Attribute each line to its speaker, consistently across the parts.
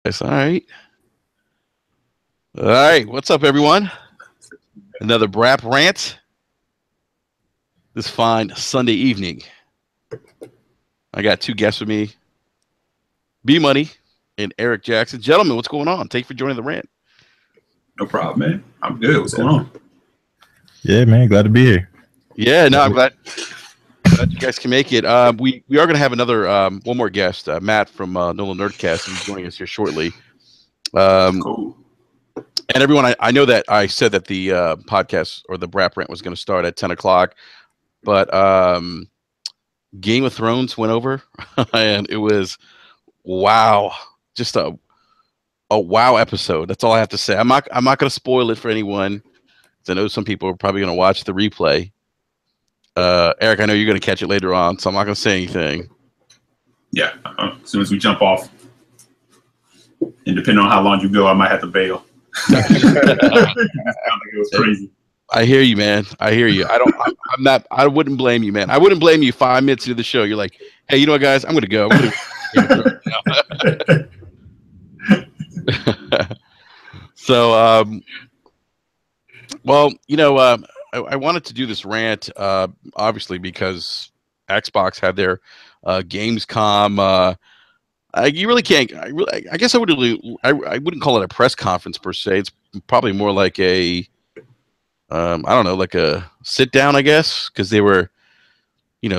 Speaker 1: Yes, all right. All right. What's up, everyone? Another BRAP rant this fine Sunday evening. I got two guests with me, B Money and Eric Jackson. Gentlemen, what's going on? Thank you for joining the rant.
Speaker 2: No problem, man. I'm good. What's going on?
Speaker 3: Yeah, man. Glad to be here.
Speaker 1: Yeah, no, I'm glad you guys can make it. We are going to have another one more guest, Matt from NOLA Nerdcast, who's joining us here shortly.
Speaker 2: Cool.
Speaker 1: And everyone, I know that I said that the podcast or the BRAP rant was going to start at 10 o'clock, but Game of Thrones went over, and it was wow, just a wow episode. That's all I have to say. I'm not going to spoil it for anyone. I know some people are probably going to watch the replay. Eric, I know you're going to catch it later on, so I'm not going to say anything.
Speaker 2: Yeah, as soon as we jump off, and depending on how long you go, I might have to bail. It was crazy.
Speaker 1: I hear you, man. I hear you. I'm not. I wouldn't blame you, man. I wouldn't blame you. 5 minutes into the show, you're like, "Hey, you know what, guys? I'm going to go." So, well, you know, I wanted to do this rant, obviously, because Xbox had their Gamescom. You really can't. I guess I wouldn't call it a press conference per se. It's probably more like a, I don't know, like a sit down, I guess, because they were,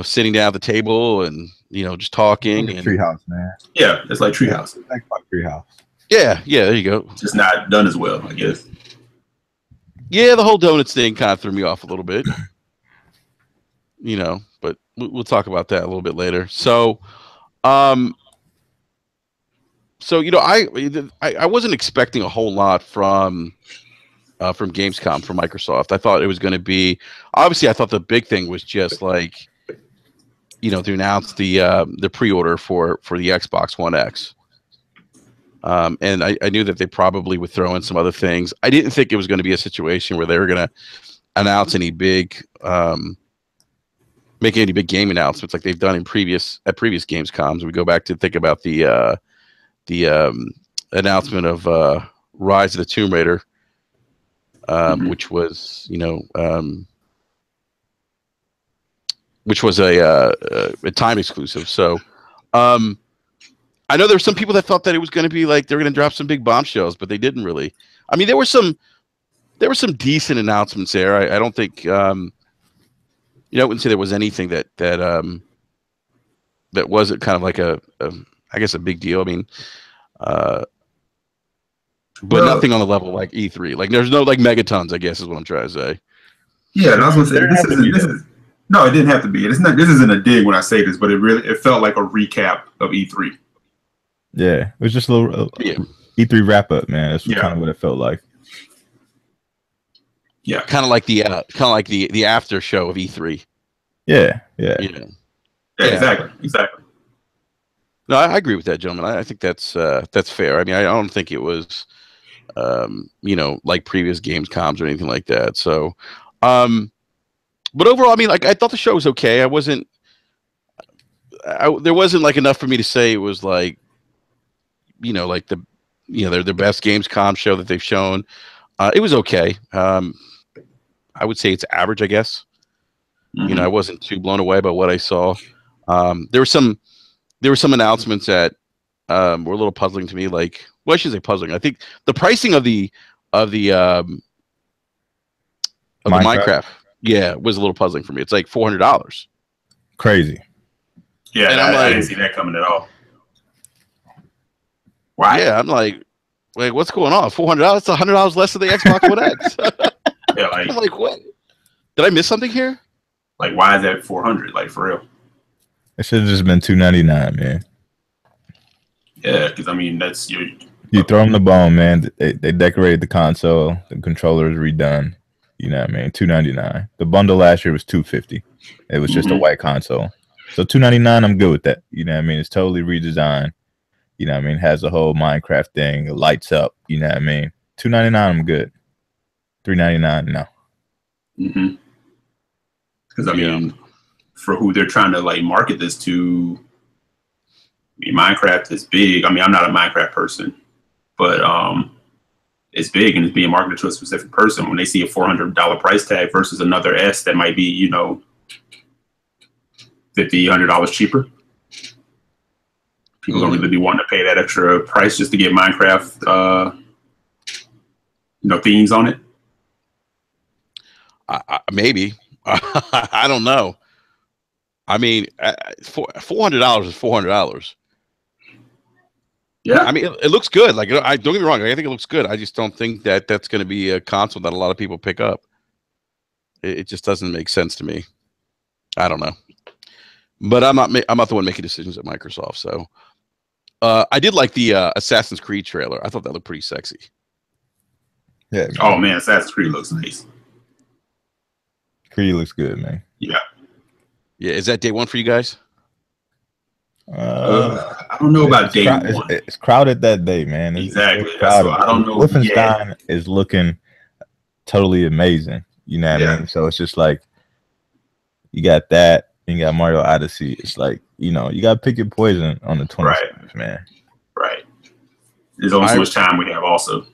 Speaker 1: sitting down at the table and just talking.
Speaker 3: Like Treehouse, man.
Speaker 2: Yeah, it's like Treehouse.
Speaker 3: Xbox Treehouse.
Speaker 1: Yeah, there you go.
Speaker 2: Just not done as well, I guess.
Speaker 1: Yeah, the whole donuts thing kind of threw me off a little bit. But we'll talk about that a little bit later. So, I wasn't expecting a whole lot from Gamescom, from Microsoft. I thought it was going to be, obviously I thought the big thing was just like, to announce the pre-order for the Xbox One X. And I knew that they probably would throw in some other things. I didn't think it was going to be a situation where they were going to announce any big, make any big game announcements like they've done at previous Gamescoms. We go back to think about the announcement of Rise of the Tomb Raider, which was a time exclusive. So I know there were some people that thought that it was going to be like they were going to drop some big bombshells, but they didn't really. I mean, there were some decent announcements there. I don't think I wouldn't say there was anything that wasn't kind of like I guess a big deal. I mean, but nothing on the level like E3. Like there's no like megatons, I guess is what I'm trying to say.
Speaker 2: Yeah, and I was going to say no, it didn't have to be. It's not. This isn't a dig when I say this, but it felt like a recap of E3.
Speaker 3: Yeah, it was just a little E3 wrap up, man. That's kind of what it felt like.
Speaker 2: Yeah,
Speaker 1: kind of like the after show of E3.
Speaker 3: Yeah.
Speaker 2: Exactly.
Speaker 1: No, I agree with that, gentlemen. I think that's fair. I mean, I don't think it was, like previous Gamescoms or anything like that. So, but overall, I mean, like I thought the show was okay. There wasn't like enough for me to say it was like, like their best Gamescom show that they've shown. It was okay. I would say it's average, I guess.
Speaker 2: Mm-hmm.
Speaker 1: I wasn't too blown away by what I saw. There were some announcements that were a little puzzling to me. Like, well, I shouldn't say puzzling. I think the pricing of the Minecraft, was a little puzzling for me. It's like $400.
Speaker 3: Crazy.
Speaker 2: Yeah, and I didn't see that coming at all. Why?
Speaker 1: Yeah, I'm like, wait, what's going on? $400? That's $100 less than the Xbox One X.
Speaker 2: Yeah, like,
Speaker 1: I'm like, what? Did I miss something here?
Speaker 2: Like, why is that $400? Like, for real?
Speaker 3: It should have just been $299, man.
Speaker 2: Yeah, because I mean, that's you
Speaker 3: throw them the bone, man. They decorated the console. The controller is redone. You know what I mean? $299. The bundle last year was $250. It was just a white console. So $299, I'm good with that. You know what I mean? It's totally redesigned. You know what I mean? Has the whole Minecraft thing. It lights up. You know what I mean? $299, I'm good. $399, no.
Speaker 2: Mm-hmm. Because I mean, for who they're trying to like market this to, I mean, Minecraft is big. I mean, I'm not a Minecraft person, but it's big and it's being marketed to a specific person. When they see a $400 price tag versus another S that might be, you know, $50, $100 cheaper, people don't really be wanting to pay that extra price just to get Minecraft, you know, themes on it.
Speaker 1: Maybe. I don't know. I mean, $400 is $400.
Speaker 2: Yeah,
Speaker 1: I mean, it looks good. Like, I don't get me wrong. I think it looks good. I just don't think that that's going to be a console that a lot of people pick up. It just doesn't make sense to me. I don't know, but I'm not the one making decisions at Microsoft. So, I did like the Assassin's Creed trailer. I thought that looked pretty sexy.
Speaker 3: Yeah. Man.
Speaker 2: Oh man, Assassin's Creed looks nice.
Speaker 3: Creed looks good, man.
Speaker 2: Yeah.
Speaker 1: Yeah. Is that day one for you guys?
Speaker 2: I don't know about day one.
Speaker 3: It's crowded that day, man.
Speaker 2: Exactly.
Speaker 3: It's crowded.
Speaker 2: I don't know.
Speaker 3: Wolfenstein is looking totally amazing. You know what I mean? So it's just like you got that, and you got Mario Odyssey. It's like, you know, you got to pick your poison on the 27th, man.
Speaker 2: Right. There's only so much time we have. Also,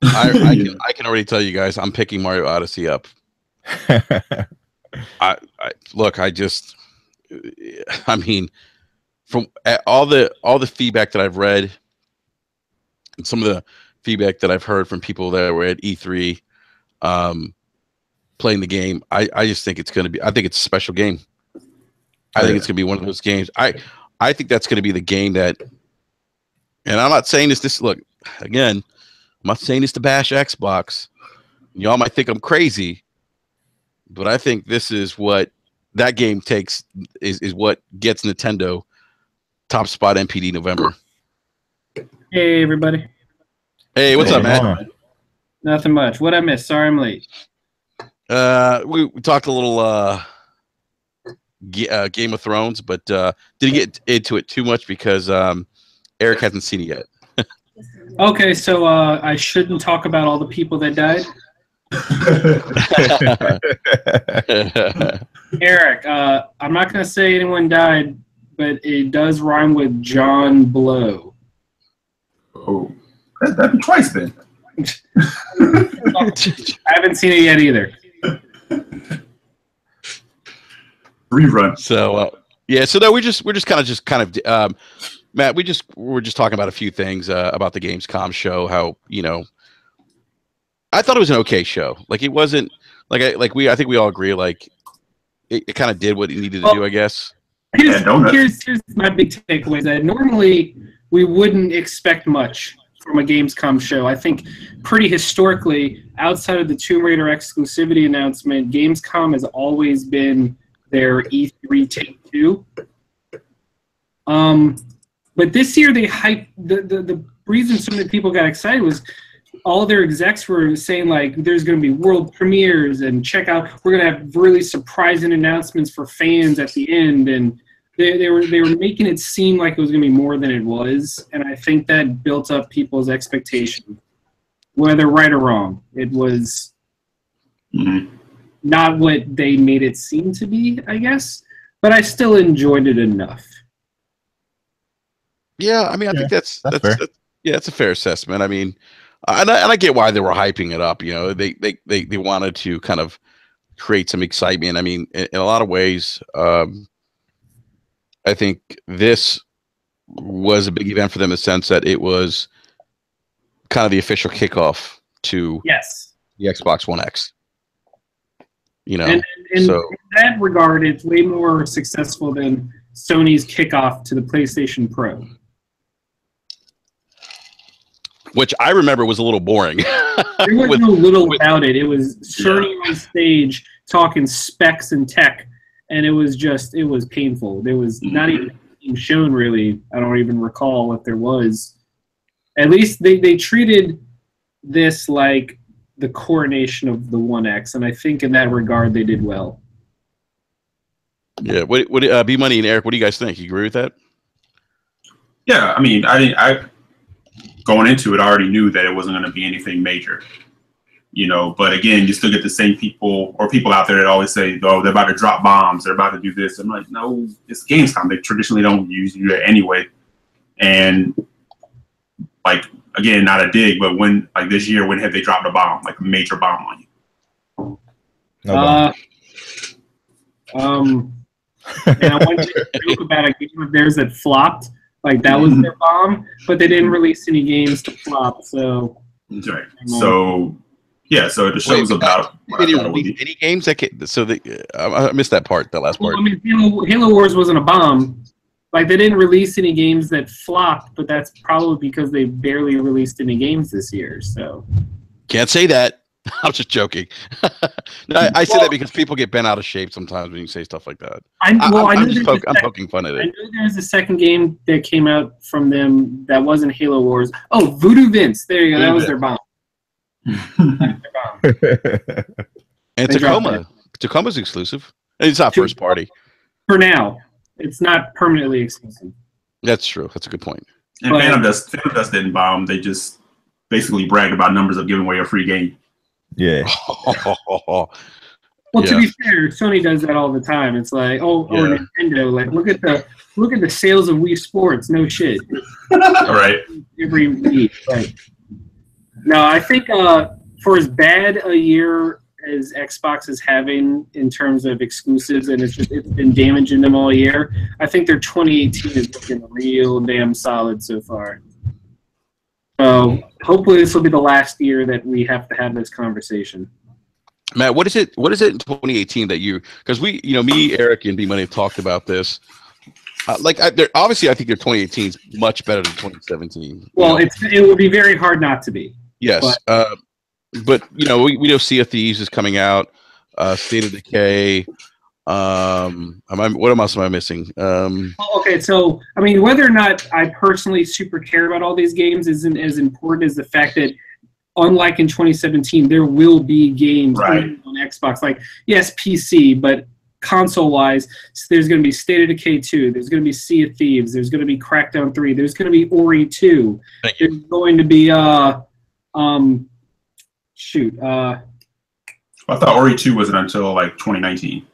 Speaker 1: I can already tell you guys, I'm picking Mario Odyssey up. I mean, from all the feedback that I've read and some of the feedback that I've heard from people that were at E3 playing the game, I just think it's going to be, I think it's a special game. I think it's going to be one of those games. I think that's going to be the game that, and I'm not saying this look, again, I'm not saying this to bash Xbox. Y'all might think I'm crazy, but I think this is what that game takes, is what gets Nintendo top spot NPD November.
Speaker 4: Hey, everybody.
Speaker 1: Hey, what's up, man?
Speaker 4: Nothing much. What I missed? Sorry I'm late.
Speaker 1: We talked a little Game of Thrones, but didn't get into it too much because Eric hasn't seen it yet.
Speaker 4: Okay, so I shouldn't talk about all the people that died? Eric, I'm not going to say anyone died, but it does rhyme with John Blow.
Speaker 2: Oh, that'd be twice then.
Speaker 4: I haven't seen it yet either.
Speaker 2: Rerun.
Speaker 1: So yeah, so no, we're just kind of Matt, we're just talking about a few things about the Gamescom show. How, you know, I thought it was an okay show. Like, it wasn't I think we all agree, like it kind of did what it needed to do, I guess.
Speaker 4: Here's my big takeaway, that normally we wouldn't expect much from a Gamescom show. I think pretty historically, outside of the Tomb Raider exclusivity announcement, Gamescom has always been their E3 take two. But this year they hyped, the reason so many people got excited was all their execs were saying, like, there's going to be world premieres, and check out, we're going to have really surprising announcements for fans at the end, and they were making it seem like it was going to be more than it was, and I think that built up people's expectations, whether right or wrong. It was not what they made it seem to be, I guess, but I still enjoyed it enough.
Speaker 1: Yeah, I mean, I think that's
Speaker 3: fair.
Speaker 1: That's a fair assessment. I mean, and I get why they were hyping it up. You know, they wanted to kind of create some excitement. I mean, in a lot of ways, I think this was a big event for them in the sense that it was kind of the official kickoff to the Xbox One X. You know,
Speaker 4: and
Speaker 1: so
Speaker 4: in that regard, it's way more successful than Sony's kickoff to the PlayStation Pro.
Speaker 1: Which I remember was a little boring.
Speaker 4: There was no little about it. It was Sony on stage talking specs and tech, and it was painful. There was not even shown, really. I don't even recall if there was. At least they treated this like the coronation of the One X, and I think in that regard they did well.
Speaker 1: Yeah. What B Money and Eric, what do you guys think? You agree with that?
Speaker 2: Yeah, I mean, I going into it, I already knew that it wasn't going to be anything major, you know. But again, you still get the same people or people out there that always say, "Oh, they're about to drop bombs. They're about to do this." I'm like, no, it's Gamescom. They traditionally don't use that anyway. And like again, not a dig, but when like this year, when have they dropped a bomb, like a major bomb on you?
Speaker 3: No bomb.
Speaker 4: And I wanted to joke about a game of theirs that flopped. Like that was their bomb, but they didn't release any games to flop. So
Speaker 2: that's right. So yeah, so the show's about.
Speaker 1: Any games that I missed that part, that last part.
Speaker 4: Well, I mean, Halo Wars wasn't a bomb. Like they didn't release any games that flopped, but that's probably because they barely released any games this year. So
Speaker 1: can't say that. I'm just joking. No, I say that because people get bent out of shape sometimes when you say stuff like that. I'm poking fun at it.
Speaker 4: I know there's a second game that came out from them that wasn't Halo Wars. Oh, Voodoo Vince. There you go. That was their bomb.
Speaker 1: And Tacoma. Tacoma's exclusive. It's not first party.
Speaker 4: For now. It's not permanently exclusive.
Speaker 1: That's true. That's a good point.
Speaker 2: And Phantom Dust didn't bomb. They just basically bragged about numbers of giving away a free game.
Speaker 3: Yeah.
Speaker 4: Well, to be fair, Sony does that all the time. It's like, or Nintendo, like look at the sales of Wii Sports. No shit.
Speaker 2: All right.
Speaker 4: Every week. Right. No, I think for as bad a year as Xbox is having in terms of exclusives, and it's been damaging them all year, I think their 2018 is looking real damn solid so far. So hopefully this will be the last year that we have to have this conversation.
Speaker 1: Matt, what is it in 2018 that because me, Eric, and B-Money have talked about this. Obviously, I think their 2018 is much better than 2017.
Speaker 4: Well, it would be very hard not to be.
Speaker 1: Yes, but we know Sea of Thieves is coming out. State of Decay. What else am I missing?
Speaker 4: Okay, so I mean, whether or not I personally super care about all these games isn't as important as the fact that, unlike in 2017, there will be games on Xbox. Like, yes, PC, but console-wise, there's going to be State of Decay 2. There's going to be Sea of Thieves. There's going to be Crackdown 3. There's going to be Ori 2. There's going to be
Speaker 2: I thought Ori 2 wasn't until like 2019.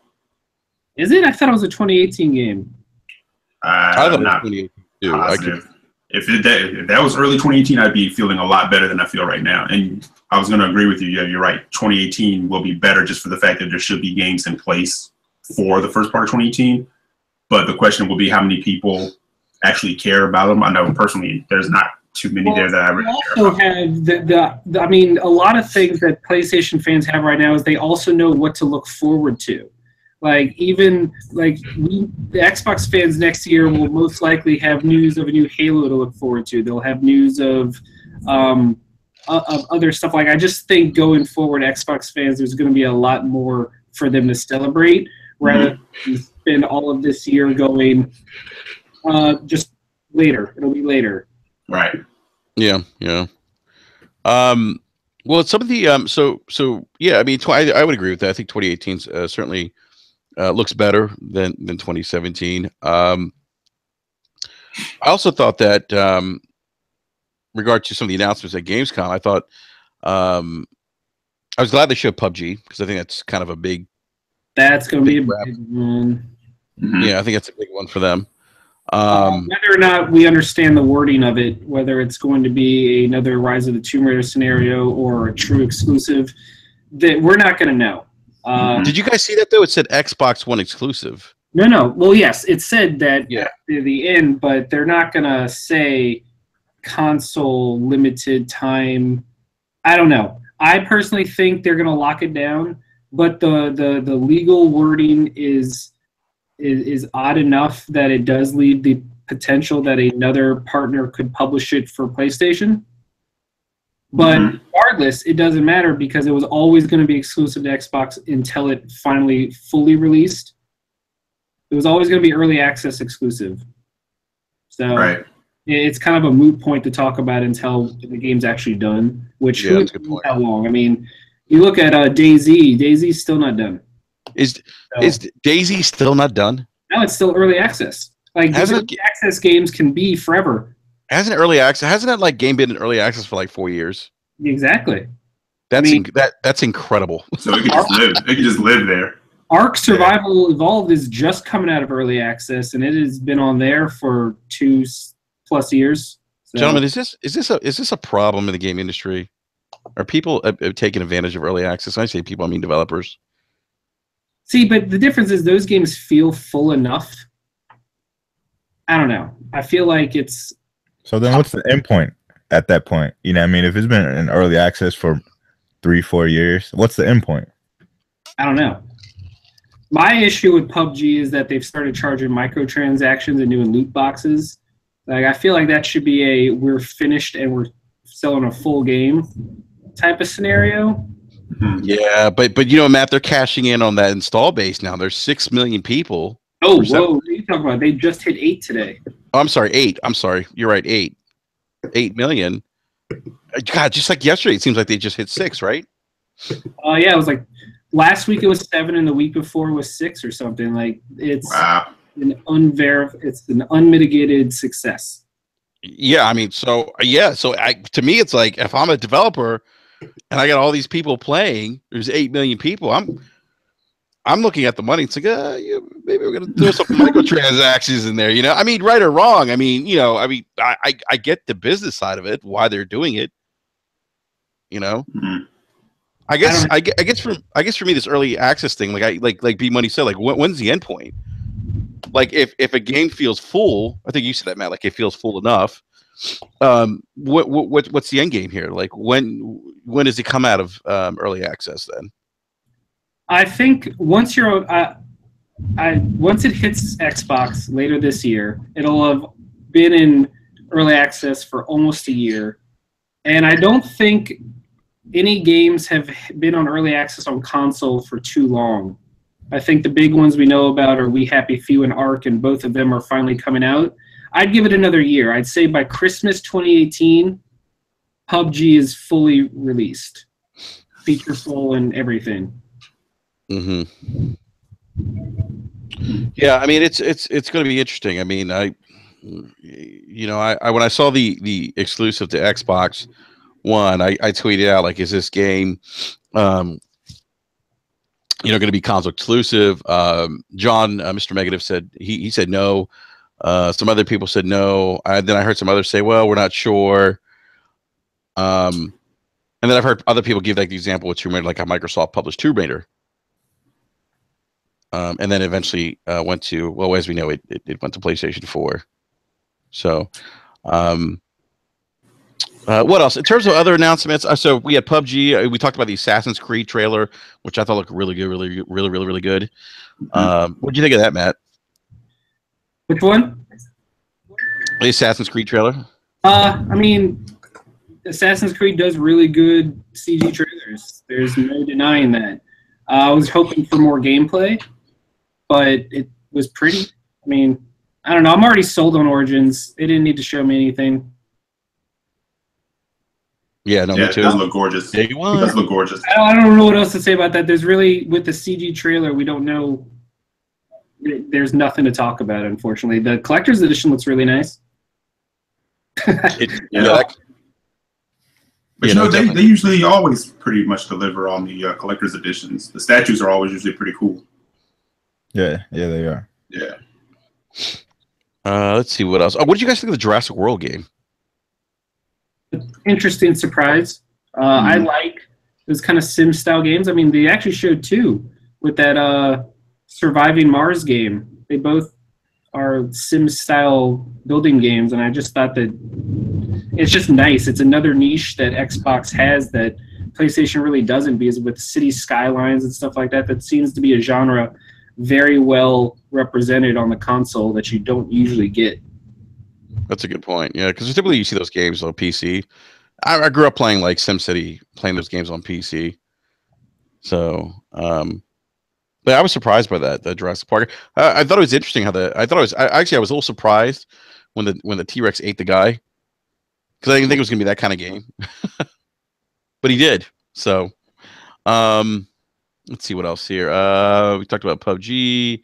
Speaker 4: Is it? I thought it was a 2018 game.
Speaker 1: I thought it was
Speaker 2: not
Speaker 1: 2018 too.
Speaker 2: If that was early 2018, I'd be feeling a lot better than I feel right now. And I was going to agree with you. Yeah, you're right. 2018 will be better just for the fact that there should be games in place for the first part of 2018. But the question will be how many people actually care about them. I know personally there's not too many there that I really care about.
Speaker 4: Have I mean, a lot of things that PlayStation fans have right now is they also know what to look forward to. Like the Xbox fans next year will most likely have news of a new Halo to look forward to. They'll have news of other stuff. Like I just think going forward, Xbox fans, there's going to be a lot more for them to celebrate rather than spend all of this year going just later. It'll be later.
Speaker 2: Right.
Speaker 1: Yeah. Well, some of the so yeah, I mean, I would agree with that. I think 2018 certainly looks better than 2017. I also thought that regard to some of the announcements at Gamescom, I thought I was glad they showed PUBG because I think that's kind of a big.
Speaker 4: That's going to be a big one.
Speaker 1: Yeah, I think that's a big one for them.
Speaker 4: Whether or not we understand the wording of it, whether it's going to be another Rise of the Tomb Raider scenario or a true exclusive, that we're not going to know.
Speaker 1: Did you guys see that though? It said Xbox One exclusive.
Speaker 4: No. Well, yes, it said that at the end, but they're not going to say console limited time. I don't know. I personally think they're going to lock it down, but the legal wording is odd enough that it does leave the potential that another partner could publish it for PlayStation. But regardless, it doesn't matter because it was always going to be exclusive to Xbox until it finally fully released. It was always going to be early access exclusive. So it's kind of a moot point to talk about until the game's actually done, which who knows how long. I mean, you look at DayZ. DayZ's still not done.
Speaker 1: Is DayZ still not done?
Speaker 4: No, it's still early access. Like early access games can be forever.
Speaker 1: Hasn't that game been in early access for like 4 years?
Speaker 4: Exactly.
Speaker 1: That's incredible.
Speaker 2: So it can just live there.
Speaker 4: Ark Survival Evolved is just coming out of early access, and it has been on there for 2+ years. So,
Speaker 1: Gentlemen, is this a problem in the game industry? Are people taking advantage of early access? When I say people, I mean developers.
Speaker 4: see, but the difference is those games feel full enough. I don't know. I feel like it's.
Speaker 3: So then what's the endpoint at that point? You know what I mean? If it's been in early access for 3-4 years, what's the endpoint?
Speaker 4: I don't know. My issue with PUBG is that they've started charging microtransactions and doing loot boxes. Like, I feel like that should be a we're finished and we're selling a full game type of scenario.
Speaker 1: Yeah, but you know, Matt, they're cashing in on that install base now. There's 6 million people.
Speaker 4: Oh, whoa! What are you talking about? They just hit 8 today.
Speaker 1: Oh, I'm sorry, 8. I'm sorry, you're right, 8 million. God, just like yesterday, it seems like they just hit 6, right?
Speaker 4: Yeah, it was like last week it was 7, and the week before was 6 or something. Like it's an it's an unmitigated success.
Speaker 1: Yeah, I mean, so to me, it's like if I'm a developer and I got all these people playing, there's 8 million people. I'm looking at the money. It's like, maybe we're gonna throw some microtransactions in there. You know, I mean, right or wrong. I mean, you know, I get the business side of it, why they're doing it. You know, I guess for me, this early access thing, like B Money said, like when's the end point? Like if a game feels full, I think you said that, Matt. Like it feels full enough. What's the end game here? Like when does it come out of early access then?
Speaker 4: I think once you're once it hits Xbox later this year, it'll have been in early access for almost a year, and I don't think any games have been on early access on console for too long. I think the big ones we know about are We Happy Few and Ark, and both of them are finally coming out. I'd give it another year. I'd say by Christmas 2018, PUBG is fully released, feature full and everything.
Speaker 1: Mm-hmm. Yeah, I mean it's going to be interesting. I mean, I when I saw the exclusive to Xbox One, I tweeted out like, is this game going to be console exclusive? John, Mr. Negative said he said no. Some other people said no. Then I heard some others say, well, we're not sure. And then I've heard other people give like the example with Tomb Raider, like how Microsoft published Tomb Raider. And then eventually went to, well, as we know, it went to PlayStation 4. So, what else? In terms of other announcements, so we had PUBG. We talked about the Assassin's Creed trailer, which I thought looked really good, really good. What do you think of that, Matt?
Speaker 4: Which one?
Speaker 1: The Assassin's Creed trailer.
Speaker 4: I mean, Assassin's Creed does really good CG trailers. There's no denying that. I was hoping for more gameplay, but it was pretty. I mean, I don't know. I'm already sold on Origins. They didn't need to show me anything.
Speaker 1: Yeah, no, me too.
Speaker 2: It does look gorgeous. It does look gorgeous.
Speaker 4: I don't know what else to say about that. There's really, with the CG trailer, we don't know. There's nothing to talk about, unfortunately. The collector's edition looks really nice.
Speaker 2: But you know, they usually always pretty much deliver on the collector's editions. The statues are always usually pretty cool.
Speaker 3: Yeah, they are.
Speaker 2: Yeah.
Speaker 1: Let's see what else. What did you guys think of the Jurassic World game?
Speaker 4: Interesting surprise. I like those kind of sim style games. I mean, they actually showed 2 with that Surviving Mars game. They both are sim style building games, and I just thought that it's just nice. It's another niche that Xbox has that PlayStation really doesn't, because with city skylines and stuff like that, that seems to be a genre very well represented on the console that you don't usually get.
Speaker 1: That's a good point. Yeah, because typically you see those games on PC. I grew up playing like SimCity, playing those games on PC. So, but I was surprised by that, the Jurassic Park. I thought it was interesting how I was a little surprised when the T-Rex ate the guy, because I didn't think it was gonna be that kind of game. But he did. So, let's see what else here. We talked about PUBG.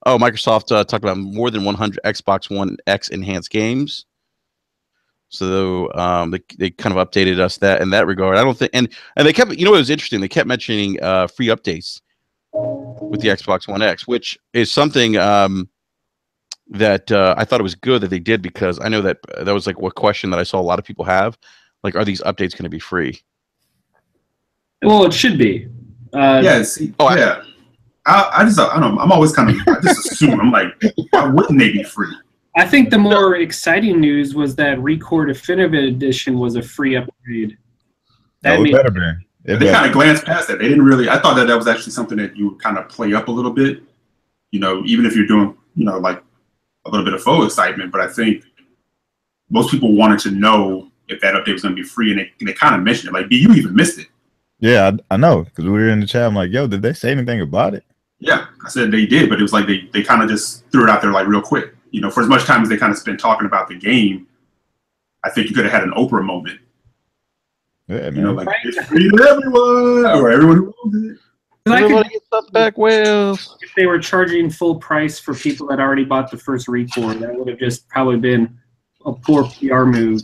Speaker 1: Oh, Microsoft talked about more than 100 Xbox One X enhanced games. So they kind of updated us in that regard. I don't think, and they kept, it was interesting. They kept mentioning free updates with the Xbox One X, which is something that I thought it was good that they did, because I know that that was like what question that I saw a lot of people have. Like, are these updates going to be free?
Speaker 4: Well, it should be.
Speaker 2: Yeah. See, yeah. I don't know. I'm always kind of, I just assume. I'm like, why wouldn't they be free?
Speaker 4: I think the more exciting news was that Recore Definitive Edition was a free upgrade. That
Speaker 3: it better be.
Speaker 2: They kind of glanced past that. They didn't really. I thought that was actually something that you would kind of play up a little bit. You know, even if you're doing, you know, like a little bit of faux excitement. But I think most people wanted to know if that update was going to be free, and they kind of mentioned it. Like, you even missed it.
Speaker 3: Yeah, I know, because we were in the chat. I'm like, yo, did they say anything about it?
Speaker 2: Yeah, I said they did, but it was like they kind of just threw it out there like real quick. You know, for as much time as they kind of spent talking about the game, I think you could have had an Oprah moment.
Speaker 3: Yeah, man.
Speaker 2: You know, like, it's free to everyone, or everyone who owns it.
Speaker 1: Everybody gets stuff back, Wales.
Speaker 4: If they were charging full price for people that already bought the first Recore, that would have just probably been a poor PR move.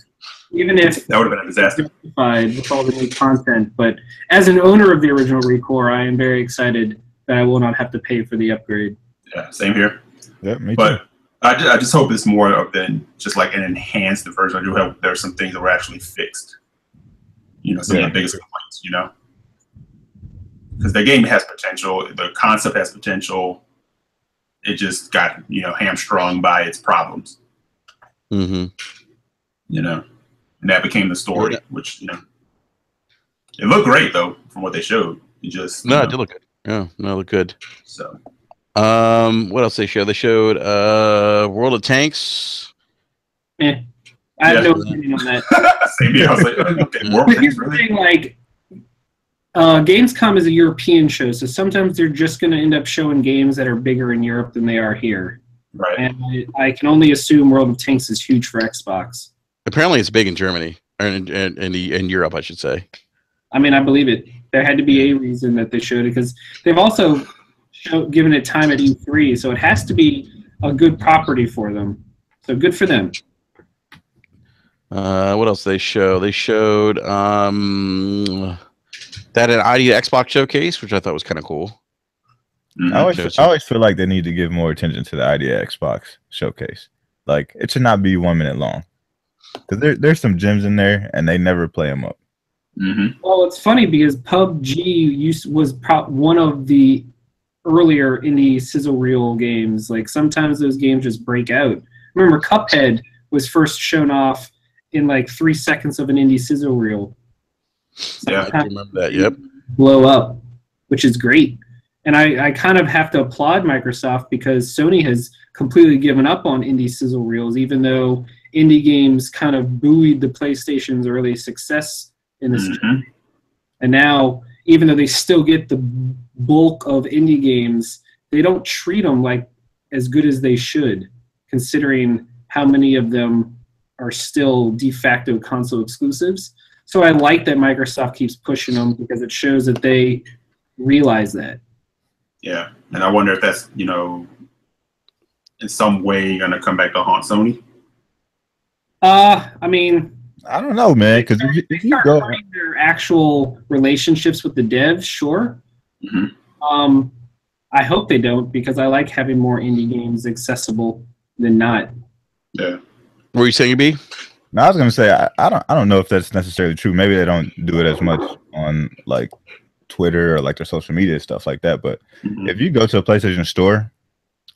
Speaker 4: Even if
Speaker 2: that would have been a disaster
Speaker 4: with all the new content. But as an owner of the original Recore, I am very excited that I will not have to pay for the upgrade.
Speaker 2: Yeah, same here.
Speaker 3: Yeah, me too.
Speaker 2: But I just hope it's more than just like an enhanced version. I do hope there's some things that were actually fixed. You know, some of the biggest complaints, you know. Because the game has potential, the concept has potential. It just got, you know, hamstrung by its problems.
Speaker 1: Mm-hmm.
Speaker 2: You know, and that became the story, which, you know, it looked great though from what they showed. It just
Speaker 1: it did look good. Yeah, no, it looked good.
Speaker 2: So,
Speaker 1: what else they showed? They showed World of Tanks.
Speaker 4: I have no opinion on that.
Speaker 2: Same here. I was like, okay, World of Tanks, really?
Speaker 4: Like, Gamescom is a European show, so sometimes they're just going to end up showing games that are bigger in Europe than they are here.
Speaker 2: Right.
Speaker 4: And I can only assume World of Tanks is huge for Xbox.
Speaker 1: Apparently, it's big in Germany or in Europe, I should say.
Speaker 4: I mean, I believe it. There had to be a reason that they showed it, because they've also given it time at E3, so it has to be a good property for them. So good for them.
Speaker 1: What else did they show? They showed that an ID Xbox showcase, which I thought was kind of cool.
Speaker 2: Mm-hmm.
Speaker 3: I always feel like they need to give more attention to the idea Xbox showcase. Like, it should not be 1 minute long, because there's some gems in there and they never play them up.
Speaker 2: Mm-hmm.
Speaker 4: Well, it's funny because PUBG was one of the earlier indie sizzle reel games. Like, sometimes those games just break out. Remember, Cuphead was first shown off in like 3 seconds of an indie sizzle reel.
Speaker 2: Yeah,
Speaker 1: I remember that. Yep.
Speaker 4: Blow up, which is great. And I kind of have to applaud Microsoft, because Sony has completely given up on indie sizzle reels, even though indie games kind of buoyed the PlayStation's early success in this.
Speaker 2: Mm-hmm.
Speaker 4: And now, even though they still get the bulk of indie games, they don't treat them like as good as they should, considering how many of them are still de facto console exclusives. So I like that Microsoft keeps pushing them, because it shows that they realize that.
Speaker 2: Yeah, and I wonder if that's, you know, in some way going to come back to haunt Sony.
Speaker 4: I mean,
Speaker 3: I don't know, man, because if you go
Speaker 4: their actual relationships with the devs, sure.
Speaker 2: Mm-hmm.
Speaker 4: I hope they don't, because I like having more indie games accessible than not.
Speaker 2: Yeah.
Speaker 1: What were you saying, B?
Speaker 3: No, I was gonna say I don't know if that's necessarily true. Maybe they don't do it as much on like Twitter or like their social media stuff like that. But if you go to a PlayStation store,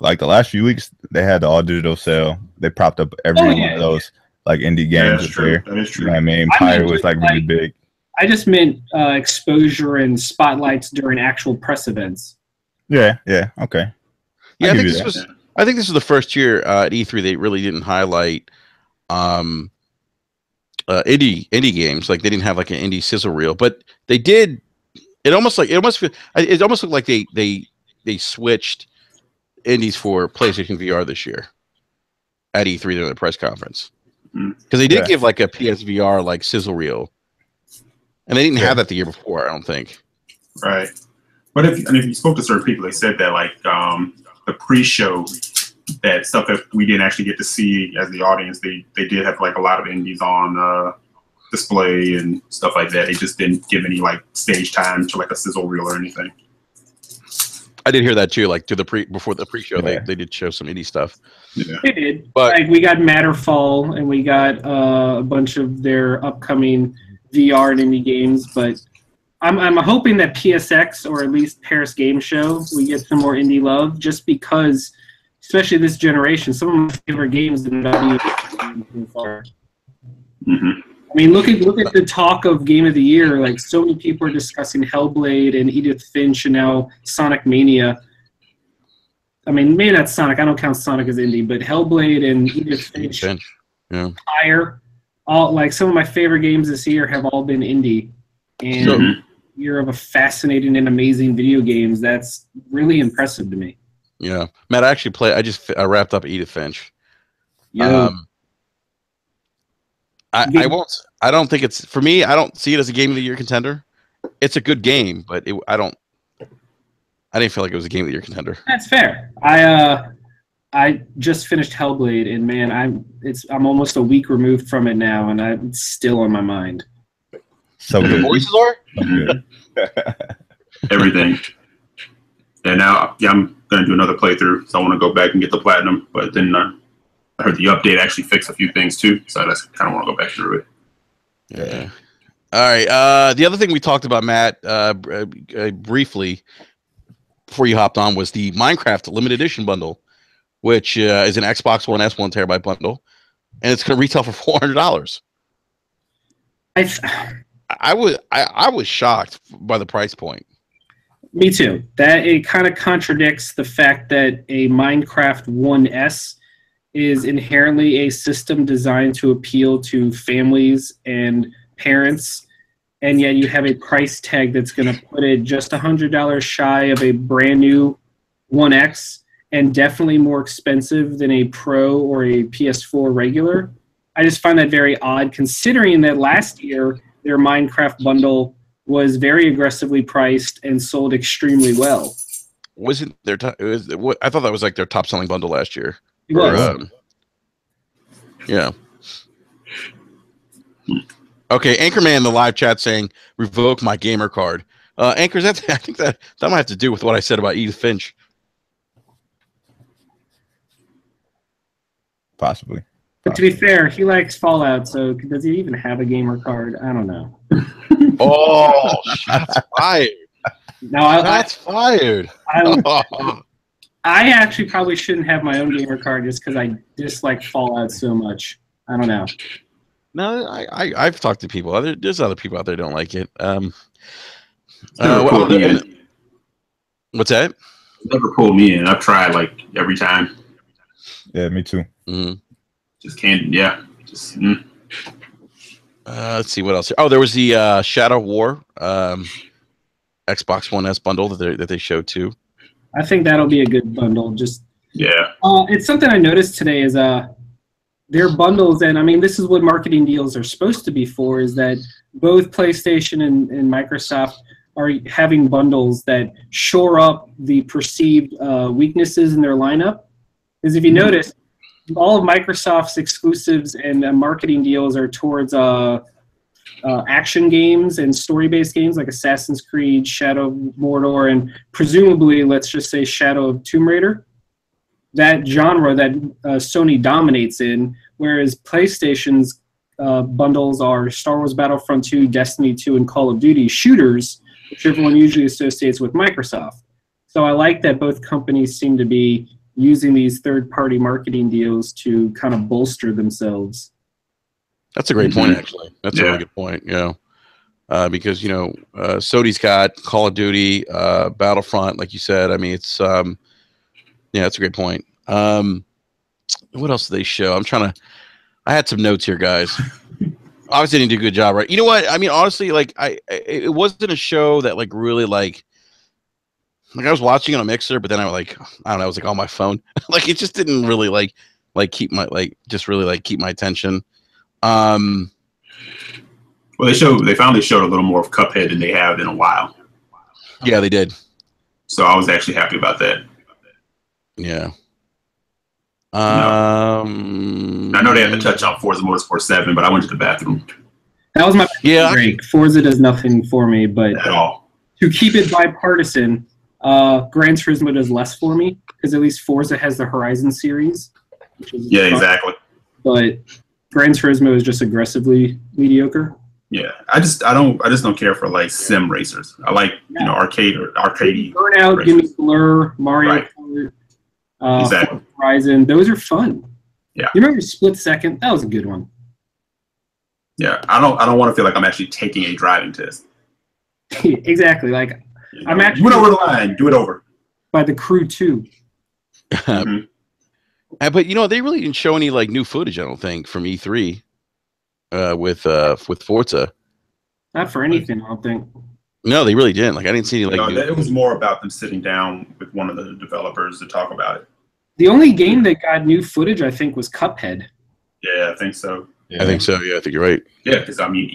Speaker 3: like the last few weeks, they had the all digital sale. They propped up every one of those like indie games.
Speaker 2: That's true. That is true.
Speaker 3: You know what I mean, Pyre was like really big.
Speaker 4: I just meant exposure and spotlights during actual press events.
Speaker 3: Yeah. Okay.
Speaker 1: Yeah, I think this was the first year at E3 they really didn't highlight indie games. Like, they didn't have like an indie sizzle reel, but they did. It almost looked like they switched indies for PlayStation VR this year at E3 during the press conference, because they did give like a PSVR like sizzle reel, and they didn't have that the year before, I don't think.
Speaker 2: Right, but if you spoke to certain people, they said that like the pre-show, that stuff that we didn't actually get to see as the audience, they did have like a lot of indies on display and stuff like that. They just didn't give any like stage time to like a sizzle reel or anything.
Speaker 1: I did hear that too. Like before the pre-show, they did show some indie stuff.
Speaker 2: Yeah.
Speaker 4: They did.
Speaker 1: But
Speaker 4: like we got Matterfall and we got a bunch of their upcoming VR and indie games. But I'm hoping that PSX or at least Paris Game Show we get some more indie love, just because, especially this generation, some of my favorite games that I've been so far.
Speaker 2: Mm-hmm.
Speaker 4: I mean, look at the talk of Game of the Year. Like, so many people are discussing Hellblade and Edith Finch and now Sonic Mania. I mean, maybe not Sonic. I don't count Sonic as indie, but Hellblade and Edith Finch, Fire, all like some of my favorite games this year have all been indie. And year of a fascinating and amazing video games. That's really impressive to me.
Speaker 1: Yeah, Matt, I wrapped up Edith Finch.
Speaker 4: Yeah.
Speaker 1: I don't think it's for me. I don't see it as a Game of the Year contender. It's a good game, but I didn't feel like it was a Game of the Year contender.
Speaker 4: That's fair. I just finished Hellblade, and man, I'm almost a week removed from it now, and it's still on my mind.
Speaker 3: So
Speaker 1: the
Speaker 3: good.
Speaker 1: voices are
Speaker 2: everything. And now, I'm gonna do another playthrough, so I want to go back and get the platinum. But then I heard the update actually fixed a few things too, so I just kind of want to go back through it.
Speaker 1: Yeah. All right. The other thing we talked about, Matt, briefly before you hopped on, was the Minecraft limited edition bundle, which is an Xbox One S 1 terabyte bundle, and it's going to retail for $400. I was shocked by the price point.
Speaker 4: Me too. That it kind of contradicts the fact that a Minecraft 1S is inherently a system designed to appeal to families and parents, and yet you have a price tag that's going to put it just $100 shy of a brand new 1X, and definitely more expensive than a Pro or a PS4 regular. I just find that very odd, considering that last year their Minecraft bundle was very aggressively priced and sold extremely well.
Speaker 1: Wasn't their I thought that was like their top selling bundle last year.
Speaker 4: It was.
Speaker 1: Yeah. Okay, Anchorman in the live chat saying revoke my gamer card. Anchors, I think that might have to do with what I said about Edith Finch.
Speaker 3: Possibly.
Speaker 4: But to be fair, he likes Fallout, so does he even have a gamer card? I don't know.
Speaker 1: Oh, shots fired.
Speaker 4: No,
Speaker 1: Shots fired.
Speaker 4: I actually probably shouldn't have my own gamer card just because I dislike Fallout so much. I don't know.
Speaker 1: No, I've talked to people. There's other people out there who don't like it. What's that?
Speaker 2: Never pulled me in. I've tried like every time.
Speaker 3: Yeah, me too.
Speaker 1: Mm-hmm.
Speaker 2: Just can't. Yeah. Just.
Speaker 1: Let's see what else. Oh, there was the Shadow War Xbox One S bundle that they showed too.
Speaker 4: I think that'll be a good bundle. Just
Speaker 2: yeah.
Speaker 4: It's something I noticed today is their bundles, and I mean this is what marketing deals are supposed to be for, is that both PlayStation and Microsoft are having bundles that shore up the perceived weaknesses in their lineup. Because if you notice, all of Microsoft's exclusives and marketing deals are towards action games and story-based games like Assassin's Creed, Shadow of Mordor, and presumably, let's just say, Shadow of Tomb Raider. That genre that Sony dominates in, whereas PlayStation's bundles are Star Wars Battlefront 2, Destiny 2, and Call of Duty shooters, which everyone usually associates with Microsoft. So I like that both companies seem to be using these third-party marketing deals to kind of bolster themselves.
Speaker 1: That's a great point, actually. That's a really good point. Because Sony's got Call of Duty, Battlefront, like you said. I mean, it's that's a great point. What else did they show? I had some notes here, guys. Obviously, didn't do a good job, right? You know what? I mean, honestly, like it wasn't a show that like really like I was watching it on Mixer, but then I don't know, I was like on my phone. Like it just didn't really like keep my keep my attention.
Speaker 2: Well, they finally showed a little more of Cuphead than they have in a while.
Speaker 1: Yeah, they did.
Speaker 2: So I was actually happy about that.
Speaker 1: Yeah.
Speaker 2: I know they had to touch on Forza Motorsport 7, but I went to the bathroom.
Speaker 4: That was my break. Forza does nothing for me, but
Speaker 2: at all.
Speaker 4: To keep it bipartisan, Gran Turismo does less for me because at least Forza has the Horizon series. Which is fun.
Speaker 2: Exactly.
Speaker 4: But Gran Turismo is just aggressively mediocre.
Speaker 2: Yeah, I just don't care for like sim racers. I like arcadey.
Speaker 4: Burnout, give me Blur, Mario Kart,
Speaker 2: Exactly.
Speaker 4: Horizon. Those are fun.
Speaker 2: Yeah.
Speaker 4: You remember Split Second? That was a good one.
Speaker 2: Yeah, I don't want to feel like I'm actually taking a driving test.
Speaker 4: Exactly. Like I'm actually
Speaker 2: went over the line. Do it over.
Speaker 4: By the Crew 2.
Speaker 2: Mm-hmm.
Speaker 1: But they really didn't show any like new footage. I don't think from E3 with Forza.
Speaker 4: Not for anything, I don't think.
Speaker 1: No, they really didn't. Like I didn't see any like.
Speaker 2: It was more about them sitting down with one of the developers to talk about it.
Speaker 4: The only game that got new footage, I think, was Cuphead.
Speaker 2: Yeah, I think so.
Speaker 1: Yeah. I think so. Yeah, I think you're right.
Speaker 2: Yeah, because I mean,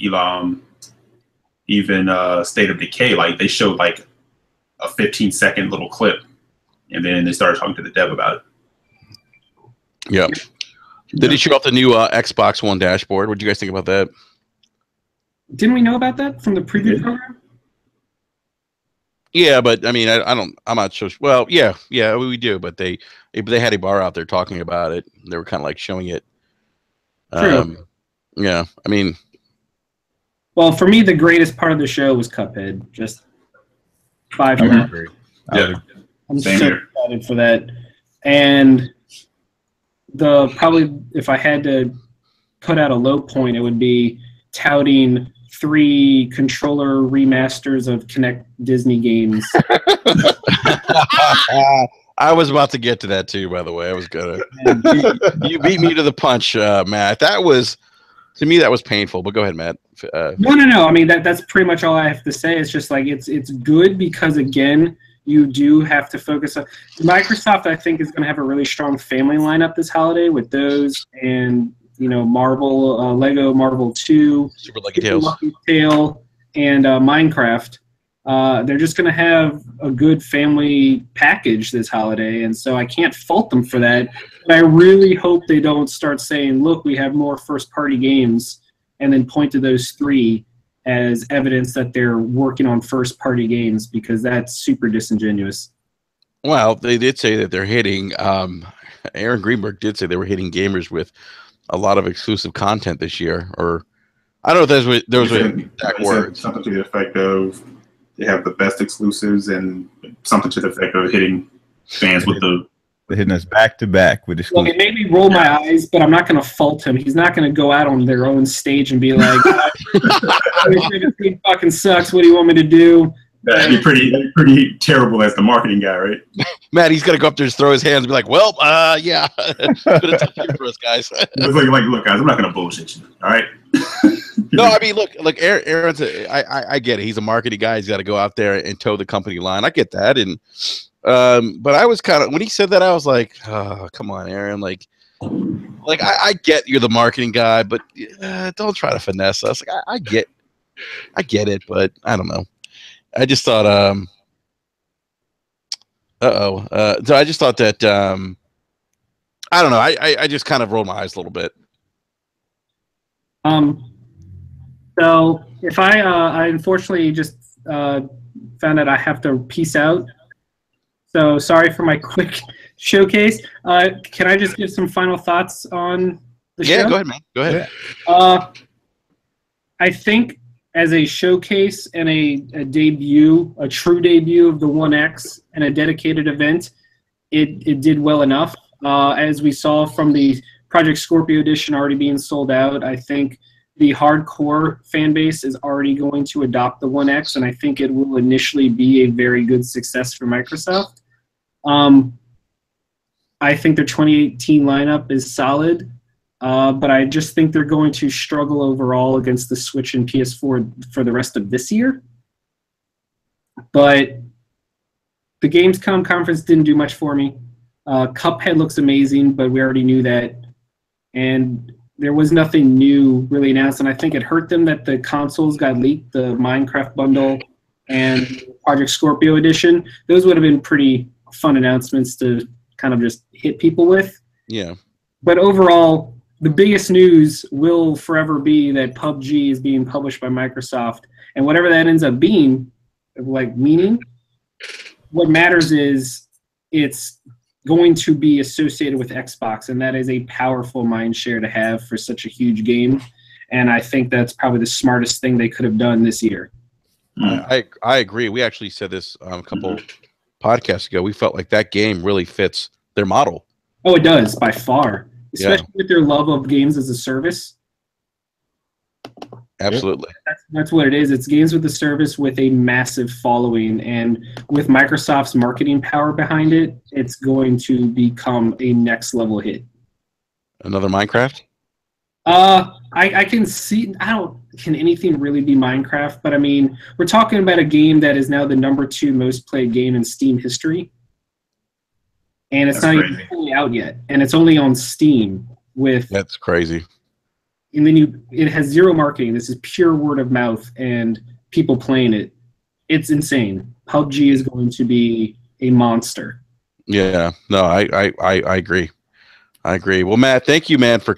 Speaker 2: even State of Decay, like they showed like a 15-second little clip, and then they started talking to the dev about it.
Speaker 1: Yeah. Did he show off the new Xbox One dashboard? What do you guys think about that?
Speaker 4: Didn't we know about that from the preview program?
Speaker 1: Yeah, but I mean, I'm not sure. Well, yeah, we do, but they had a bar out there talking about it. They were kind of like showing it.
Speaker 4: True.
Speaker 1: Yeah, I mean.
Speaker 4: Well, for me, the greatest part of the show was Cuphead. Just 5 minutes.
Speaker 2: Yeah.
Speaker 4: I'm so excited for that. And probably if I had to put out a low point, it would be touting 3 controller remasters of Kinect Disney games.
Speaker 1: I was about to get to that too, by the way. I was gonna. You beat me to the punch, Matt. To me, that was painful. But go ahead, Matt.
Speaker 4: No. I mean, that's pretty much all I have to say. It's just like it's good because again, you do have to focus on Microsoft. I think is going to have a really strong family lineup this holiday with those and Marvel, Lego Marvel 2,
Speaker 1: Super Lucky Tales,
Speaker 4: and Minecraft. They're just going to have a good family package this holiday, and so I can't fault them for that. But I really hope they don't start saying, look, we have more first-party games, and then point to those 3 as evidence that they're working on first-party games, because that's super disingenuous.
Speaker 1: Well, they did say that they're hitting, Aaron Greenberg did say they were hitting gamers with a lot of exclusive content this year, or I don't know if those were exact words.
Speaker 2: Something to the effect of they have the best exclusives, and something to the effect of hitting fans with the.
Speaker 3: They're hitting us back to back with exclusives.
Speaker 4: Well, it made me roll my eyes, but I'm not going to fault him. He's not going to go out on their own stage and be like, "This team fucking sucks. What do you want me to do?"
Speaker 2: That'd be pretty terrible as the marketing guy, right?
Speaker 1: Matt, he's gonna go up there and throw his hands and be like, "Well, yeah, good attention for us, guys."
Speaker 2: It's like, look, guys, I'm not gonna bullshit you. All right.
Speaker 1: No, I mean, look, Aaron's. I get it. He's a marketing guy. He's got to go out there and toe the company line. I get that, and but I was kind of when he said that, I was like, "Oh, come on, Aaron." Like I get you're the marketing guy, but don't try to finesse us. Like I get it, but I don't know. I just thought, so I just thought that, I don't know. I just kind of rolled my eyes a little bit.
Speaker 4: So if I unfortunately just found out I have to peace out. So sorry for my quick showcase. Can I just give some final thoughts on the show?
Speaker 1: Yeah, go ahead, man. Go ahead.
Speaker 4: I think as a showcase and a debut, a true debut of the One X and a dedicated event, it did well enough. As we saw from the Project Scorpio edition already being sold out, I think the hardcore fan base is already going to adopt the One X, and I think it will initially be a very good success for Microsoft. I think their 2018 lineup is solid. But I just think they're going to struggle overall against the Switch and PS4 for the rest of this year. But the Gamescom conference didn't do much for me. Cuphead looks amazing, but we already knew that. And there was nothing new really announced, and I think it hurt them that the consoles got leaked, the Minecraft bundle and Project Scorpio edition. Those would have been pretty fun announcements to kind of just hit people with.
Speaker 1: Yeah.
Speaker 4: But overall, the biggest news will forever be that PUBG is being published by Microsoft, and whatever that ends up being, like meaning, what matters is it's going to be associated with Xbox, and that is a powerful mind share to have for such a huge game. And I think that's probably the smartest thing they could have done this year.
Speaker 1: I agree. We actually said this a couple podcasts ago. We felt like that game really fits their model.
Speaker 4: Oh, it does, by far. Especially with their love of games as a service.
Speaker 1: Absolutely.
Speaker 4: That's what it is. It's games with a service with a massive following, and with Microsoft's marketing power behind it, it's going to become a next level hit.
Speaker 1: Another Minecraft?
Speaker 4: I can see. Can anything really be Minecraft? But I mean, we're talking about a game that is now the #2 most played game in Steam history, and it's not even fully out yet, and it's only on Steam.
Speaker 1: That's crazy.
Speaker 4: And then it has zero marketing. This is pure word of mouth and people playing it. It's insane. PUBG is going to be a monster.
Speaker 1: Yeah, no, I agree. I agree. Well, Matt, thank you, man, for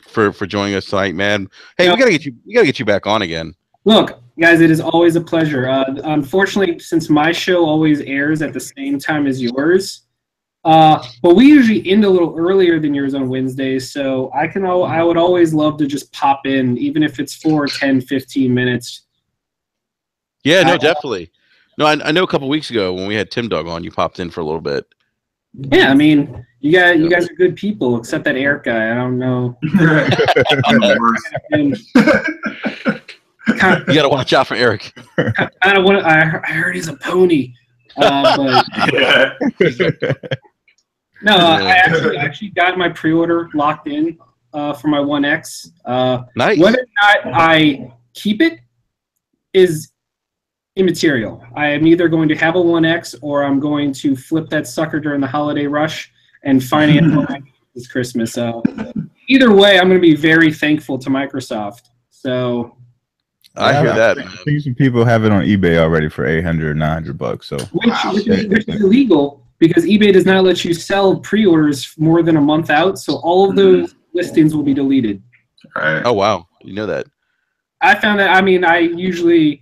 Speaker 1: joining us tonight, man. Hey, we gotta get you back on again.
Speaker 4: Look, guys, it is always a pleasure. Unfortunately, since my show always airs at the same time as yours, but we usually end a little earlier than yours on Wednesdays, so I would always love to just pop in, even if it's for 10, 15 minutes.
Speaker 1: Yeah, no, definitely. No, I know a couple weeks ago when we had Tim Dog on, you popped in for a little bit.
Speaker 4: Yeah, I mean, you guys are good people, except that Eric guy. I don't know.
Speaker 1: You got to watch out for Eric.
Speaker 4: I heard he's a pony. But no, I actually got my pre-order locked in for my One X.
Speaker 1: Nice.
Speaker 4: Whether or not I keep it is immaterial. I am either going to have a One X or I'm going to flip that sucker during the holiday rush and finance this Christmas. Either way, I'm going to be very thankful to Microsoft. So
Speaker 1: I hear that.
Speaker 3: I think some people have it on eBay already for $800, $900. So
Speaker 4: which is illegal because eBay does not let you sell pre-orders more than a month out. So all of those listings will be deleted.
Speaker 2: Right.
Speaker 1: Oh wow, you know that.
Speaker 4: I found that. I mean, I usually.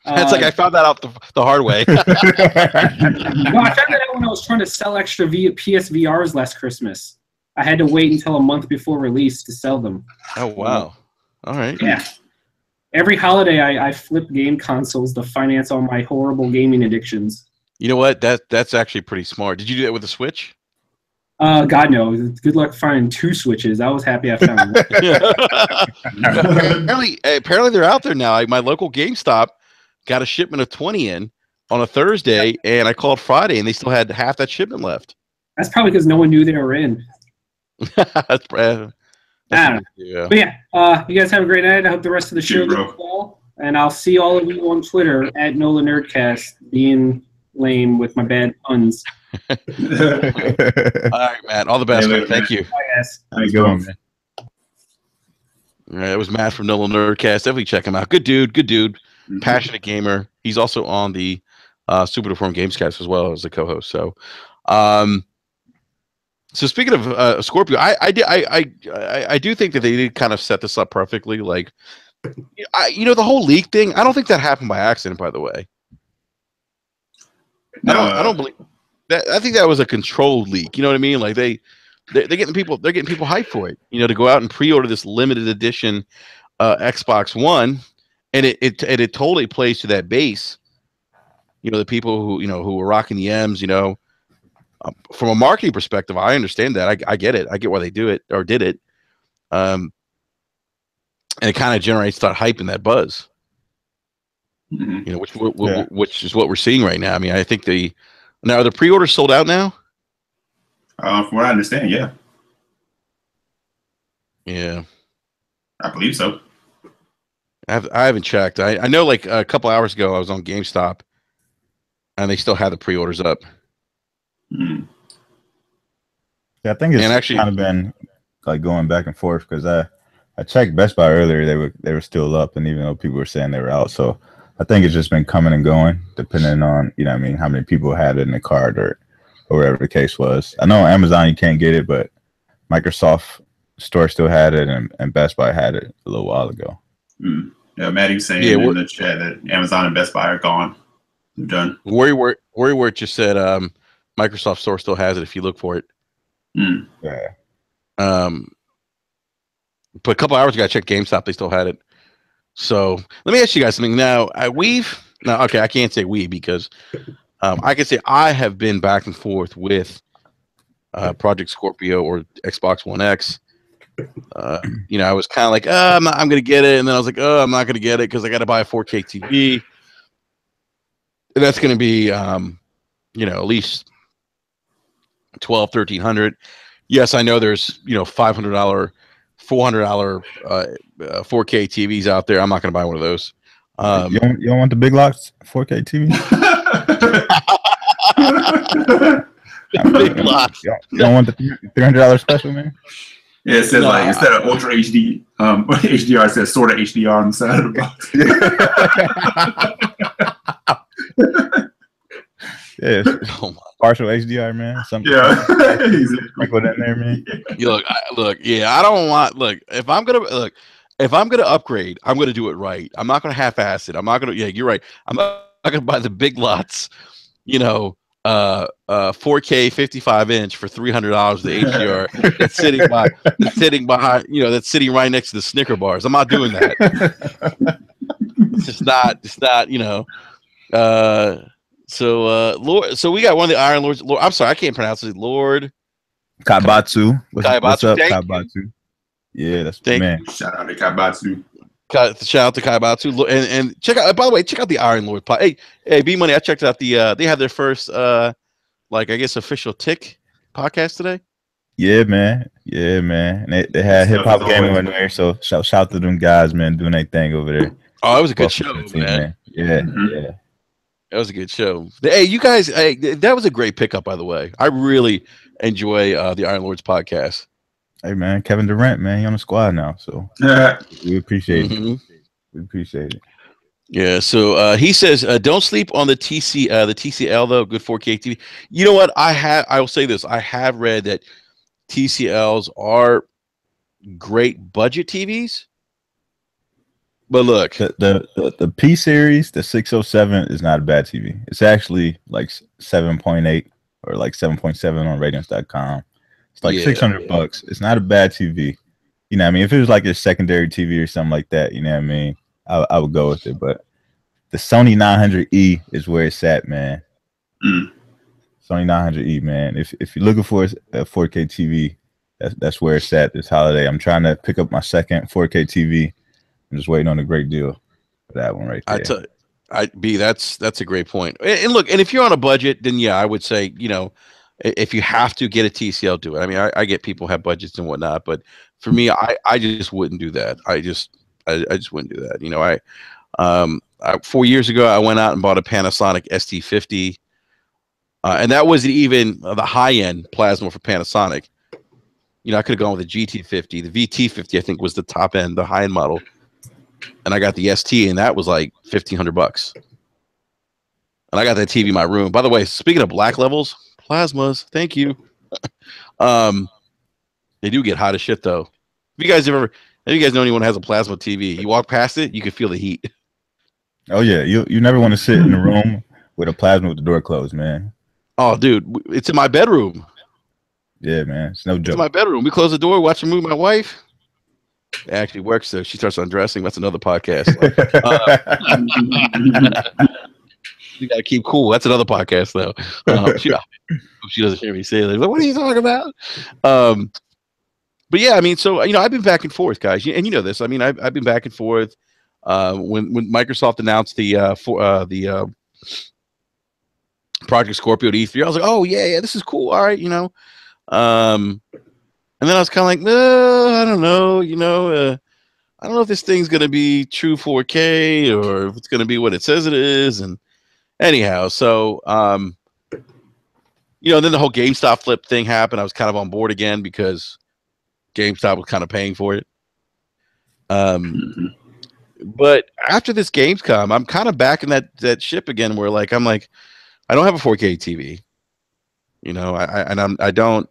Speaker 1: It's like I found that out the hard way.
Speaker 4: No, I found that out when I was trying to sell extra PSVRs last Christmas. I had to wait until a month before release to sell them.
Speaker 1: Oh wow! All right.
Speaker 4: Yeah. Every holiday, I flip game consoles to finance all my horrible gaming addictions.
Speaker 1: You know what? That's actually pretty smart. Did you do that with the Switch?
Speaker 4: God no. Good luck finding 2 Switches. I was happy I found one.
Speaker 1: apparently they're out there now. My local GameStop got a shipment of 20 in on a Thursday, and I called Friday, and they still had half that shipment left.
Speaker 4: That's probably because no one knew they were in.
Speaker 1: That's
Speaker 4: I don't know.
Speaker 1: Yeah.
Speaker 4: But yeah, you guys have a great night. I hope the rest of the show goes well. And I'll see all of you on Twitter at NOLA Nerdcast, being lame with my bad puns.
Speaker 1: All right, Matt. All the best, man. Thank you.
Speaker 4: Bye, guys.
Speaker 3: how you going, man?
Speaker 1: All right, it was Matt from NOLA Nerdcast. Definitely check him out. Good dude. Good dude. Passionate gamer. He's also on the Super Deformed Gamescast as well as a co-host. So, so speaking of Scorpio, I do think that they did kind of set this up perfectly. Like, the whole leak thing. I don't think that happened by accident. By the way, I don't believe that. I think that was a controlled leak. You know what I mean? Like they're getting people hyped for it. To go out and pre-order this limited edition Xbox One, and it totally plays to that base. The people who were rocking the M's. From a marketing perspective, I understand that. I get it. I get why they do it or did it. And it kind of generates that hype and that buzz. Which is what we're seeing right now. I mean, I think are the pre-orders sold out now?
Speaker 2: From what I understand, yeah.
Speaker 1: Yeah.
Speaker 2: I believe so.
Speaker 1: I haven't checked. I know like a couple hours ago I was on GameStop and they still had the pre-orders up.
Speaker 3: Yeah, I think it's kind of been like going back and forth because I checked Best Buy earlier. They were still up, and even though people were saying they were out, so I think it's just been coming and going depending on how many people had it in the cart or whatever the case was. I know on Amazon you can't get it, but Microsoft Store still had it, and Best Buy had it a little while ago.
Speaker 2: Yeah, Maddie's saying in the chat that Amazon and Best Buy are gone. Done.
Speaker 1: Worrywart just said Microsoft Store still has it if you look for it.
Speaker 3: Yeah.
Speaker 1: But a couple hours ago, I checked GameStop; they still had it. So let me ask you guys something. Now, okay, I can't say we because I can say I have been back and forth with Project Scorpio or Xbox One X. I was kind of like, I'm going to get it, and then I was like, I'm not going to get it because I got to buy a 4K TV. And that's going to be, at least $1,200-1,300. Yes, I know there's $500, $400 4K TVs out there. I'm not going to buy one of those.
Speaker 3: You don't want the big lots 4K TV?
Speaker 1: Big lots.
Speaker 3: You don't want the $300 special, man?
Speaker 2: Yeah, it says instead of Ultra HD, HDR, it says sort of HDR on the side of the box.
Speaker 3: Yeah, partial HDR, man. Something.
Speaker 2: Yeah,
Speaker 3: sprinkle that in there, man.
Speaker 1: I don't want. If I'm gonna upgrade, I'm gonna do it right. I'm not gonna half-ass it. I'm not gonna. Yeah, you're right. I'm not gonna buy the big lots. 4K 55-inch for $300 the HDR that's sitting behind, that's sitting right next to the Snicker bars. I'm not doing that. It's not. So we got one of the Iron Lords. I'm sorry, I can't pronounce it. Lord
Speaker 3: Kaibatsu. What's up,
Speaker 1: Kaibatsu?
Speaker 3: Yeah, that's man.
Speaker 2: Shout out to Kaibatsu.
Speaker 1: Shout out to Kaibatsu and check out. By the way, check out the Iron Lord. Hey, B Money. I checked out the. They have their first, official Tick podcast today.
Speaker 3: Yeah, man. And they had Hip Hop Gamer in there, so shout to them guys, man, doing their thing over there.
Speaker 1: Oh, it was a good show, man.
Speaker 3: Yeah,
Speaker 1: that was a good show. Hey, you guys. Hey, that was a great pickup, by the way. I really enjoy the Iron Lords podcast.
Speaker 3: Hey man, Kevin Durant, man, he on the squad now, so we appreciate it. We appreciate it.
Speaker 1: Yeah. So he says, don't sleep on the TCL though. Good 4K TV. You know what? I will say this. I have read that TCLs are great budget TVs. But look,
Speaker 3: the P series, the 607 is not a bad TV. It's actually like 7.8 or like 7.7 on ratings.com. It's like $600. It's not a bad TV. You know what I mean? If it was like a secondary TV or something like that, you know what I mean? I would go with it. But the Sony 900E is where it's at, man. Sony 900E, man. If you're looking for a 4K TV, that's where it's at this holiday. I'm trying to pick up my second 4K TV. I'm just waiting on a great deal for that one right there.
Speaker 1: That's a great point. And look, and if you're on a budget, then yeah, I would say, if you have to get a TCL, do it. I mean, I get people have budgets and whatnot, but for me, I just wouldn't do that. I just wouldn't do that. 4 years ago, I went out and bought a Panasonic ST50, and that wasn't even the high end plasma for Panasonic. I could have gone with the GT50. The VT50, I think, was the top end, the high end model, and I got the ST, and that was like $1,500. And I got that TV in my room. By the way, speaking of black levels. Plasmas, thank you. They do get hot as shit though. Have you guys know anyone who has a plasma TV? You walk past it, you can feel the heat.
Speaker 3: Oh yeah, you never want to sit in a room with a plasma with the door closed, man.
Speaker 1: Oh, dude, it's in my bedroom.
Speaker 3: Yeah, man, it's no joke.
Speaker 1: It's in my bedroom. We close the door, watch a movie. My wife. It actually works though. She starts undressing. That's another podcast. You gotta keep cool. That's another podcast, though. She doesn't hear me say it. Like, what are you talking about? But yeah, I mean, so I've been back and forth, guys, and you know this. I mean, I've been back and forth. When Microsoft announced the Project Scorpio at E3, I was like, oh yeah, this is cool. All right, and then I was kind of like, no, I don't know, I don't know if this thing's gonna be true 4K or if it's gonna be what it says it is, and anyhow, so then the whole GameStop flip thing happened. I was kind of on board again because GameStop was kind of paying for it. But after this Gamescom, I'm kind of back in that ship again, where I'm like, I don't have a 4K TV. I don't.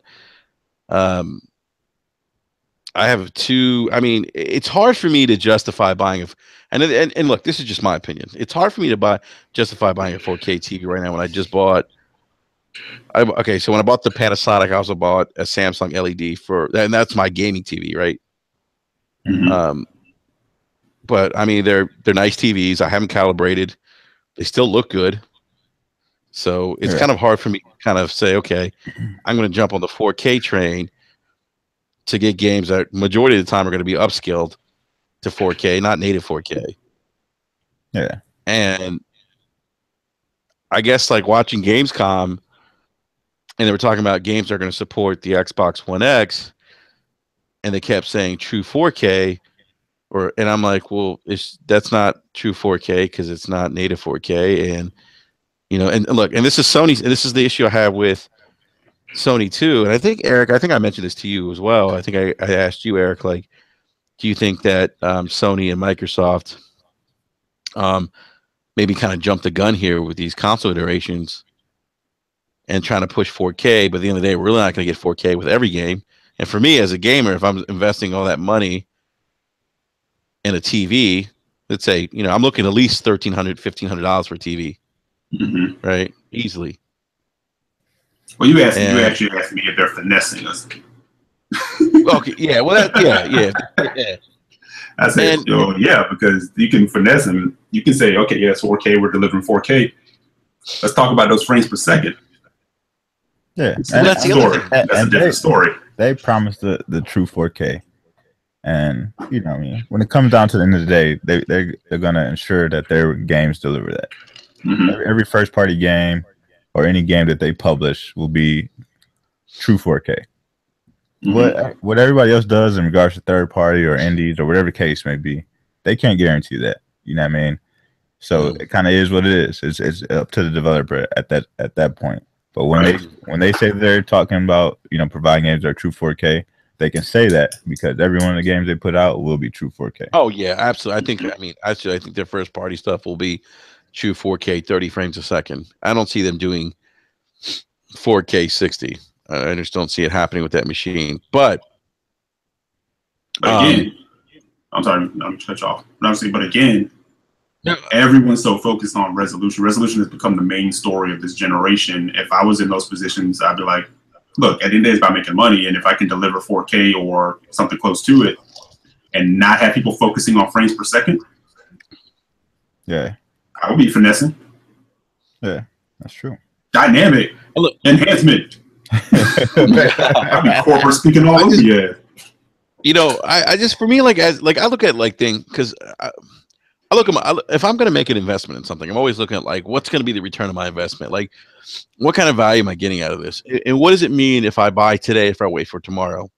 Speaker 1: I have two. I mean, it's hard for me to justify buying a. And look, this is just my opinion. It's hard for me to justify buying a 4K TV right now when I just bought. Okay, so when I bought the Panasonic, I also bought a Samsung LED and that's my gaming TV, right?
Speaker 2: Mhm.
Speaker 1: But I mean, they're nice TVs. I haven't calibrated. They still look good. So it's kind of hard for me to kind of say, okay, I'm going to jump on the 4K train to get games that majority of the time are going to be upscaled to 4K, not native 4K.
Speaker 3: Yeah.
Speaker 1: And I guess like watching Gamescom, and they were talking about games that are going to support the Xbox One X, and they kept saying true 4K, and I'm like, well, that's not true 4K because it's not native 4K, and and look, and this is Sony's, and this is the issue I have with Sony too. And I think Eric, I think I mentioned this to you as well. I think I asked you, Eric, like, do you think that Sony and Microsoft maybe kind of jumped the gun here with these console iterations and trying to push 4K, but at the end of the day, we're really not going to get 4K with every game. And for me as a gamer, if I'm investing all that money in a TV, let's say, I'm looking at least $1,300, $1,500 for a TV, right? Easily.
Speaker 2: Well, you actually asked me if they're finessing us.
Speaker 1: Okay, yeah, well, yeah.
Speaker 2: I said, yeah, because you can finesse them. You can say, okay, yeah, it's 4K, we're delivering 4K. Let's talk about those frames per second.
Speaker 3: Yeah,
Speaker 2: that's the other thing. That's a different story.
Speaker 3: They promised the true 4K, and when it comes down to the end of the day, they're gonna ensure that their games deliver that. Every first party game or any game that they publish will be true 4K. What everybody else does in regards to third party or indies or whatever the case may be, they can't guarantee that. You know what I mean? So it kind of is what it is. It's up to the developer at that point. But when they say they're talking about providing games that are true 4K, they can say that because every one of the games they put out will be true 4K.
Speaker 1: Oh yeah, absolutely. I think their first party stuff will be true 4K, 30 frames a second. I don't see them doing 4K 60. I just don't see it happening with that machine. But
Speaker 2: again, I'm sorry, I'm cut you off. But again, everyone's so focused on resolution. Resolution has become the main story of this generation. If I was in those positions, I'd be like, look, at the end of the day, it's about making money. And if I can deliver 4K or something close to it and not have people focusing on frames per second,
Speaker 3: yeah,
Speaker 2: I would be finessing.
Speaker 3: Yeah, that's true.
Speaker 2: Dynamic enhancement. I'd be corporate speaking all over you.
Speaker 1: I just, for me, I look at thing because I look at if I'm going to make an investment in something, I'm always looking at what's going to be the return of my investment. Like, what kind of value am I getting out of this? And what does it mean if I buy today, if I wait for tomorrow?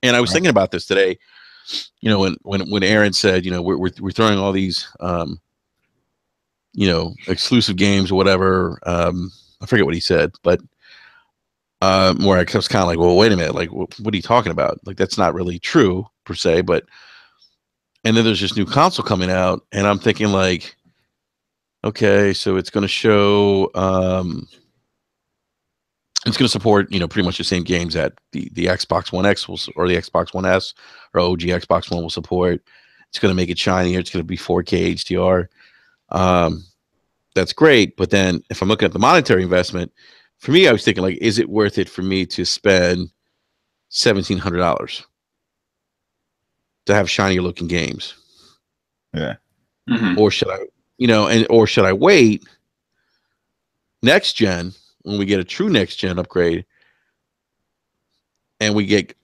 Speaker 1: And I was thinking about this today, when Aaron said, we're throwing all these, exclusive games or whatever. I forget what he said, but where I was kind of like, well, wait a minute, like, what are you talking about? Like, that's not really true per se, but. And then there's this new console coming out, and I'm thinking like, okay, so it's going to show, it's going to support, pretty much the same games that the Xbox One X or the Xbox One S or OG Xbox One will support. It's going to make it shinier. It's going to be 4K HDR. That's great, but then if I'm looking at the monetary investment, for me, I was thinking like, is it worth it for me to spend $1,700? To have shinier looking games,
Speaker 3: yeah,
Speaker 1: or should I, or should I wait next gen when we get a true next gen upgrade, and we get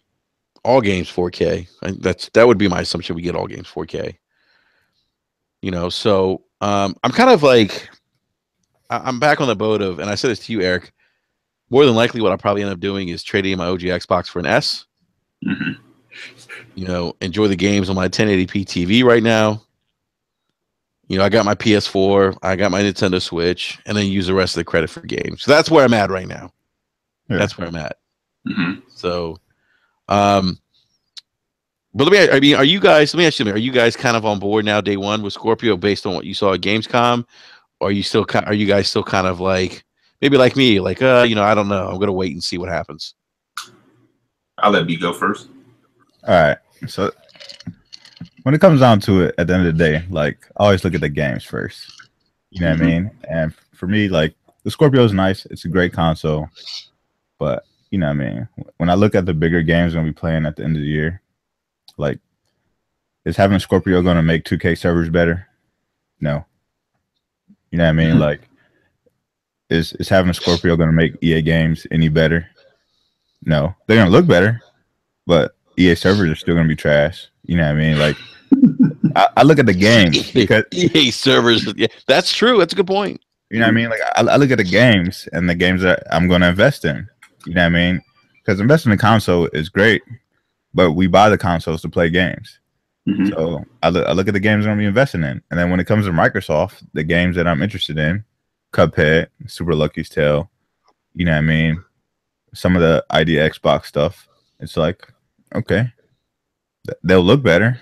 Speaker 1: all games 4K? That would be my assumption. We get all games 4K. So I'm kind of like I'm back on the boat of, and I said this to you, Eric. More than likely, what I'll probably end up doing is trading my OG Xbox for an S. Enjoy the games on my 1080p TV right now. I got my PS4, I got my Nintendo Switch, and then use the rest of the credit for games. So that's where I'm at right now. Yeah. That's where I'm at. So, but let me ask you, are you guys kind of on board now, day one with Scorpio, based on what you saw at Gamescom? Or are you guys still kind of like, maybe like me, like, I don't know, I'm going to wait and see what happens?
Speaker 2: I'll let B go first.
Speaker 3: All right. So when it comes down to it, at the end of the day, like I always look at the games first. You know what I mean? And for me, like the Scorpio is nice. It's a great console, but you know what I mean. When I look at the bigger games we're gonna be playing at the end of the year, like is having a Scorpio gonna make 2K servers better? No. You know what I mean? Like is having a Scorpio gonna make EA games any better? No. They're gonna look better, but EA servers are still gonna be trash. You know what I mean? Like I look at the games because
Speaker 1: EA servers. Yeah, that's true. That's a good point.
Speaker 3: you know what I mean. Like I look at the games and the games that I'm going to invest in. You know what I mean? Because investing in a console is great, but we buy the consoles to play games. So I look at the games I'm going to be investing in, and then when it comes to Microsoft, the games that I'm interested in, Cuphead, Super Lucky's Tale, you know what I mean? Some of the ID Xbox stuff. It's like, okay, they'll look better,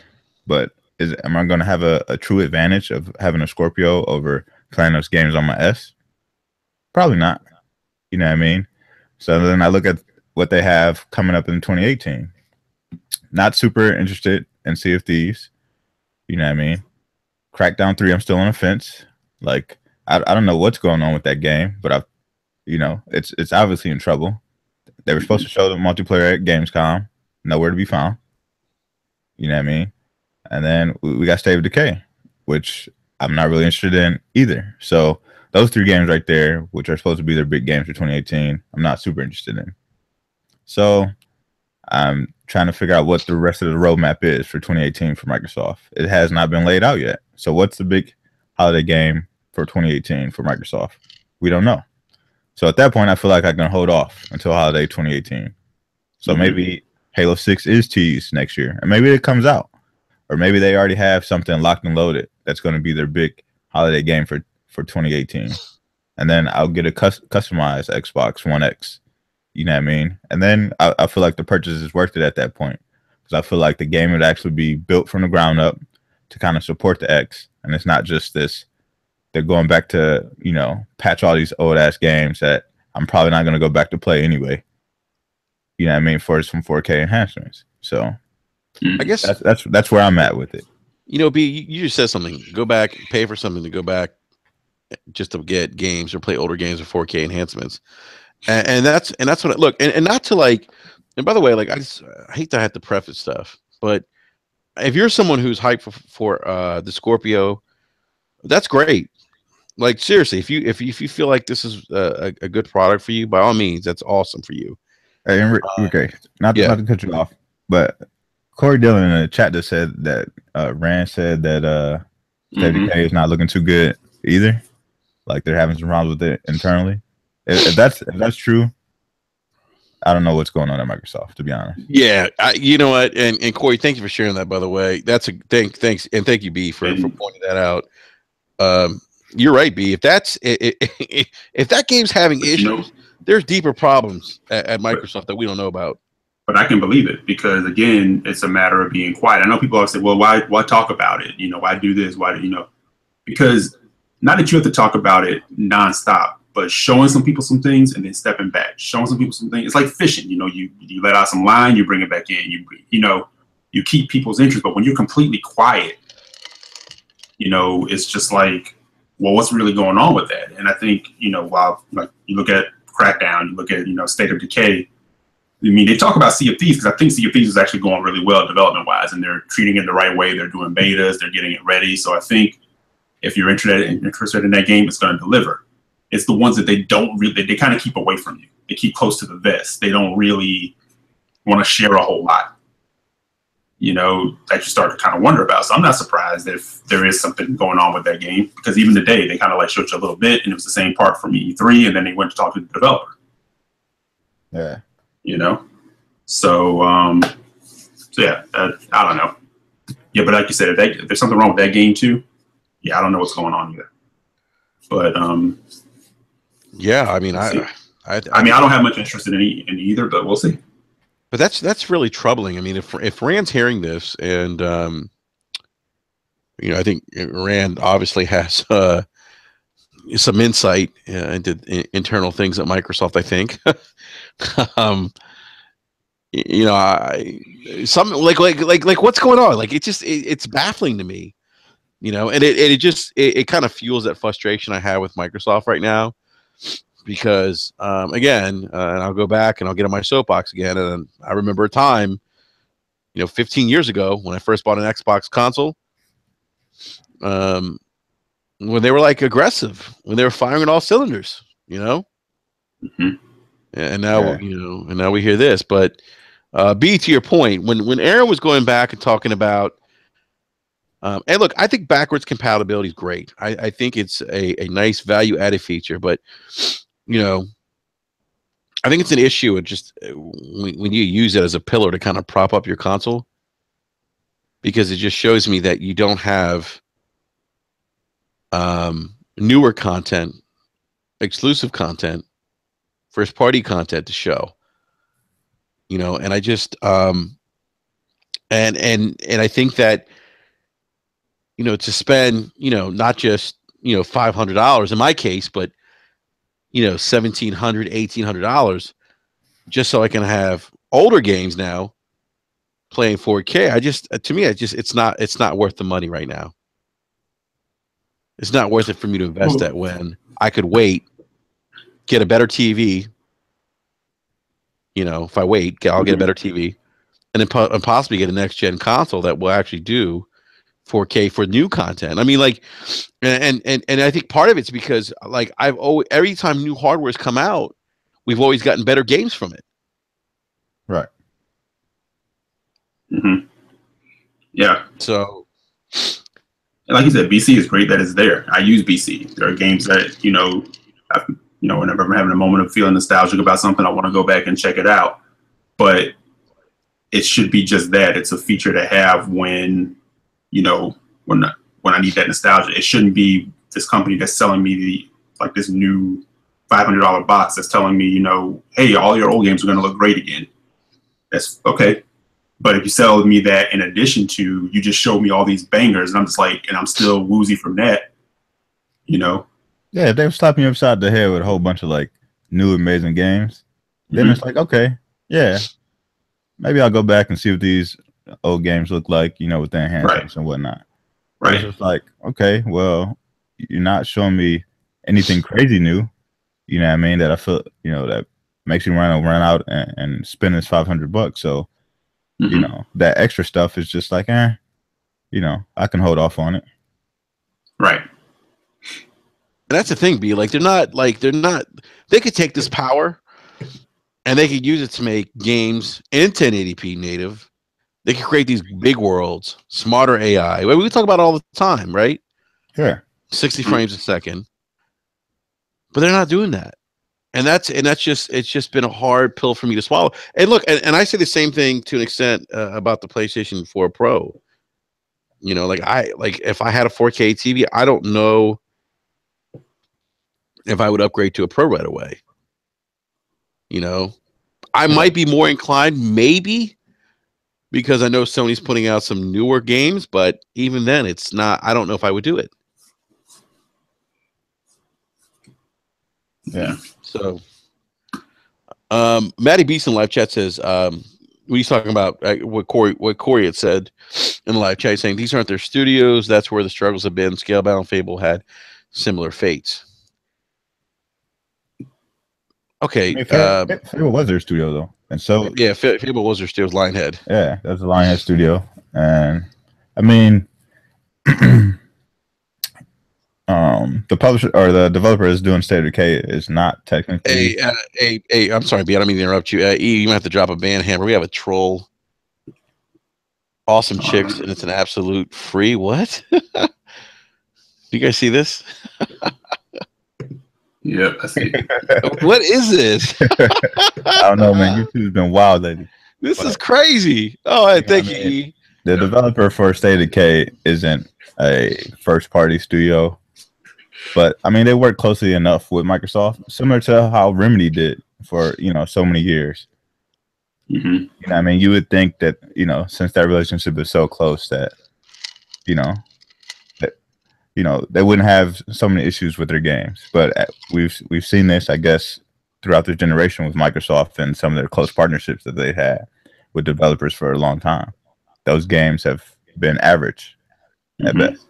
Speaker 3: but am I going to have a true advantage of having a Scorpio over playing those games on my S? Probably not. You know what I mean? So then I look at what they have coming up in 2018. Not super interested in Sea of Thieves. You know what I mean? Crackdown 3, I'm still on the fence. Like, I don't know what's going on with that game, but it's obviously in trouble. They were supposed to show the multiplayer at Gamescom. Nowhere to be found. You know what I mean? And then we got State of Decay, which I'm not really interested in either. So those 3 games right there, which are supposed to be their big games for 2018, I'm not super interested in. So I'm trying to figure out what the rest of the roadmap is for 2018 for Microsoft. It has not been laid out yet. So what's the big holiday game for 2018 for Microsoft? We don't know. So at that point, I feel like I can hold off until holiday 2018. So maybe Halo 6 is teased next year, and maybe it comes out. Or maybe they already have something locked and loaded that's going to be their big holiday game for 2018. And then I'll get a customized Xbox One X. You know what I mean? And then I feel like the purchase is worth it at that point. Because I feel like the game would actually be built from the ground up to kind of support the X. And it's not just this, they're going back to, you know, patch all these old-ass games that I'm probably not going to go back to play anyway. You know what I mean? For some 4K enhancements. So
Speaker 1: I guess
Speaker 3: that's where I'm at with it.
Speaker 1: You know, B, you just said something. Go back, pay for something to go back just to get games or play older games with 4K enhancements, and that's what I look and not to like. And by the way, like I hate to have to preface stuff, but if you're someone who's hyped for the Scorpio, that's great. Like seriously, if you feel like this is a good product for you, by all means, that's awesome for you.
Speaker 3: Hey, okay, not to cut you off, but Corey Dillon in the chat just said that Rand said that Decay is not looking too good either. Like they're having some problems with it internally. If that's true, I don't know what's going on at Microsoft, to be honest.
Speaker 1: Yeah, you know what? And Corey, thank you for sharing that. By the way, that's a thanks, and thank you, B, for pointing that out. You're right, B. If that game's having issues, there's deeper problems at Microsoft that we don't know about.
Speaker 2: But I can believe it because, again, it's a matter of being quiet. I know people always say, well, why talk about it? You know, why do this? Why do you know? Because not that you have to talk about it nonstop, but showing some people some things and then stepping back, showing some people some things. It's like fishing. You know, you let out some line, you bring it back in. You keep people's interest. But when you're completely quiet, you know, it's just like, well, what's really going on with that? And I think, you know, while like you look at Crackdown, you look at, you know, State of Decay. I mean, they talk about Sea of Thieves because I think Sea of Thieves is actually going really well development-wise, and they're treating it the right way. They're doing betas, they're getting it ready. So I think if you're interested in that game, it's going to deliver. It's the ones that they kind of keep away from you. They keep close to the vest. They don't really want to share a whole lot, you know, that you start to kind of wonder about. So I'm not surprised if there is something going on with that game because even today they kind of like showed you a little bit, and it was the same part from E3, and then they went to talk to the developer.
Speaker 3: Yeah.
Speaker 2: You know, so yeah, I don't know. Yeah, but like you said, if there's something wrong with that game too, yeah, I don't know what's going on either. But
Speaker 1: yeah, I mean,
Speaker 2: I don't have much interest in either, but we'll see.
Speaker 1: But that's really troubling. I mean, if Rand's hearing this, and you know, I think Rand obviously has some insight into internal things at Microsoft, I think. you know, something like what's going on? Like it's baffling to me, you know, and it kind of fuels that frustration I have with Microsoft right now because again, and I'll go back and I'll get on my soapbox again, and I remember a time, you know, 15 years ago when I first bought an Xbox console, when they were like aggressive, when they were firing on all cylinders, you know.
Speaker 2: Mm-hmm.
Speaker 1: And now and now we hear this. But B, to your point, when Aaron was going back and talking about, and look, I think backwards compatibility is great. I think it's a nice value added feature, but you know, I think it's an issue with just when you use it as a pillar to kind of prop up your console, because it just shows me that you don't have newer content, exclusive content, first party content to show, you know. And I just and I think that, you know, to spend, you know, not just, you know, $500 in my case, but you know, $1,700, $1,800 just so I can have older games now playing 4K. I just, to me, it's not worth the money right now. It's not worth it for me to invest that when I could wait, get a better TV. You know, if I wait, I'll get a better TV, and then possibly get a next gen console that will actually do 4K for new content. I mean, like, and I think part of it's because, like, every time new hardware's come out, we've always gotten better games from it.
Speaker 3: Right.
Speaker 2: Mm-hmm. Yeah.
Speaker 1: So,
Speaker 2: like you said, BC is great that it's there. I use BC. There are games that, you know, whenever I'm having a moment of feeling nostalgic about something, I want to go back and check it out. But it should be just that. It's a feature to have when, you know, when I need that nostalgia. It shouldn't be this company that's selling me this new $500 box that's telling me, you know, hey, all your old games are going to look great again. That's okay. But if you sell me that in addition to, you just show me all these bangers, and I'm just like, and I'm still woozy from that, you know?
Speaker 3: Yeah, if they were slapping you upside the head with a whole bunch of like new amazing games, then it's like, okay, yeah, maybe I'll go back and see what these old games look like, you know, with the enhancements and whatnot. Right. It's just like, okay, well, you're not showing me anything crazy new, you know what I mean, that I feel, you know, that makes you run out and spend this $500. So, you know, that extra stuff is just like, you know, I can hold off on it.
Speaker 2: Right.
Speaker 1: And that's the thing, B. Like, they could take this power and they could use it to make games in 1080p native. They could create these big worlds, smarter AI. We talk about it all the time, right?
Speaker 3: Yeah.
Speaker 1: 60 frames a second. But they're not doing that. And it's just been a hard pill for me to swallow. And look, and I say the same thing to an extent about the PlayStation 4 Pro. You know, like if I had a 4K TV, I don't know if I would upgrade to a Pro right away. You know, I might be more inclined, maybe, because I know Sony's putting out some newer games, but even then, it's not. I don't know if I would do it.
Speaker 3: Yeah.
Speaker 1: So, Matty Beast in live chat says, when he's talking about what Corey had said in the live chat, he's saying these aren't their studios. That's where the struggles have been. Scalebound and Fable had similar fates. Okay.
Speaker 3: Fable was their studio though, and so
Speaker 1: yeah, Fable was their studio. Lionhead.
Speaker 3: Yeah, that's the Lionhead studio, and I mean, the publisher or the developer is doing State of Decay is not technically.
Speaker 1: Hey, I'm sorry, B. I don't mean to interrupt you. E, you might have to drop a ban hammer. We have a troll. Awesome chicks, and it's an absolute free. What? Do you guys see this?
Speaker 2: Yeah, I see.
Speaker 1: What is this?
Speaker 3: I don't know, man. YouTube's been wild lately.
Speaker 1: This is crazy. Oh, thank you, E.
Speaker 3: The developer for State of Decay isn't a first-party studio, but I mean they work closely enough with Microsoft, similar to how Remedy did for so many years. You know, I mean, you would think that since that relationship is so close that they wouldn't have so many issues with their games. But we've seen this, I guess, throughout this generation with Microsoft and some of their close partnerships that they had. with developers for a long time. Those games have been average at best.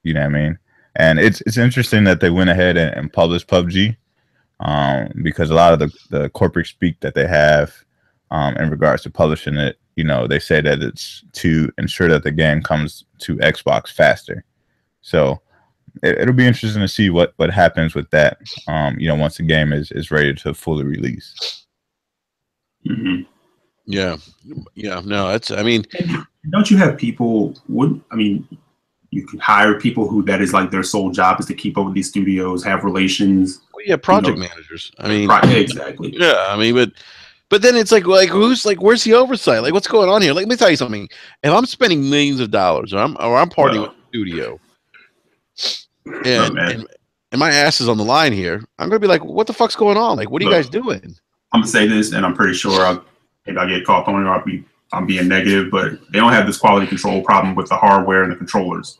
Speaker 3: You know what I mean? And it's interesting that they went ahead and published PUBG, because a lot of the corporate speak that they have in regards to publishing it, you know, they say that it's to ensure that the game comes to Xbox faster. So it'll be interesting to see what happens with that, you know, once the game is ready to fully release.
Speaker 1: Yeah. No, it's. I mean,
Speaker 2: don't you have people? You can hire people who that is like their sole job is to keep up with these studios, have relations.
Speaker 1: Well, yeah, project managers. I mean,
Speaker 2: exactly.
Speaker 1: Yeah, I mean, but then it's like who's like, where's the oversight? Like, what's going on here? Like, let me tell you something. If I'm spending millions of dollars, or I'm partying with the studio, and my ass is on the line here, I'm gonna be like, what the fuck's going on? Like, what are you guys doing?
Speaker 2: I'm gonna say this, and I'm pretty sure if I get caught on it, I'm being negative, but they don't have this quality control problem with the hardware and the controllers.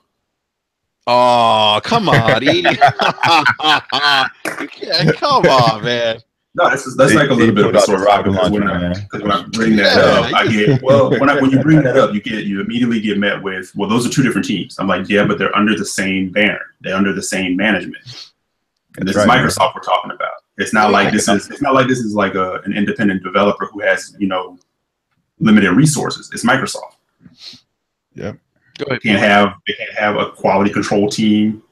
Speaker 1: Oh, come on, E. Come on, man.
Speaker 2: No, that's like a little bit of a sore spot because when I bring that up, I get when you bring that up, you immediately get met with, well, those are two different teams. I'm like, yeah, but they're under the same banner, they're under the same management, and this is Microsoft we're talking about. It's not like this is like an independent developer who has, you know, limited resources. It's Microsoft.
Speaker 3: Yep.
Speaker 2: They can't have a quality control team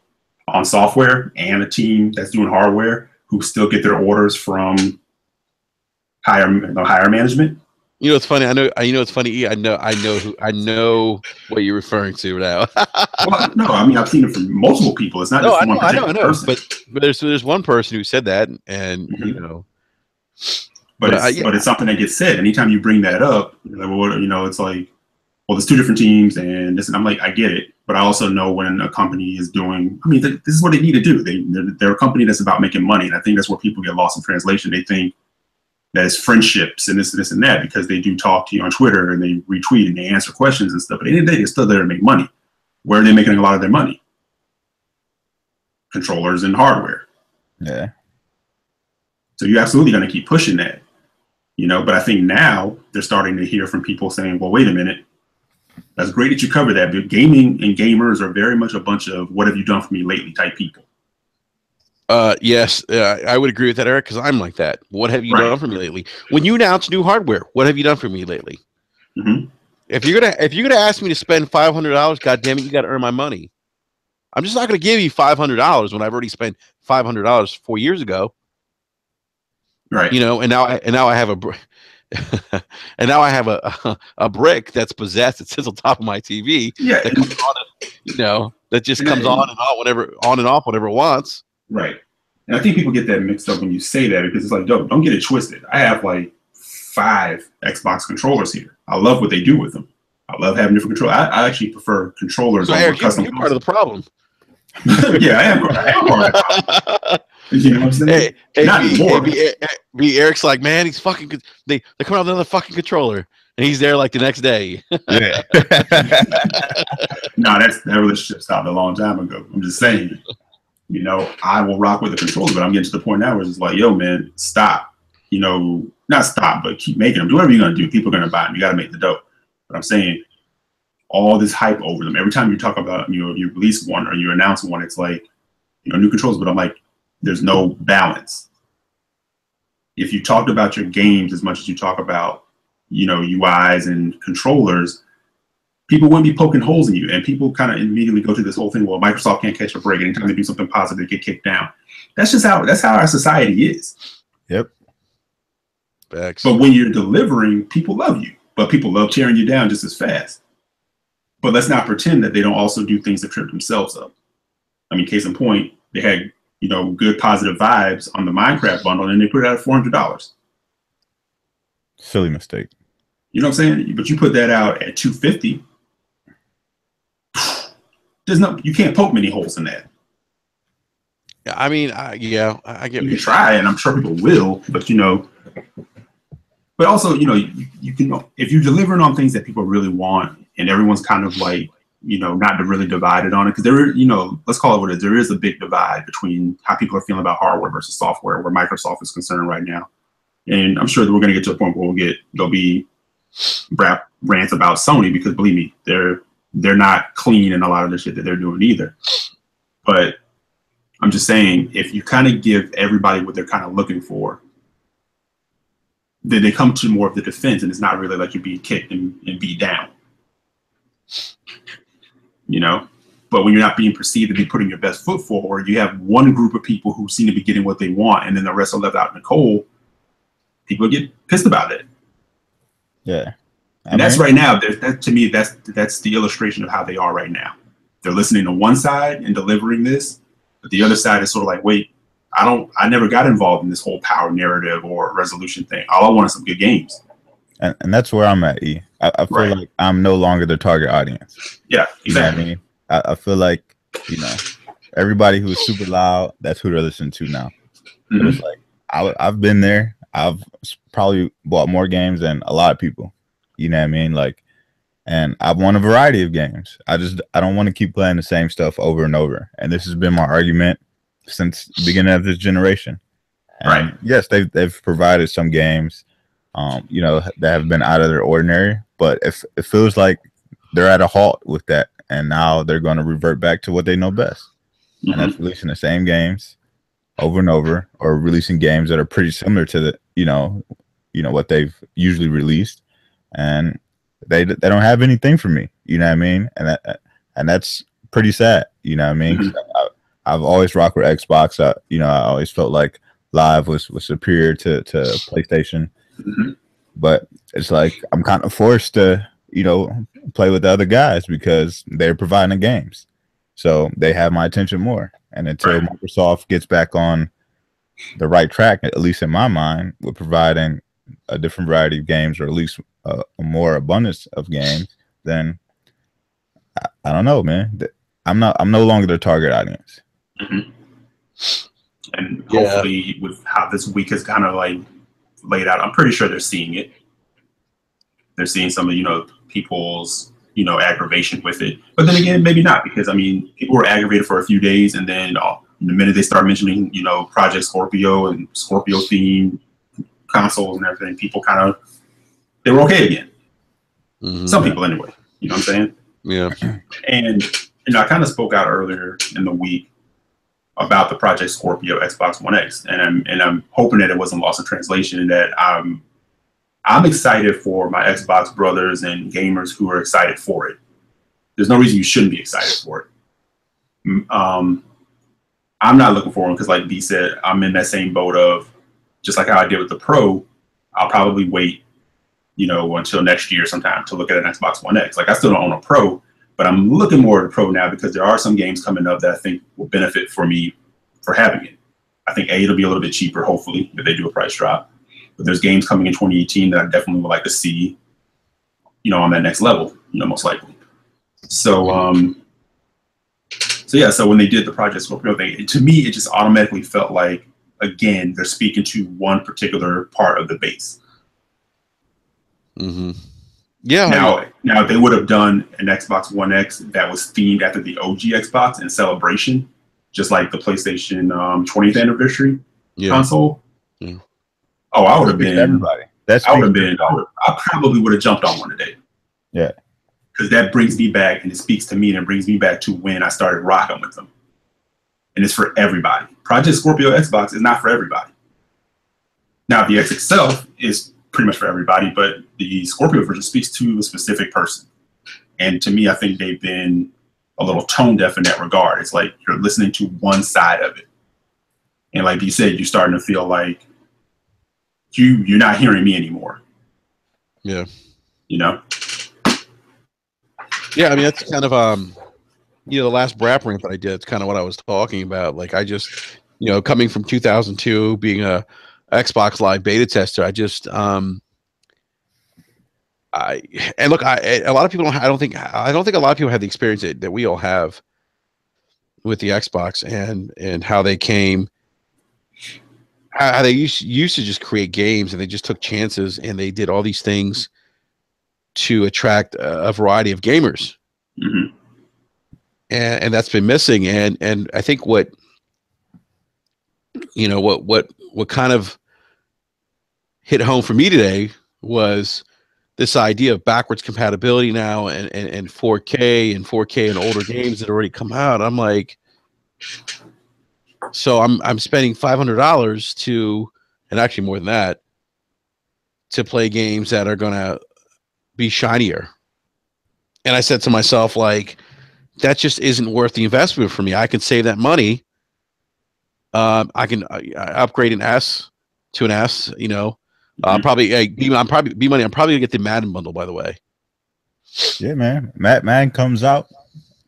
Speaker 2: on software and a team that's doing hardware who still get their orders from higher management.
Speaker 1: You know, it's funny. I know. You know, it's funny. E, I know what you're referring to now.
Speaker 2: Well, no, I mean, I've seen it from multiple people. It's not just one particular person.
Speaker 1: But there's one person who said that, and you know.
Speaker 2: But it's something that gets said anytime you bring that up. You know, it's like, well, there's two different teams, and this, and I'm like, I get it, but I also know when a company is doing. I mean, this is what they need to do. They're a company that's about making money, and I think that's where people get lost in translation. They think that it's friendships and this and that because they do talk to you on Twitter and they retweet and they answer questions and stuff. But at the end of the day, they're still there to make money. Where are they making a lot of their money? Controllers and hardware.
Speaker 3: Yeah. So
Speaker 2: you're absolutely going to keep pushing that, you know. But I think now they're starting to hear from people saying, "Well, wait a minute. That's great that you cover that, but gaming and gamers are very much a bunch of what have you done for me lately type people."
Speaker 1: Yes, I would agree with that, Eric, because I'm like that. What have you done for me lately? When you announce new hardware, what have you done for me lately? If you're gonna ask me to spend $500, God damn it, you got to earn my money. I'm just not gonna give you $500 when I've already spent $500 4 years ago.
Speaker 2: Right.
Speaker 1: You know, and now I have a brick that's possessed. It sits on top of my TV.
Speaker 2: Yeah.
Speaker 1: That comes on, you know, that just comes on and off whenever it wants.
Speaker 2: Right. And I think people get that mixed up when you say that because it's like, don't get it twisted. I have like 5 Xbox controllers here. I love what they do with them. I love having different controllers. I actually prefer controllers over custom.
Speaker 1: You're part of the problem.
Speaker 2: Yeah, I am part of the problem. You know what I'm saying? Not anymore.
Speaker 1: Eric's like, man, he's fucking. They come out with another fucking controller, and he's there like the next day.
Speaker 3: Yeah.
Speaker 2: No, that relationship stopped a long time ago. I'm just saying. You know, I will rock with the controller, but I'm getting to the point now where it's like, yo, man, stop. You know, not stop, but keep making them. Do whatever you're gonna do. People are gonna buy them. You got to make the dough. But I'm saying, all this hype over them. Every time you talk about, you know, you release one or you announce one, it's like, you know, new controls. But I'm like, there's no balance. If you talked about your games as much as you talk about, you know, UIs and controllers, people wouldn't be poking holes in you. And people kind of immediately go to this whole thing, well, Microsoft can't catch a break. Anytime they do something positive, they get kicked down. That's how our society is.
Speaker 3: Yep.
Speaker 1: Facts.
Speaker 2: But when you're delivering, people love you. But people love tearing you down just as fast. But let's not pretend that they don't also do things to trip themselves up. I mean, case in point, they had, you know, good positive vibes on the Minecraft bundle, and they put it out at $400.
Speaker 3: Silly mistake.
Speaker 2: You know what I'm saying? But you put that out at $250. You can't poke many holes in that.
Speaker 1: Yeah, I mean, I get.
Speaker 2: You can try, and I'm sure people will. But you know, but also, you know, you can, if you're delivering on things that people really want, and everyone's kind of like, you know, not really divided on it, because there, you know, let's call it what it is. There is a big divide between how people are feeling about hardware versus software, where Microsoft is concerned right now. And I'm sure that we're going to get to a point where there'll be BRAP rants about Sony, because believe me, they're not clean in a lot of the shit that they're doing either. But I'm just saying, if you kind of give everybody what they're kind of looking for, then they come to more of the defense, and it's not really like you're being kicked and beat down. You know? But when you're not being perceived to be putting your best foot forward, you have one group of people who seem to be getting what they want, and then the rest are left out in the cold. People get pissed about it.
Speaker 3: Yeah.
Speaker 2: And that's right now, that to me, that's the illustration of how they are right now. They're listening to one side and delivering this, but the other side is sort of like, wait, I never got involved in this whole power narrative or resolution thing. All I want is some good games.
Speaker 3: And that's where I'm at, E. I feel like I'm no longer the target audience.
Speaker 2: Yeah, exactly.
Speaker 3: You know what I mean? I feel like, you know, everybody who is super loud, that's who they're listening to now. But it's like, I've been there. I've probably bought more games than a lot of people. You know what I mean? Like, and I've won a variety of games. I don't want to keep playing the same stuff over and over. And this has been my argument since the beginning of this generation. And
Speaker 2: right.
Speaker 3: Yes, they've provided some games, you know, that have been out of their ordinary, but it feels like they're at a halt with that, and now they're going to revert back to what they know best, and that's releasing the same games over and over, or releasing games that are pretty similar to the you know what they've usually released, and they don't have anything for me. You know what I mean? And that's pretty sad. You know what I mean? I've always rocked with Xbox. You know, I always felt like Live was superior to PlayStation. But it's like I'm kind of forced to, you know, play with the other guys because they're providing the games. So they have my attention more. And until Microsoft gets back on the right track, at least in my mind, with providing a different variety of games, or at least a more abundance of games, then I don't know, man. I'm no longer the target audience.
Speaker 2: And hopefully with how this week is kind of like laid out, I'm pretty sure they're seeing it. They're seeing some of, you know, people's, you know, aggravation with it. But then again, maybe not, because I mean, people were aggravated for a few days, and then the minute they start mentioning, you know, Project Scorpio and Scorpio themed consoles and everything, people they were okay again. Some people anyway. You know what I'm saying?
Speaker 1: Yeah.
Speaker 2: And you know, I kind of spoke out earlier in the week about the Project Scorpio Xbox One X, and I'm hoping that it wasn't lost in translation, and that I'm excited for my Xbox brothers and gamers who are excited for it. There's no reason you shouldn't be excited for it. I'm not looking for them because, like B said, I'm in that same boat of, just like how I did with the Pro, I'll probably wait, you know, until next year sometime to look at an Xbox One X. Like, I still don't own a Pro, but I'm looking more at the Pro now because there are some games coming up that I think will benefit for me for having it. I think it'll be a little bit cheaper, hopefully, if they do a price drop. But there's games coming in 2018 that I definitely would like to see, you know, on that next level, you know, most likely. So, so when they did the Project Scorpio thing, to me, it just automatically felt like, again, they're speaking to one particular part of the base.
Speaker 1: Yeah.
Speaker 2: Now, if they would have done an Xbox One X that was themed after the OG Xbox in celebration, just like the PlayStation 20th anniversary console. Oh, I would have been everybody. I probably would have jumped on one today.
Speaker 3: Yeah.
Speaker 2: Because that brings me back, and it speaks to me, and it brings me back to when I started rocking with them. And it's for everybody. Project Scorpio Xbox is not for everybody. Now, the X itself is pretty much for everybody, but the Scorpio version speaks to a specific person. And to me, I think they've been a little tone deaf in that regard. It's like you're listening to one side of it. And like you said, you're starting to feel like you're not hearing me anymore.
Speaker 1: Yeah.
Speaker 2: You know?
Speaker 1: Yeah, I mean, that's kind of, you know, the last BRAP rant that I did, it's kind of what I was talking about. Like, I just, you know, coming from 2002, being a Xbox Live beta tester, I just, and look, a lot of people don't, I don't think a lot of people have the experience that we all have with the Xbox, and how they came, how they used to just create games, and they just took chances, and they did all these things to attract a variety of gamers. And that's been missing. And I think what kind of hit home for me today was this idea of backwards compatibility now and 4K and older games that already come out. I'm like, so I'm spending $500 to, and actually more than that, to play games that are gonna be shinier. And I said to myself, like, that just isn't worth the investment for me. I can save that money. I can upgrade an S to an S. You know, I'm probably B-Money. I'm probably gonna get the Madden bundle. By the way.
Speaker 3: Yeah, man. Madden comes out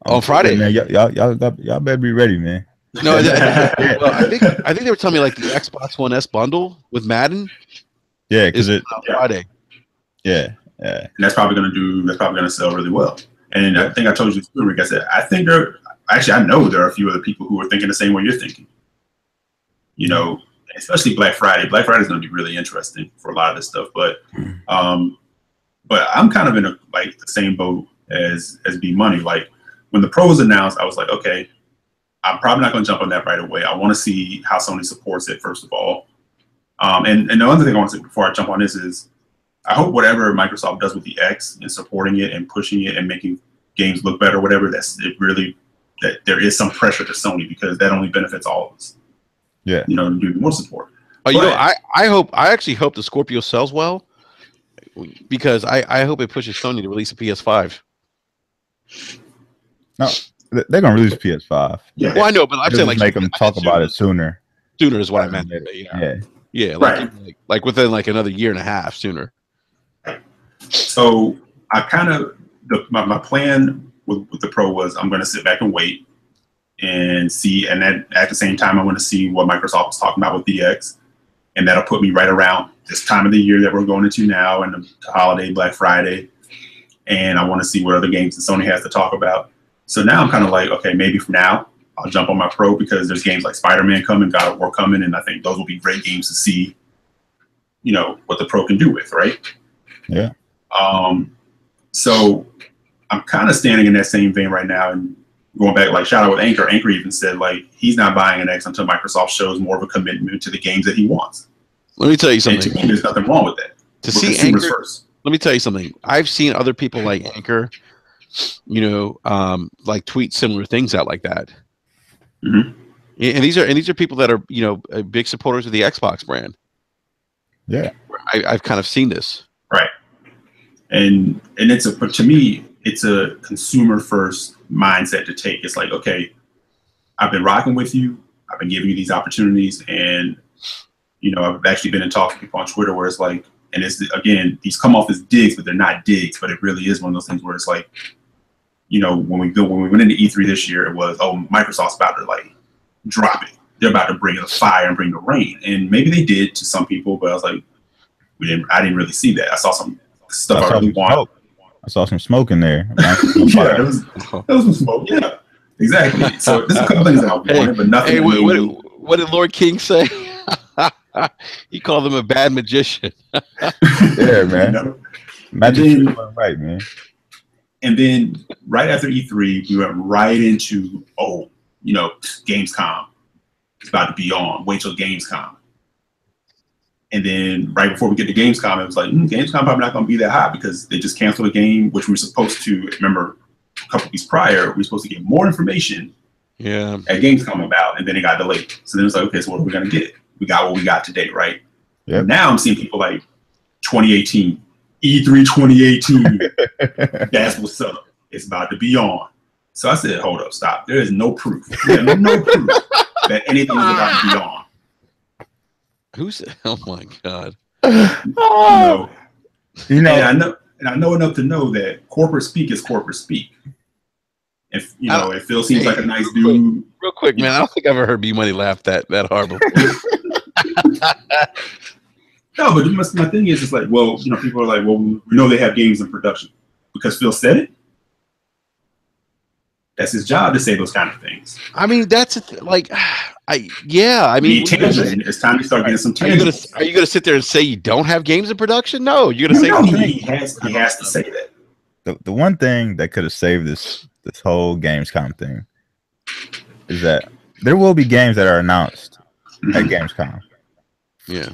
Speaker 1: on Friday.
Speaker 3: Man, y'all better be ready, man.
Speaker 1: No, well, I think they were telling me like the Xbox One S bundle with Madden.
Speaker 3: Yeah, because
Speaker 1: on Friday.
Speaker 3: Yeah.
Speaker 2: And that's probably gonna sell really well. And I think I told you too, Rick. I said I know there are a few other people who are thinking the same way you're thinking. You know, especially Black Friday. Black Friday is going to be really interesting for a lot of this stuff. But I'm kind of in the same boat as B-Money. Like when the Pro was announced, I was like, okay, I'm probably not going to jump on that right away. I want to see how Sony supports it first of all. And the other thing I want to say before I jump on this is, I hope whatever Microsoft does with the X and supporting it and pushing it and making games look better, whatever, that there is some pressure to Sony, because that only benefits all of us.
Speaker 3: Yeah,
Speaker 2: you know, do more support.
Speaker 1: Oh, you know, I actually hope the Scorpio sells well, because I hope it pushes Sony to release a PS5.
Speaker 3: No, they're gonna release PS5.
Speaker 1: Yeah. Well, I know, but I'm saying like
Speaker 3: make them talk about it sooner.
Speaker 1: Sooner is what I meant. Yeah, like within like another year and a half sooner.
Speaker 2: So I kind of my plan with the Pro was I'm going to sit back and wait and see, and then at the same time I want to see what Microsoft was talking about with the X, and that'll put me right around this time of the year that we're going into now, and the holiday, Black Friday, and I want to see what other games that Sony has to talk about. So now I'm kind of like, okay, maybe for now I'll jump on my Pro, because there's games like Spider-Man coming, God of War coming, and I think those will be great games to see, you know, what the Pro can do with, right?
Speaker 3: Yeah.
Speaker 2: So I'm kind of standing in that same vein right now, and going back, like shout out with Anchor. Anchor even said like he's not buying an X until Microsoft shows more of a commitment to the games that he wants.
Speaker 1: Let me tell you something.
Speaker 2: And to me, there's nothing wrong with that.
Speaker 1: To see Anchor first. Let me tell you something. I've seen other people like Anchor, you know, like tweet similar things out like that.
Speaker 2: Mm-hmm.
Speaker 1: And these are people that are, you know, big supporters of the Xbox brand.
Speaker 3: Yeah,
Speaker 1: I've kind of seen this.
Speaker 2: Right. And to me, it's a consumer first mindset to take. It's like, okay, I've been rocking with you. I've been giving you these opportunities. And, you know, I've actually been in talks with people on Twitter where it's like, and it's, again, these come off as digs, but they're not digs, but it really is one of those things where it's like, you know, when we went into E3 this year, it was, oh, Microsoft's about to like drop it. They're about to bring the fire and bring the rain. And maybe they did to some people, but I was like, I didn't really see that. I saw some stuff I really wanted.
Speaker 3: I saw some smoke in there.
Speaker 2: Yeah, there was some smoke. Yeah, exactly. So there's a couple things that I wanted, but nothing.
Speaker 1: Hey, what did Lord King say? He called him a bad magician.
Speaker 3: Yeah, man. Magic right, man.
Speaker 2: And then right after E3, we went right into, you know, Gamescom. It's about to be on. Wait till Gamescom. And then right before we get to Gamescom, it was like, Gamescom probably not going to be that hot, because they just canceled a game, which we were supposed to, remember, a couple weeks prior, we were supposed to get more information at Gamescom about, and then it got delayed. So then it's like, okay, so what are we going to get? We got what we got today, right?
Speaker 3: Yep.
Speaker 2: Now I'm seeing people like 2018, E3 2018. That's what's up. It's about to be on. So I said, hold up, stop. There is no proof. No proof that anything is about to be on.
Speaker 1: Oh my God.
Speaker 3: You know,
Speaker 2: and I know enough to know that corporate speak is corporate speak. If you know, if Phil seems like a nice dude.
Speaker 1: Real quick, man. I don't think I've ever heard B-Money laugh that hard before.
Speaker 2: No, but my thing is, it's like, well, you know, people are like, well, we know they have games in production because Phil said it. That's his job to say those kind of things.
Speaker 1: I mean, that's I mean,
Speaker 2: it's time to start getting some tangents.
Speaker 1: Are you gonna sit there and say you don't have games in production? No, you're gonna say
Speaker 2: he has to say that.
Speaker 3: The one thing that could have saved this whole Gamescom thing is that there will be games that are announced at Gamescom.
Speaker 1: Yeah.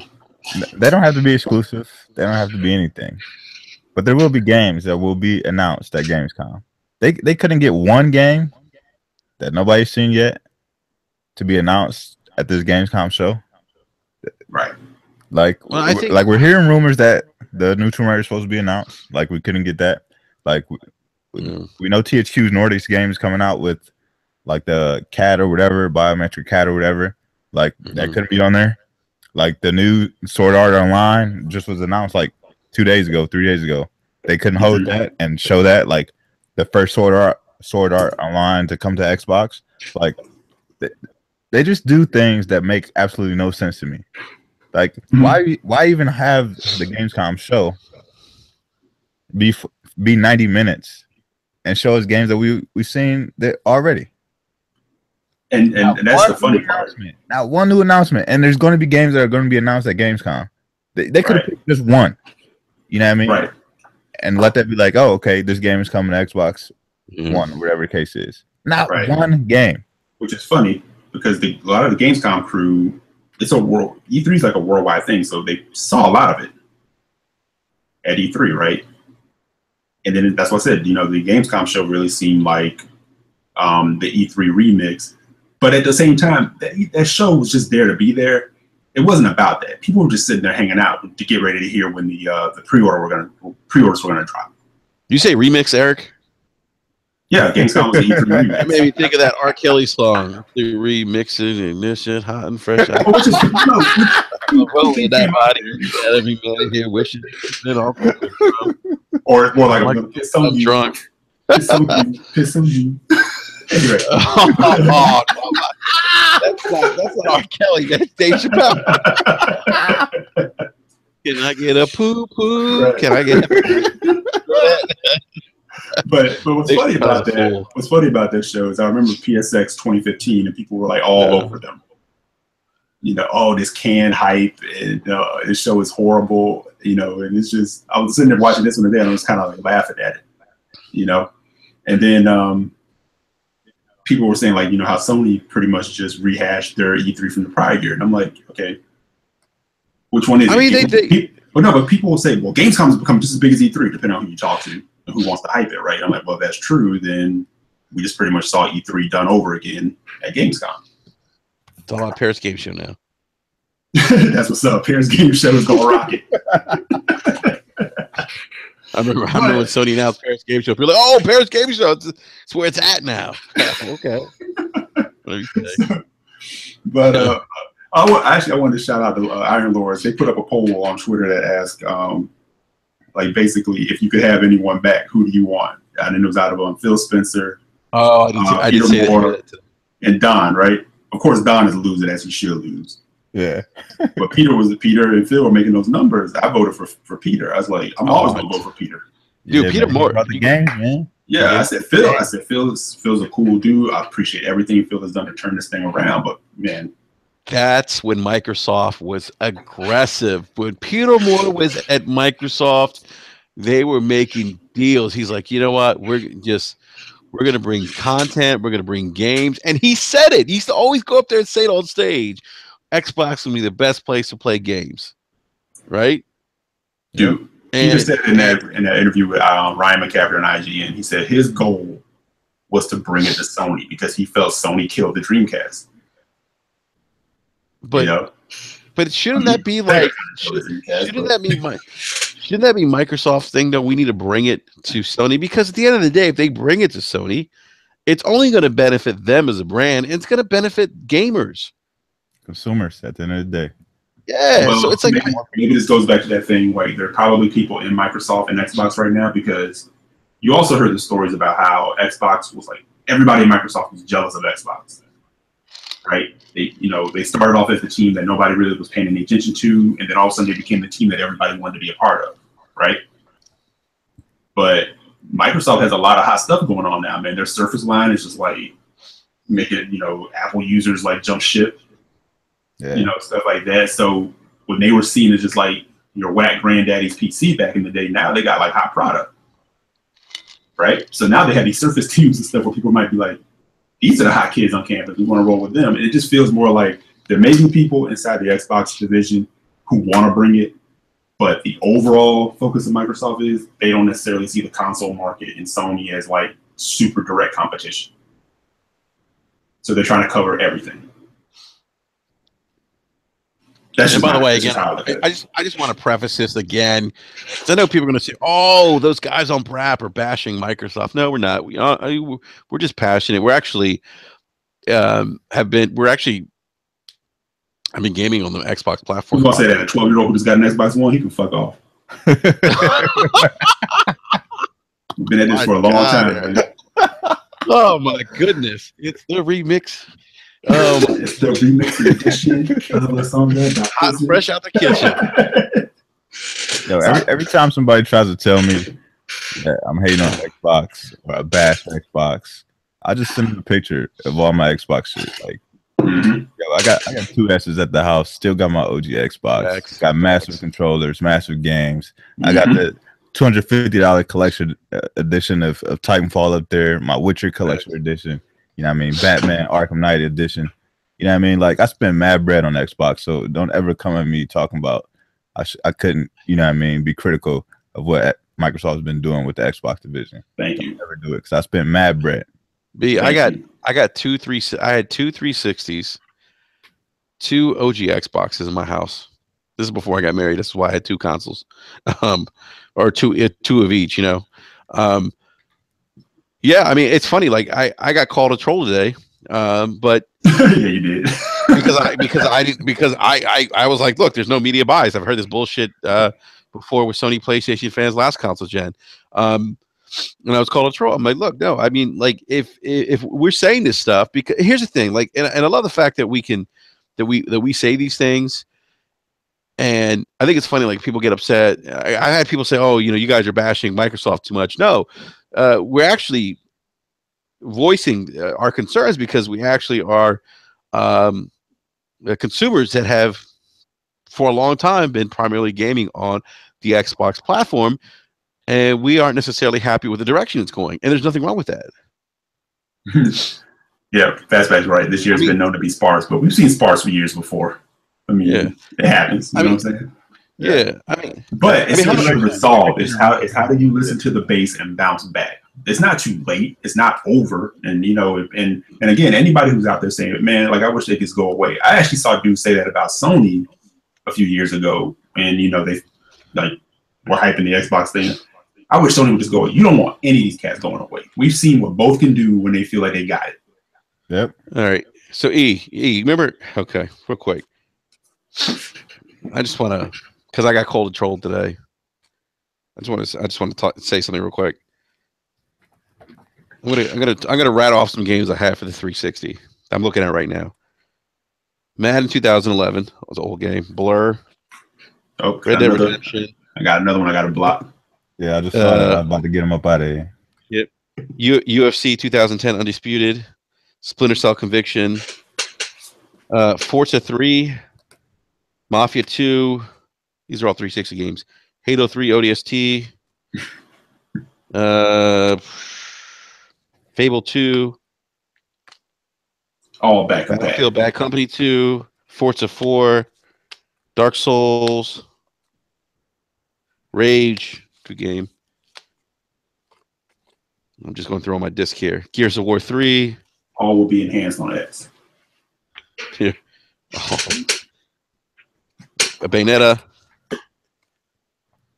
Speaker 3: They don't have to be exclusive. They don't have to be anything. But there will be games that will be announced at Gamescom. They couldn't get one game that nobody's seen yet to be announced at this Gamescom show.
Speaker 2: Right.
Speaker 3: Like,
Speaker 1: Well, I think,
Speaker 3: like we're hearing rumors that the new Tomb Raider is supposed to be announced. Like, we couldn't get that. Like, we know THQ's Nordics game is coming out with like the cat or whatever, biometric cat or whatever. Like, that couldn't be on there. Like, the new Sword Art Online just was announced like 2 days ago, 3 days ago. They couldn't hold that and show that, like, the first Sword Art Online to come to Xbox. Like, they just do things that make absolutely no sense to me. Like, why even have the Gamescom show be 90 minutes and show us games that we've seen that already?
Speaker 2: And that's the funny part.
Speaker 3: Not one new announcement. And there's going to be games that are going to be announced at Gamescom. They could have picked just one. You know what I mean?
Speaker 2: Right.
Speaker 3: And let that be like, oh, okay, this game is coming to Xbox One, whatever the case is. Not one game.
Speaker 2: Which is funny because a lot of the Gamescom crew, it's a world. E3 is like a worldwide thing, so they saw a lot of it at E3, right? And then that's what I said. You know, the Gamescom show really seemed like the E3 remix, but at the same time, that show was just there to be there. It wasn't about that. People were just sitting there hanging out to get ready to hear when the pre-orders were gonna drop.
Speaker 1: You say remix, Eric?
Speaker 2: Yeah, Gamescom was an E3 remix.
Speaker 1: That made me think of that R. Kelly song. The remixing and this shit, hot and fresh.
Speaker 2: Which is,
Speaker 1: Rolling that body, every man here wishing it all.
Speaker 2: Or it's more like
Speaker 1: I'm drunk.
Speaker 2: Piss on you. Anyway.
Speaker 1: That's not R. Kelly. That's Dave Chappelle. Can I get a poo poo? Right. Can I get a
Speaker 2: But what's funny about that? What's funny about this show is I remember PSX 2015 and people were like all over them. You know, oh, this canned hype and this show is horrible. You know, and it's just I was sitting there watching this one today and I was kind of like laughing at it. You know, and then people were saying like, you know, how Sony pretty much just rehashed their E3 from the prior year, and I'm like, okay, which one is it? I mean, but people will say, well, Gamescom has become just as big as E3, depending on who you talk to and who wants to hype it, right? I'm like, well, if that's true, then we just pretty much saw E3 done over again at Gamescom.
Speaker 1: It's all about Paris Game Show now.
Speaker 2: That's what's up. Paris Game Show is going rocket.
Speaker 1: I remember when Sony announced Paris Game Show. People were like, oh, Paris Game Show. It's where it's at now. Okay.
Speaker 2: But I wanted to shout out the Iron Lords. They put up a poll on Twitter that asked, like, basically, if you could have anyone back, who do you want? And then it was out of Phil Spencer.
Speaker 1: Oh, I did say that.
Speaker 2: And Don, right? Of course, Don is losing as he should lose.
Speaker 3: Yeah.
Speaker 2: But Peter and Phil were making those numbers. I voted for Peter. I was like, I'm always gonna vote for Peter.
Speaker 1: Dude, Peter Moore
Speaker 3: about the game, man.
Speaker 2: Yeah, I said Phil. I said Phil's a cool dude. I appreciate everything Phil has done to turn this thing around. But man,
Speaker 1: that's when Microsoft was aggressive. When Peter Moore was at Microsoft, they were making deals. He's like, you know what? We're gonna bring content. We're gonna bring games. And he said it. He used to always go up there and say it on stage. Xbox will be the best place to play games, right?
Speaker 2: Dude, he just said in that interview with Ryan McCaffrey on IGN, he said his goal was to bring it to Sony because he felt Sony killed the Dreamcast.
Speaker 1: But, you know? But shouldn't that be like shouldn't that be Microsoft's thing though? We need to bring it to Sony because at the end of the day, if they bring it to Sony, it's only going to benefit them as a brand, and it's going to benefit gamers.
Speaker 3: Consumers at the end of the day.
Speaker 1: Yeah,
Speaker 2: well,
Speaker 1: so it's like
Speaker 2: maybe this goes back to that thing where there are probably people in Microsoft and Xbox right now because you also heard the stories about how Xbox was like everybody in Microsoft was jealous of Xbox, right? They started off as the team that nobody really was paying any attention to, and then all of a sudden they became the team that everybody wanted to be a part of, right? But Microsoft has a lot of hot stuff going on now, man. Their Surface line is just like making Apple users like jump ship. Yeah. Stuff like that. So when they were seen as just like your whack granddaddy's PC back in the day, now they got like hot product, right? So now they have these Surface teams and stuff where people might be like, these are the hot kids on campus. We want to roll with them. And it just feels more like there may be people inside the Xbox division who want to bring it, But the overall focus of Microsoft is they don't necessarily see the console market and Sony as like super direct competition. So they're trying to cover everything. That's
Speaker 1: And
Speaker 2: just
Speaker 1: by the
Speaker 2: not,
Speaker 1: way,
Speaker 2: that's
Speaker 1: again,
Speaker 2: just how I look at it.
Speaker 1: I just want to preface this again. So I know people are going to say, "Oh, those guys on BRAP are bashing Microsoft." No, we're not. We're just passionate. We're actually I've been gaming on the Xbox platform.
Speaker 2: Who's gonna say that? A 12-year-old who just got an Xbox One, he can fuck off. Been at this for a long time, man.
Speaker 1: Oh my goodness! It's the remix.
Speaker 2: It's the remix edition of a song that
Speaker 1: Hot, fresh out the kitchen.
Speaker 3: Yo, every time somebody tries to tell me that I'm hating on Xbox or I bash Xbox, I just send them a picture of all my Xbox shit. Like, yo, I got 2 S's at the house. Still got my OG Xbox. Got massive controllers, massive games. I got the $250 collection edition of Titanfall up there. My Witcher collection edition. You know what I mean? Batman Arkham Knight edition. You know what I mean? Like, I spend mad bread on Xbox, so don't ever come at me talking about I couldn't, you know what I mean, be critical of what Microsoft's been doing with the Xbox division.
Speaker 2: Thank you.
Speaker 3: Never do it because I spent mad bread.
Speaker 1: I had two 360s, 2 OG Xboxes in my house. This is before I got married. This is why I had 2 consoles, or two of each. You know, yeah. I mean, it's funny. Like I got called a troll today, but
Speaker 2: yeah, you did.
Speaker 1: because I was like, look, there's no media bias. I've heard this bullshit before with Sony PlayStation fans last console gen. And I was called a troll. I'm like, look, no, I mean, like, if we're saying this stuff, because here's the thing, like, and I love the fact that we say these things, and I think it's funny, like, people get upset. I had people say, oh, you know, you guys are bashing Microsoft too much. No, we're actually voicing our concerns because we actually are consumers that have, for a long time, been primarily gaming on the Xbox platform. And we aren't necessarily happy with the direction it's going. And there's nothing wrong with that.
Speaker 2: Yeah, Fastback's right. This year's been known to be sparse, but we've seen sparse for years before. I mean, it happens. You know what I'm saying?
Speaker 1: Yeah. I mean,
Speaker 2: but it's not like resolved. It's how do you listen to the base and bounce back? It's not too late. It's not over. And, you know, and again, anybody who's out there saying, man, like, I wish they could go away. I actually saw dudes say that about Sony a few years ago. And, you know, they like were hyping the Xbox thing. I wish Sony would just go, you don't want any of these cats going away. We've seen what both can do when they feel like they got it.
Speaker 3: Yep.
Speaker 1: All right. So remember? Okay, real quick. I just want to, because I got called a troll today. I just want to say something real quick. I'm gonna rattle off some games I had for the 360. I'm looking at right now. Madden 2011 was an old game. Blur.
Speaker 2: Oh,
Speaker 1: Red Dead Redemption.
Speaker 2: I got another one I got to block.
Speaker 3: Yeah, I just saw that. I was about to get him up out of here.
Speaker 1: Yep. UFC 2010 Undisputed, Splinter Cell Conviction, Forza 3, Mafia 2. These are all 360 games. Halo 3 ODST, Fable 2,
Speaker 2: all back and
Speaker 1: Battlefield Bad Company 2, Forza 4, Dark Souls, Rage. Good game. I'm just going through all my disc here. Gears of War 3.
Speaker 2: All will be enhanced on X.
Speaker 1: Yeah. Oh. Bayonetta.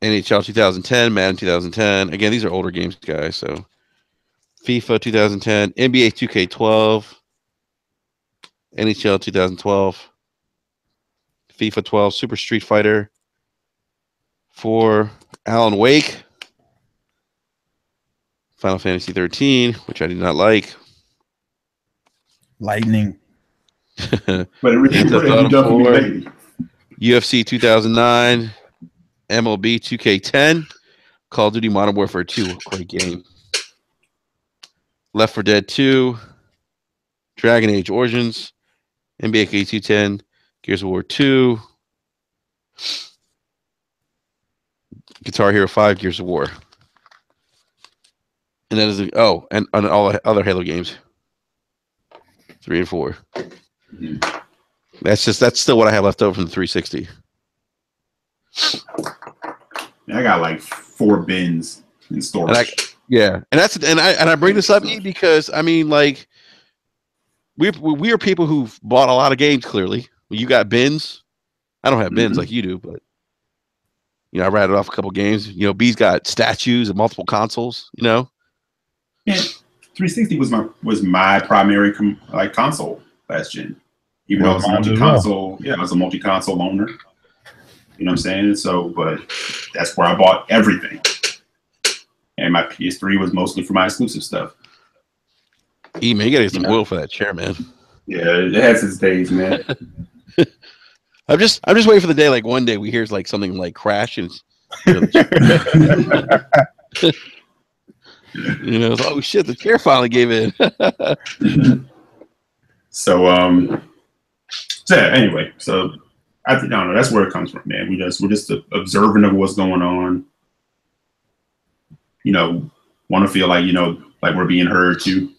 Speaker 1: NHL 2010. Madden 2010. Again, these are older games, guys. So FIFA 2010. NBA 2K12. NHL 2012. FIFA 12. Super Street Fighter 4. Alan Wake. Final Fantasy 13, which I did not like.
Speaker 3: Lightning.
Speaker 2: But it really
Speaker 1: UFC 2009. MLB 2K10. Call of Duty Modern Warfare 2. Great game. Left 4 Dead 2. Dragon Age Origins. NBA 2K10. Gears of War 2. Guitar Hero 5, Gears of War. And that is and all the other Halo games. 3 and 4. That's still what I have left over from the 360.
Speaker 2: I got like 4 bins in storage.
Speaker 1: And I bring this up because I mean, like, we are people who've bought a lot of games. Clearly, you got bins. I don't have bins like you do, but you know, I rattled off a couple games. You know, B's got statues and multiple consoles. You know,
Speaker 2: yeah, 360 was my primary console last gen. Even though it was a multi-console, I was a multi-console owner. You know what I'm saying? So, but that's where I bought everything. And my PS3 was mostly for my exclusive stuff.
Speaker 1: Man, you gotta get some oil for that chair, man.
Speaker 2: Yeah, it has its days, man.
Speaker 1: I'm just waiting for the day, like one day we hear like something like crash and you know, oh shit, the chair finally gave in.
Speaker 2: So anyway, so I don't know, that's where it comes from, man. We're just observant of what's going on. You know, want to feel like, you know, like we're being heard too.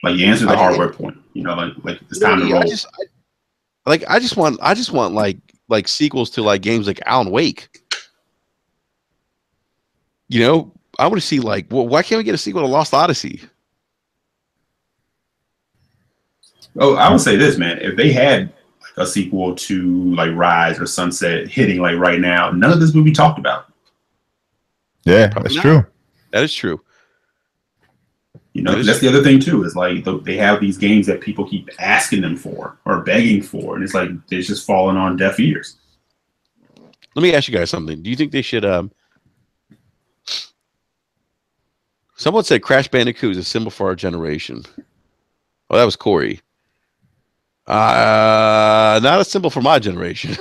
Speaker 2: Like you answer the hardware point, you know, like it's time to roll.
Speaker 1: I just want like sequels to like games like Alan Wake. You know, I want to see like, well, why can't we get a sequel to Lost Odyssey?
Speaker 2: Oh, I would say this, man. If they had like a sequel to like Rise or Sunset hitting like right now, none of this would be talked about.
Speaker 3: Yeah, that's true.
Speaker 1: That is true.
Speaker 2: You know, that's the other thing too, is like they have these games that people keep asking them for or begging for, and it's like they're just falling on deaf ears.
Speaker 1: Let me ask you guys something. Do you think they should someone said Crash Bandicoot is a symbol for our generation. Oh, that was Corey. Not a symbol for my generation.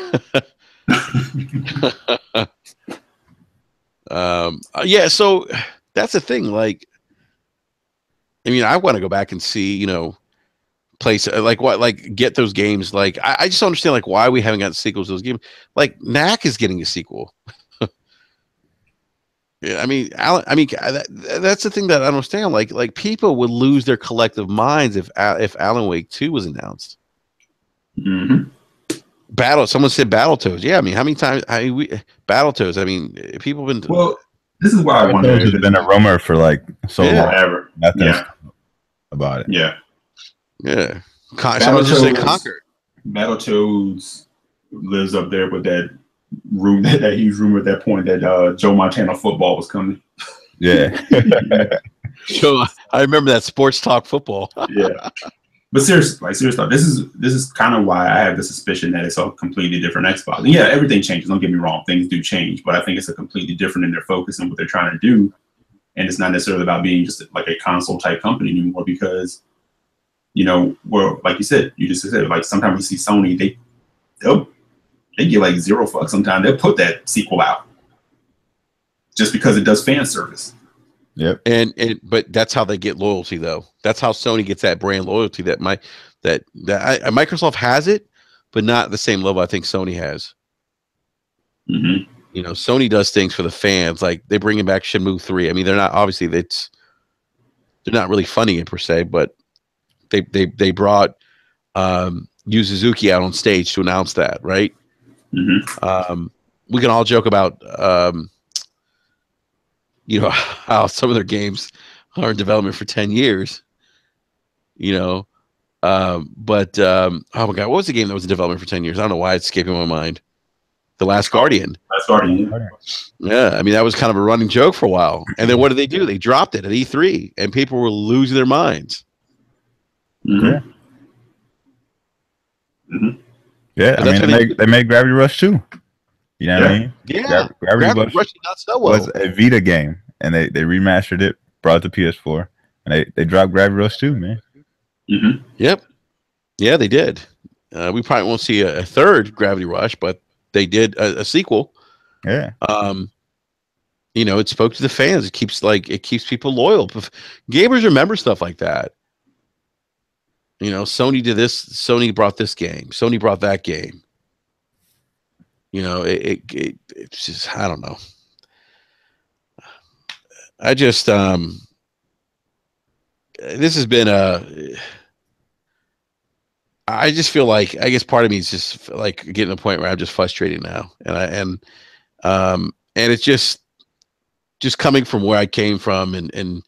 Speaker 1: Yeah, so that's the thing. Like, I mean, I want to go back and see, you know, get those games. Like, I just don't understand like why we haven't gotten sequels to those games. Like, Knack is getting a sequel. Yeah, I mean, that's the thing that I don't understand. Like people would lose their collective minds if Alan Wake 2 was announced.
Speaker 2: Mm-hmm.
Speaker 1: Someone said Battletoads. Yeah, I mean, how many times? Battletoads. I mean, people have been.
Speaker 2: Well, this is why I wonder.
Speaker 3: There's been a rumor for like so long.
Speaker 2: Ever.
Speaker 3: Nothing about it.
Speaker 2: Yeah.
Speaker 1: Yeah. Someone just said Conquer.
Speaker 2: Battletoads lives up there with that huge rumor at that point that Joe Montana football was coming.
Speaker 3: Yeah.
Speaker 1: So I remember that sports talk football.
Speaker 2: Yeah. But seriously, this is kind of why I have the suspicion that it's a completely different Xbox. And yeah, everything changes. Don't get me wrong, things do change, but I think it's a completely different in their focus and what they're trying to do. And it's not necessarily about being just like a console type company anymore, because, you know, well, like you said, like sometimes we see Sony, they get like zero fucks. Sometimes they'll put that sequel out just because it does fan service.
Speaker 3: Yep.
Speaker 1: But that's how they get loyalty, though. That's how Sony gets that brand loyalty. Microsoft has it, but not at the same level I think Sony has.
Speaker 2: Mm-hmm.
Speaker 1: You know, Sony does things for the fans. Like they bringing back Shenmue 3. I mean, they're not obviously they're not really funny per se, but they brought Yu Suzuki out on stage to announce that, right?
Speaker 2: Mm-hmm.
Speaker 1: We can all joke about you know, how some of their games are in development for 10 years, you know, but oh my God, what was the game that was in development for 10 years? I don't know why it's escaping my mind. The Last Guardian. Yeah, I mean, that was kind of a running joke for a while. And then what did they do? They dropped it at E3 and people were losing their minds.
Speaker 2: Mm-hmm.
Speaker 3: Mm-hmm. Yeah, I mean, they made Gravity Rush too. You know what I mean?
Speaker 1: Yeah.
Speaker 3: Gravity Rush
Speaker 1: did not sell well.
Speaker 3: Was a Vita game, and they remastered it, brought it to PS4, and they dropped Gravity Rush 2, man.
Speaker 2: Mm-hmm.
Speaker 1: Yep. Yeah, they did. We probably won't see a third Gravity Rush, but they did a sequel.
Speaker 3: Yeah.
Speaker 1: You know, it spoke to the fans. It keeps people loyal. Gamers remember stuff like that. You know, Sony did this. Sony brought this game. Sony brought that game. You know, it's just, I don't know. I just this has been I just feel like, I guess part of me is just like getting to the point where I'm just frustrated now, and and it's just coming from where I came from, and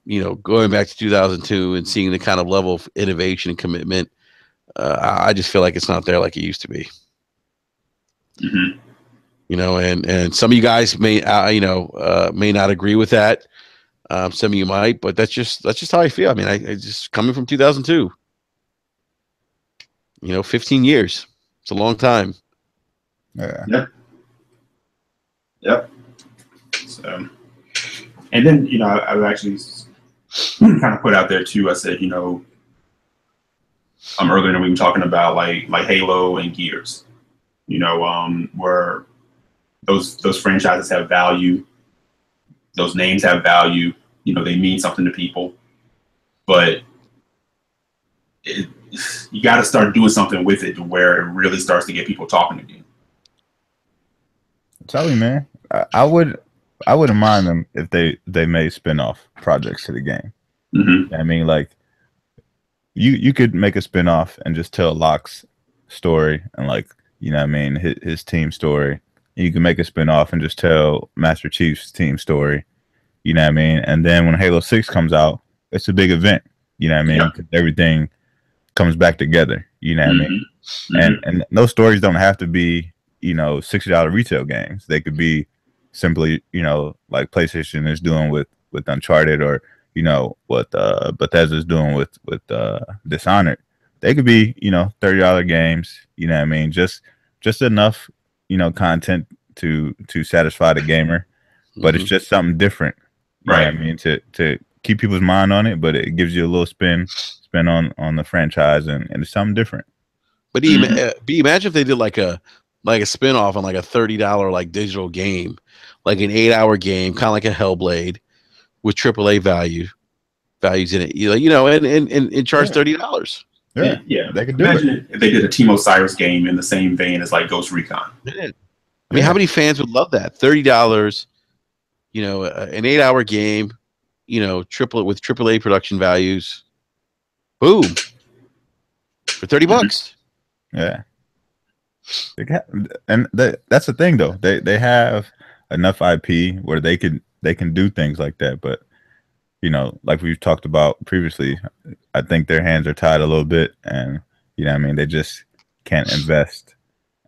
Speaker 1: you know, going back to 2002 and seeing the kind of level of innovation and commitment, I just feel like it's not there like it used to be.
Speaker 2: Mm-hmm.
Speaker 1: You know, and some of you guys may may not agree with that. Some of you might, but that's just how I feel. I mean, I just coming from 2002. You know, 15 years. It's a long time.
Speaker 3: Yeah.
Speaker 2: Yep. Yep. So, and then, you know, I've actually kind of put out there too. I said, you know, earlier we were talking about like Halo and Gears, you know, where those franchises have value, those names have value, you know, they mean something to people, but you got to start doing something with it to where it really starts to get people talking again.
Speaker 3: Tell you, man, I wouldn't mind them if they made spin-off projects to the game.
Speaker 2: Mm-hmm.
Speaker 3: I mean, like you could make a spin-off and just tell Locke's story and, like, you know what I mean, his team story. You can make a spin-off and just tell Master Chief's team story. You know what I mean? And then when Halo 6 comes out, it's a big event. You know what I mean?
Speaker 2: Yep.
Speaker 3: 'Cause everything comes back together. You know what
Speaker 2: Mm-hmm.
Speaker 3: I mean?
Speaker 2: Mm-hmm.
Speaker 3: And those stories don't have to be, you know, $60 retail games. They could be simply, you know, like PlayStation is doing with Uncharted, or, you know, what Bethesda's doing with Dishonored. They could be, you know, $30 games. You know what I mean? Just enough, you know, content to satisfy the gamer, but it's just something different. You know what I mean? To keep people's mind on it, but it gives you a little spin on the franchise, and it's something different.
Speaker 1: But imagine if they did like a spin-off on like a $30 like digital game, like an 8-hour game, kind of like a Hellblade with AAA values in it. You know, and charge $30.
Speaker 2: Yeah.
Speaker 3: They could do
Speaker 2: Imagine
Speaker 3: it.
Speaker 2: if they did a Team Osiris game in the same vein as like Ghost Recon.
Speaker 1: I mean, how many fans would love that? $30, you know, an 8-hour game, you know, with AAA production values. Boom. For $30.
Speaker 3: Yeah. That's the thing though. They have enough IP where they can do things like that, but, you know, like we've talked about previously, I think their hands are tied a little bit, and, you know what I mean, they just can't invest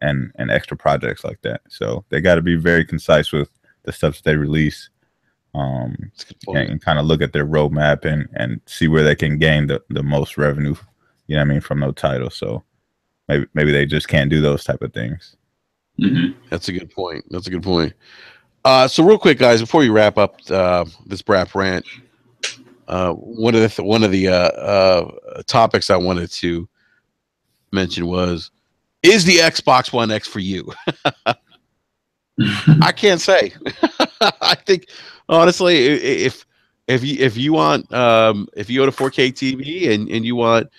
Speaker 3: in extra projects like that. So they got to be very concise with the stuff that they release, and kind of look at their roadmap and see where they can gain the most revenue, you know what I mean, from those titles. So maybe they just can't do those type of things.
Speaker 2: Mm-hmm.
Speaker 1: That's a good point. So real quick, guys, before we wrap up this BRAP rant, one of the topics I wanted to mention was, is the Xbox One X for you? I can't say. I think honestly, if you want if you own a 4K TV and you want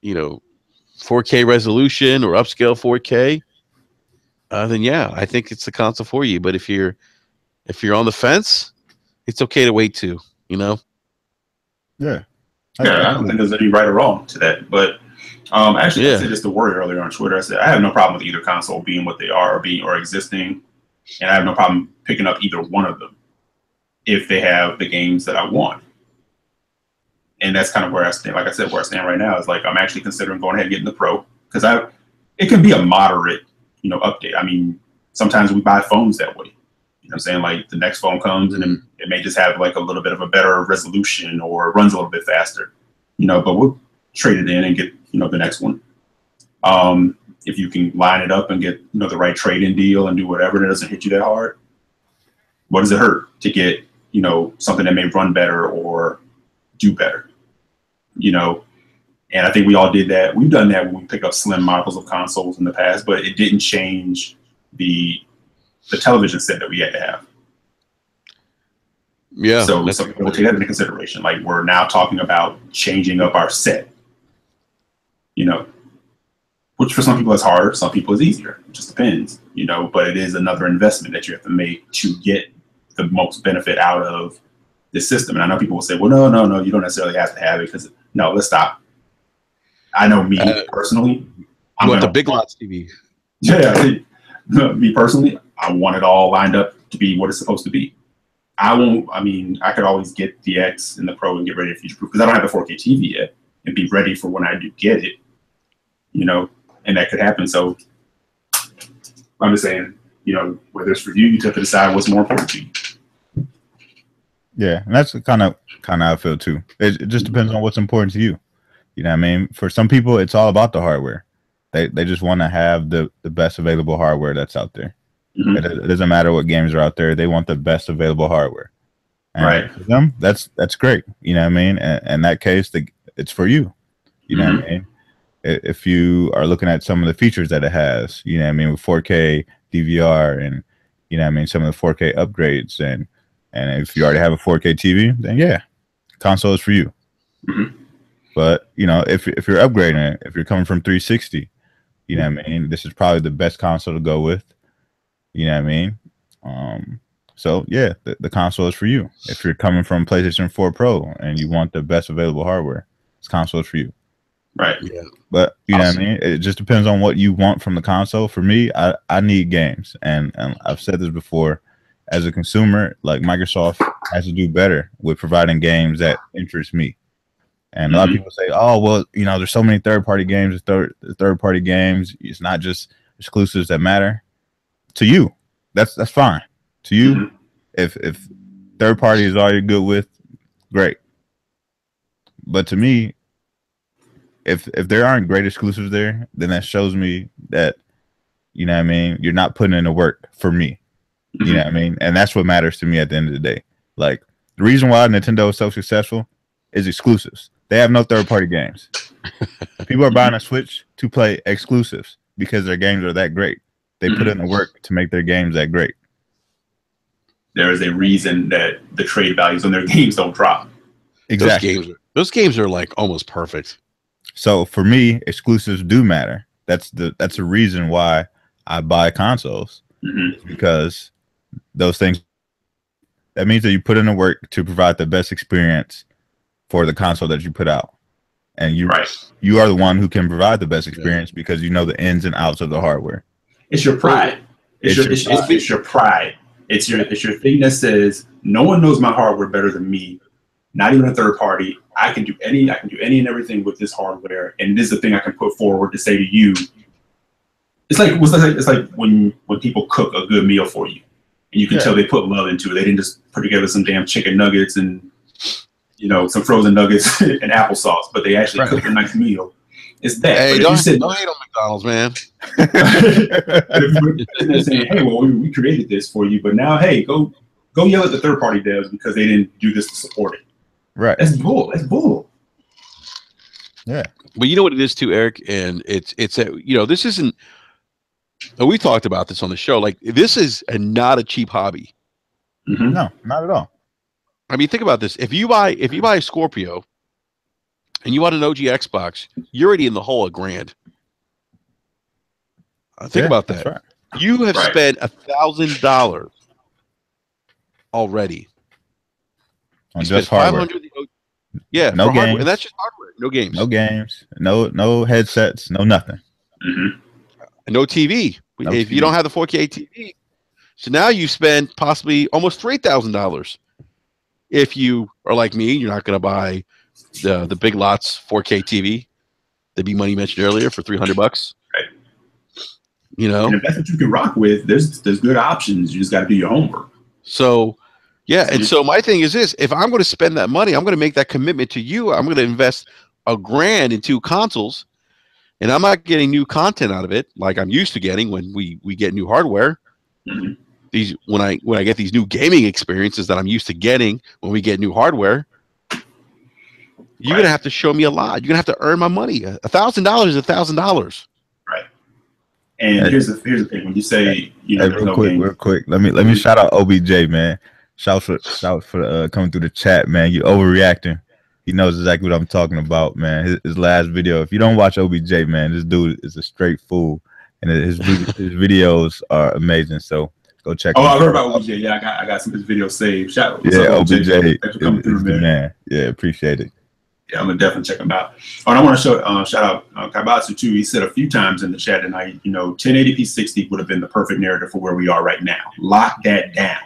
Speaker 1: you know, 4K resolution or upscale 4K, then yeah, I think it's the console for you. But if you're on the fence, it's okay to wait too. You know.
Speaker 3: Yeah.
Speaker 2: I don't think there's any right or wrong to that. But actually, I said this to Warrior earlier on Twitter. I said I have no problem with either console being what they are or existing, and I have no problem picking up either one of them if they have the games that I want. And that's kind of where I stand. Like I said, where I stand right now is like I'm actually considering going ahead and getting the Pro, because it can be a moderate, you know, update. I mean, sometimes we buy phones that way. You know what I'm saying? Like the next phone comes and it may just have like a little bit of a better resolution or runs a little bit faster, you know, but we'll trade it in and get, you know, the next one. If you can line it up and get, you know, the right trade-in deal and do whatever, and it doesn't hit you that hard, what does it hurt to get, you know, something that may run better or do better, you know? And I think we all did that. We've done that when we pick up slim models of consoles in the past, but it didn't change the television set that we had to have.
Speaker 1: Yeah.
Speaker 2: So we'll take that into consideration. Like, we're now talking about changing up our set, you know, which for some people is harder, some people is easier. It just depends, you know, but it is another investment that you have to make to get the most benefit out of this system. And I know people will say, well, no, you don't necessarily have to have it, because no, let's stop. I know me personally.
Speaker 1: I want the Big Lots TV.
Speaker 2: Yeah, Me personally, I want it all lined up to be what it's supposed to be. I could always get the X and the Pro and get ready to future-proof because I don't have the 4K TV yet and be ready for when I do get it, and that could happen. So I'm just saying, whether it's for you, you have to decide what's more important to you.
Speaker 3: Yeah, and that's kind of how I feel too. It just depends on what's important to you. You know what I mean? For some people, it's all about the hardware. They just want to have the best available hardware that's out there.
Speaker 2: Mm-hmm.
Speaker 3: It doesn't matter what games are out there. They want the best available hardware. And
Speaker 2: right.
Speaker 3: For them, that's great. You know what I mean? And in that case, it's for you. You know what I mean? If you are looking at some of the features that it has, you know what I mean, with 4K DVR and, you know what I mean, some of the 4K upgrades. And if you already have a 4K TV, then yeah, console is for you.
Speaker 2: Mm-hmm.
Speaker 3: But, if you're upgrading it, if you're coming from 360, you know what I mean, this is probably the best console to go with. You know what I mean? So yeah, the console is for you. If you're coming from PlayStation 4 Pro and you want the best available hardware, this console is for you.
Speaker 2: Right.
Speaker 1: Yeah.
Speaker 3: But you know what I mean? It just depends on what you want from the console. For me, I need games. And I've said this before, as a consumer, like Microsoft has to do better with providing games that interest me. And a lot of people say, oh, well, there's so many third-party games, third-party games. It's not just exclusives that matter. To you, that's fine. To you, if third party is all you're good with, great. But to me, if there aren't great exclusives there, then that shows me that, you know what I mean, you're not putting in the work for me. You know what I mean? And that's what matters to me at the end of the day. Like, the reason why Nintendo is so successful is exclusives. They have no third party games. People are buying a Switch to play exclusives because their games are that great. They put in the work to make their games that great.
Speaker 2: There is a reason that the trade values on their games don't drop.
Speaker 3: Exactly.
Speaker 1: Those games are like almost perfect.
Speaker 3: So for me, exclusives do matter. That's the reason why I buy consoles. Because those things, that means that you put in the work to provide the best experience for the console that you put out. And you are the one who can provide the best experience because you know the ins and outs of the hardware.
Speaker 2: It's your pride. It's your pride. It's your thing that says no one knows my hardware better than me. Not even a third party. I can do any and everything with this hardware, and this is the thing I can put forward to say to you. It's like when people cook a good meal for you, and you can tell they put love into it. They didn't just put together some damn chicken nuggets and some frozen nuggets and applesauce, but they actually cooked a nice meal. It's that.
Speaker 1: Hey, don't hate on McDonald's, man.
Speaker 2: They're saying, hey, well, we created this for you, but now, hey, go yell at the third party devs because they didn't do this to support it.
Speaker 3: Right.
Speaker 2: That's bull. That's bull.
Speaker 3: Yeah.
Speaker 1: But you know what it is too, Eric, and it's this isn't. We talked about this on the show. Like, this is not a cheap hobby.
Speaker 3: No, not at all.
Speaker 1: I mean, think about this. If you buy a Scorpio and you want an OG Xbox, you're already in the hole $1,000. Think about that.
Speaker 3: Right.
Speaker 1: You have spent $1,000 already
Speaker 3: on just hardware.
Speaker 1: No games, and that's just hardware. No games.
Speaker 3: No games. No headsets. No nothing.
Speaker 1: No TV. If you don't have the 4K TV, so now you spend possibly almost $3,000. If you are like me, you're not going to buy the Big Lots 4K TV, the B Money mentioned earlier, for $300.
Speaker 2: Right.
Speaker 1: And
Speaker 2: if that's what you can rock with, there's good options. You just got to do your homework.
Speaker 1: So, yeah. And so my thing is this: if I'm going to spend that money, I'm going to make that commitment to you. I'm going to invest $1,000 in 2 consoles, and I'm not getting new content out of it like I'm used to getting when we get new hardware. These when I get these new gaming experiences that I'm used to getting when we get new hardware, you're gonna have to show me a lot. You're gonna have to earn my money. $1,000 is $1,000.
Speaker 2: Right. And here's the thing: when you say
Speaker 3: real quick, let me shout out OBJ, man. Shout for coming through the chat, man. You overreacting. He knows exactly what I'm talking about, man. His last video. If you don't watch OBJ, man, this dude is a straight fool, and his videos are amazing. So. Go check.
Speaker 2: I heard about OBJ. Yeah, I got some of his videos saved.
Speaker 3: OBJ. Thanks for coming through, man. Yeah, appreciate it.
Speaker 2: Yeah, I'm gonna definitely check them out. Oh, and I want to shout out Kaibatsu too. He said a few times in the chat tonight, 1080p 60 would have been the perfect narrative for where we are right now. Lock that down.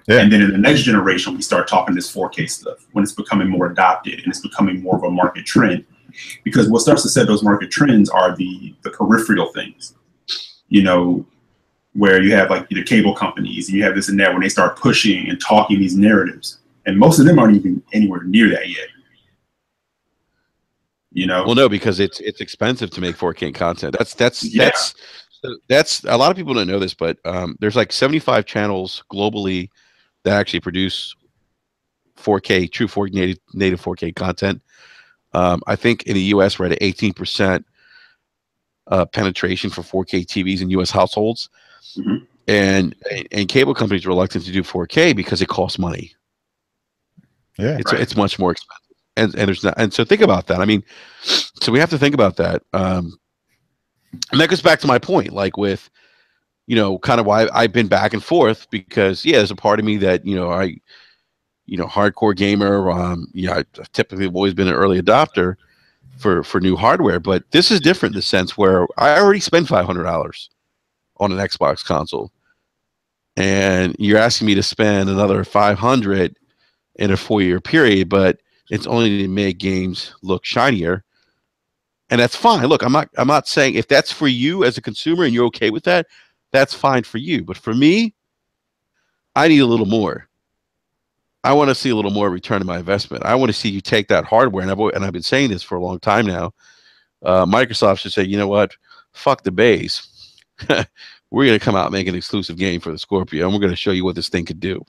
Speaker 2: Yeah. And then in the next generation, we start talking this 4K stuff when it's becoming more adopted and it's becoming more of a market trend. Because what starts to set those market trends are the peripheral things, where you have like the cable companies and you have this and that when they start pushing and talking these narratives. And most of them aren't even anywhere near that yet.
Speaker 1: Well, no, because it's expensive to make 4K content. That's a lot of people don't know this, but there's like 75 channels globally that actually produce 4K, true 4K native 4K content. I think in the US we're at 18% penetration for 4K TVs in US households. Mm-hmm. And cable companies are reluctant to do 4K because it costs money.
Speaker 3: Yeah,
Speaker 1: it's much more expensive. And there's not, and so think about that. I mean, so we have to think about that. And that goes back to my point, like with, kind of why I've been back and forth, because there's a part of me that, hardcore gamer. I've typically always been an early adopter for new hardware, but this is different in the sense where I already spent $500 on an Xbox console, and you're asking me to spend another $500 in a 4-year period, but it's only to make games look shinier, and that's fine. Look, I'm not saying if that's for you as a consumer and you're okay with that, that's fine for you. But for me, I need a little more. I want to see a little more return on my investment. I want to see you take that hardware, and I've been saying this for a long time now. Microsoft should say, you know what, fuck the base. We're going to come out and make an exclusive game for the Scorpio, and we're going to show you what this thing could do.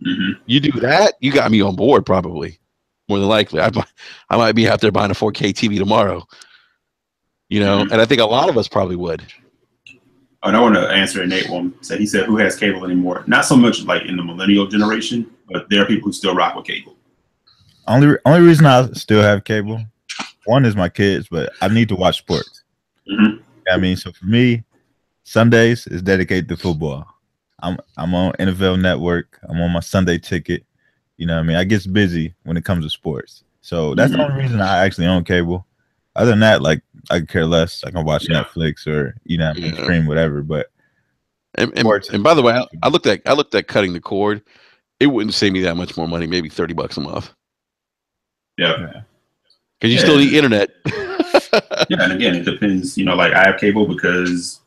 Speaker 1: Mm-hmm. You do that, you got me on board probably. More than likely, I might be out there buying a 4K TV tomorrow. Mm-hmm. And I think a lot of us probably would.
Speaker 2: And I want to answer Nate one. He said, who has cable anymore? Not so much like in the millennial generation, but there are people who still rock with cable.
Speaker 3: Only reason I still have cable, one is my kids, but I need to watch sports. Mm-hmm. I mean, so for me, Sundays is dedicated to football. I'm on NFL Network. I'm on my Sunday ticket. I get busy when it comes to sports. So that's the only reason I actually own cable. Other than that, like, I could care less. I can watch Netflix or stream whatever. But
Speaker 1: and by the way, I looked at cutting the cord. It wouldn't save me that much more money, maybe $30 a month.
Speaker 2: Yeah,
Speaker 1: because you still need internet.
Speaker 2: Yeah, and again, it depends. Like I have cable because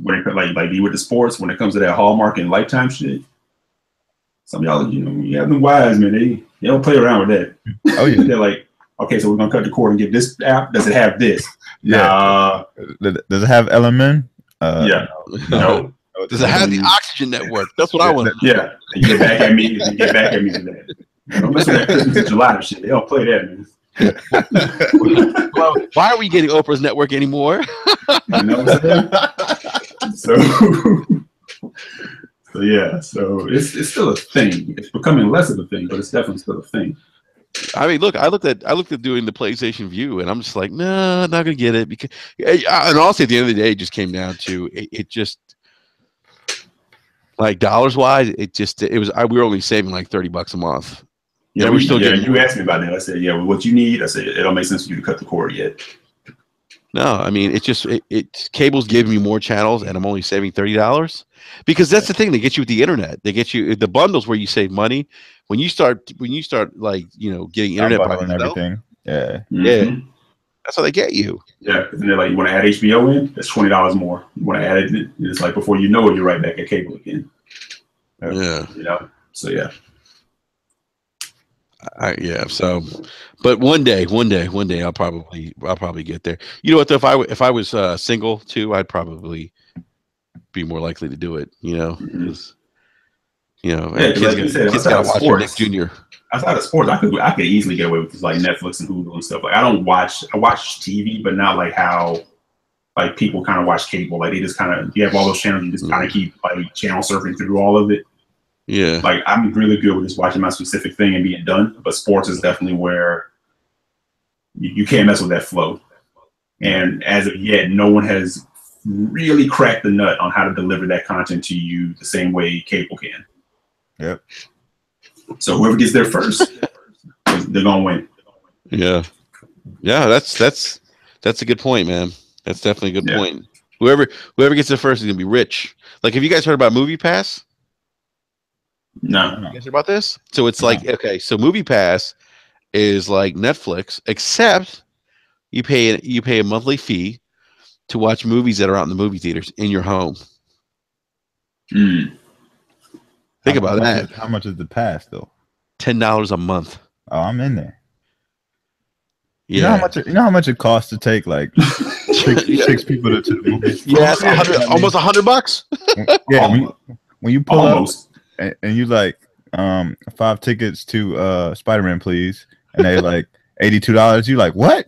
Speaker 2: when it like you with the sports, when it comes to that Hallmark and Lifetime shit, some of y'all, you have them wise, man. They don't play around with that.
Speaker 3: Oh yeah,
Speaker 2: they're like, okay, so we're gonna cut the cord and get this app. Does it have this?
Speaker 3: Yeah. Does it have LMN?
Speaker 2: Yeah. No.
Speaker 1: Does it have the Oxygen network? That's what I want to know.
Speaker 2: Yeah. And you get back at me. You get back at me today. Don't mess with that Christmas in July shit. They don't play that, man.
Speaker 1: Well, why are we getting Oprah's network anymore?
Speaker 2: You know what I'm saying? So yeah. So it's still a thing. It's becoming less of a thing, but it's definitely still a thing.
Speaker 1: I mean, look, I looked at doing the PlayStation View, and I'm just like, nah, not gonna get it, because, and also at the end of the day, it just came down to it just like dollars wise, it was we were only saving like $30 a month.
Speaker 2: Yeah, we're still getting. You asked me about that. I said, yeah, well, what you need. I said, it don't make sense for you to cut the cord yet.
Speaker 1: No, I mean, it's just cable's giving me more channels, and I'm only saving $30 because that's the thing. They get you with the internet. They get you the bundles where you save money. When you start like getting internet by
Speaker 3: and everything. Yeah,
Speaker 1: yeah, that's how they get you.
Speaker 2: Yeah, and they're like, you want to add HBO in? That's $20 more. You want to add it? It's like before you know it, you're right back at cable again.
Speaker 1: Yeah.
Speaker 2: So yeah.
Speaker 1: So, but one day I'll probably get there. You know what? Though, if I was single too, I'd probably be more likely to do it. Because kids gotta watch Nick Jr.
Speaker 2: Outside of sports, I could easily get away with like Netflix and Hulu and stuff. Like I watch TV, but not like how like people kind of watch cable. Like they just kind of, you have all those channels, you just kind of keep like channel surfing through all of it.
Speaker 1: Yeah.
Speaker 2: Like I'm really good with just watching my specific thing and being done. But sports is definitely where you can't mess with that flow. And as of yet, no one has really cracked the nut on how to deliver that content to you the same way cable can.
Speaker 3: Yep.
Speaker 2: So whoever gets there first, they're gonna win.
Speaker 1: Yeah, that's a good point, man. That's definitely a good point. Whoever gets it first is gonna be rich. Like, have you guys heard about Movie Pass?
Speaker 2: No.
Speaker 1: You guys heard about this? So it's like, okay, so Movie Pass is like Netflix, except you pay a monthly fee to watch movies that are out in the movie theaters in your home.
Speaker 2: Mm.
Speaker 1: Think about that.
Speaker 3: How much is the pass though?
Speaker 1: $10 a month.
Speaker 3: Oh, I'm in there.
Speaker 1: Yeah.
Speaker 3: You know how much it costs to take like six people to the movies?
Speaker 1: Yeah, it's almost $100.
Speaker 3: Yeah, when you pull
Speaker 2: Almost.
Speaker 3: up and you like 5 tickets to Spider-Man, please, and they like $82. You like what?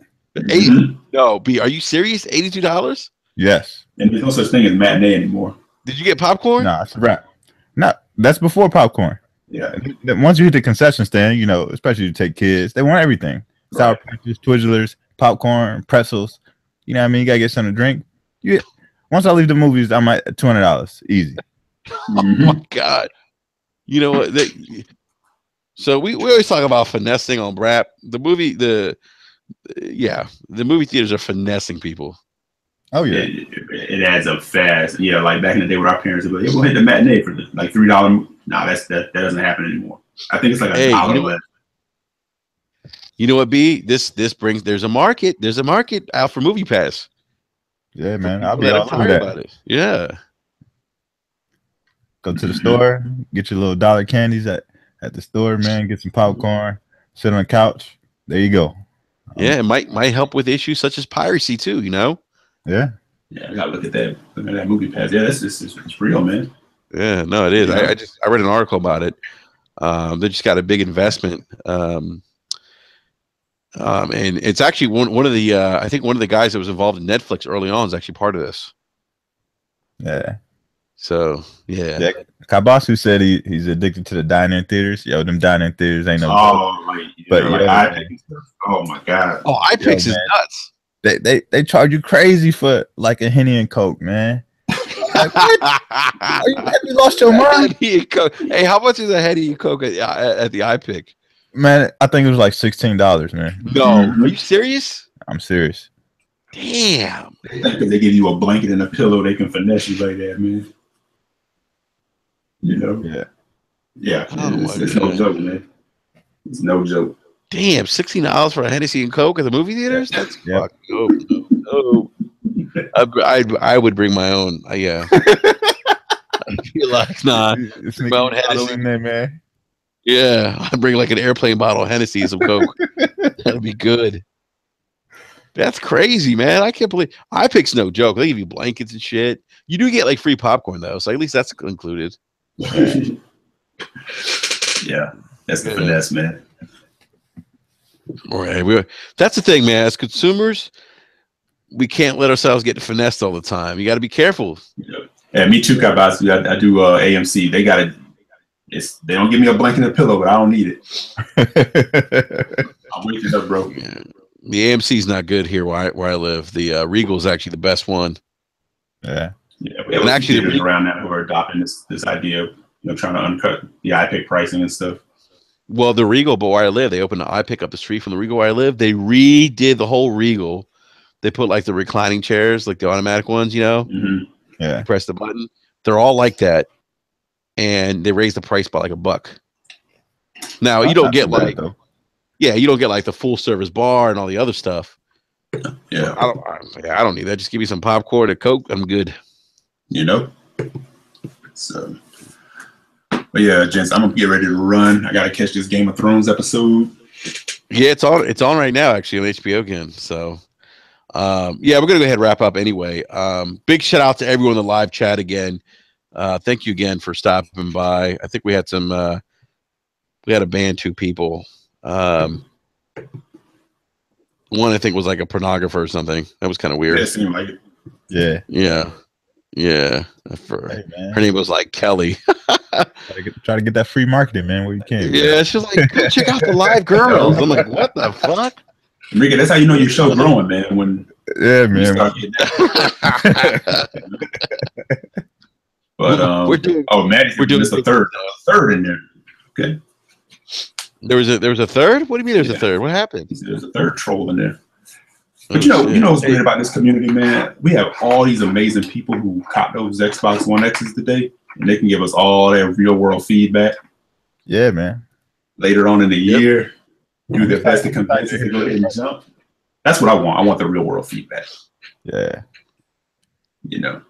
Speaker 1: No, B, are you serious? $82?
Speaker 3: Yes.
Speaker 2: And there's no such thing as matinee anymore.
Speaker 1: Did you get popcorn?
Speaker 3: Nah, it's a wrap. No, that's before popcorn.
Speaker 2: Yeah.
Speaker 3: Once you hit the concession stand, you know, especially to take kids, they want everything. Sour Patches, Twizzlers, popcorn, pretzels. You know what I mean? You gotta get something to drink. Once I leave the movies, I'm at $200. Easy.
Speaker 1: Oh my God. You know what? So we always talk about finessing on BRAP. The movie theaters are finessing people.
Speaker 3: Oh yeah.
Speaker 2: It adds up fast. Yeah, like back in the day with our parents, they'd be like, we'll hit the matinee for like $3. Nah, that doesn't happen anymore. I think it's like $1 less.
Speaker 1: You know what, B? There's a market out for Movie Pass.
Speaker 3: Yeah, man. I'll be all over that.
Speaker 1: About it. Yeah.
Speaker 3: Go to the store, get your little dollar candies at the store, man. Get some popcorn, sit on the couch. There you go.
Speaker 1: Yeah, it might help with issues such as piracy too. You know.
Speaker 3: Yeah.
Speaker 2: Yeah, I gotta look at that. Look at that Movie Pass. Yeah, it's real, man.
Speaker 1: Yeah, no, it is. Yeah. I read an article about it. They just got a big investment. And it's actually one of the I think one of the guys that was involved in Netflix early on is actually part of this.
Speaker 3: Yeah.
Speaker 1: So yeah.
Speaker 3: Kabasu said he's addicted to the dine-in theaters. Yo, them dine-in theaters ain't no
Speaker 2: oh my God.
Speaker 1: Oh, iPix is nuts.
Speaker 3: They charge you crazy for like a Henny and Coke, man. Like, what? You lost your mind?
Speaker 1: Hey, how much is a Henny and Coke at the iPic?
Speaker 3: Man, I think it was like $16, man.
Speaker 1: No, are you serious?
Speaker 3: I'm serious.
Speaker 1: Damn.
Speaker 2: Because they give you a blanket and a pillow, they can finesse you like that, man. You know?
Speaker 3: Yeah.
Speaker 2: Yeah. It's no joke, man. It's no joke.
Speaker 1: Damn, $16 for a Hennessy and Coke at the movie theaters? That's fucking dope. I would bring my own. Yeah. I feel like my own Hennessy
Speaker 3: in there, man.
Speaker 1: Yeah, I'd bring like an airplane bottle of Hennessy and some Coke. That'd be good. That's crazy, man. I can't believe iPic's no joke. They give you blankets and shit. You do get like free popcorn though, so at least that's included.
Speaker 2: Yeah, that's the finesse, man.
Speaker 1: All right, that's the thing, man. As consumers, we can't let ourselves get finessed all the time. You got to be careful.
Speaker 2: Yeah, me too, Kabasu. I do AMC. They got it. They don't give me a blanket and a pillow, but I don't need it. I'm waking up, bro.
Speaker 1: Yeah. The AMC's not good here where I live. The Regal's actually the best one.
Speaker 3: Yeah.
Speaker 2: Yeah, we have actually around that who are adopting this idea of trying to undercut the iPic pricing and stuff.
Speaker 1: Well, the Regal, but where I live, they opened an iPic up the street from the Regal where I live. They redid the whole Regal. They put like the reclining chairs, like the automatic ones, you know?
Speaker 2: Mm-hmm.
Speaker 3: Yeah.
Speaker 1: You press the button. They're all like that. And they raised the price by like $1. Now you don't get like, you don't get like the full service bar and all the other stuff.
Speaker 2: Yeah.
Speaker 1: I don't need that. Just give me some popcorn and Coke. I'm good.
Speaker 2: You know? So, but yeah, gents, I'm gonna get ready to run. I gotta catch this Game of Thrones episode.
Speaker 1: Yeah, it's on right now actually on HBO again. So we're gonna go ahead and wrap up anyway. Big shout out to everyone in the live chat again. Thank you again for stopping by. I think we had we had to ban 2 people. One I think was like a pornographer or something. That was kind of weird.
Speaker 2: Yeah, it seemed like it.
Speaker 3: Yeah.
Speaker 1: Yeah. Yeah. Her name was like Kelly.
Speaker 3: Try to get that free marketing, man, where you can.
Speaker 1: Yeah, she's like, go check out the live girls. I'm like, what the fuck?
Speaker 2: Enrique, that's how you know your show's growing, man. When
Speaker 3: man.
Speaker 2: But we're doing. Oh, Maddie's doing this a third in there. Okay.
Speaker 1: There was a third. What do you mean? There's a third? What happened?
Speaker 2: There's a third troll in there. But you know what's great about this community, man? We have all these amazing people who cop those Xbox One X's today, and they can give us all their real world feedback.
Speaker 3: Yeah, man.
Speaker 2: Later on in the year, do their best to convince us to go ahead and jump. That's what I want. I want the real world feedback.
Speaker 3: Yeah.
Speaker 2: You know.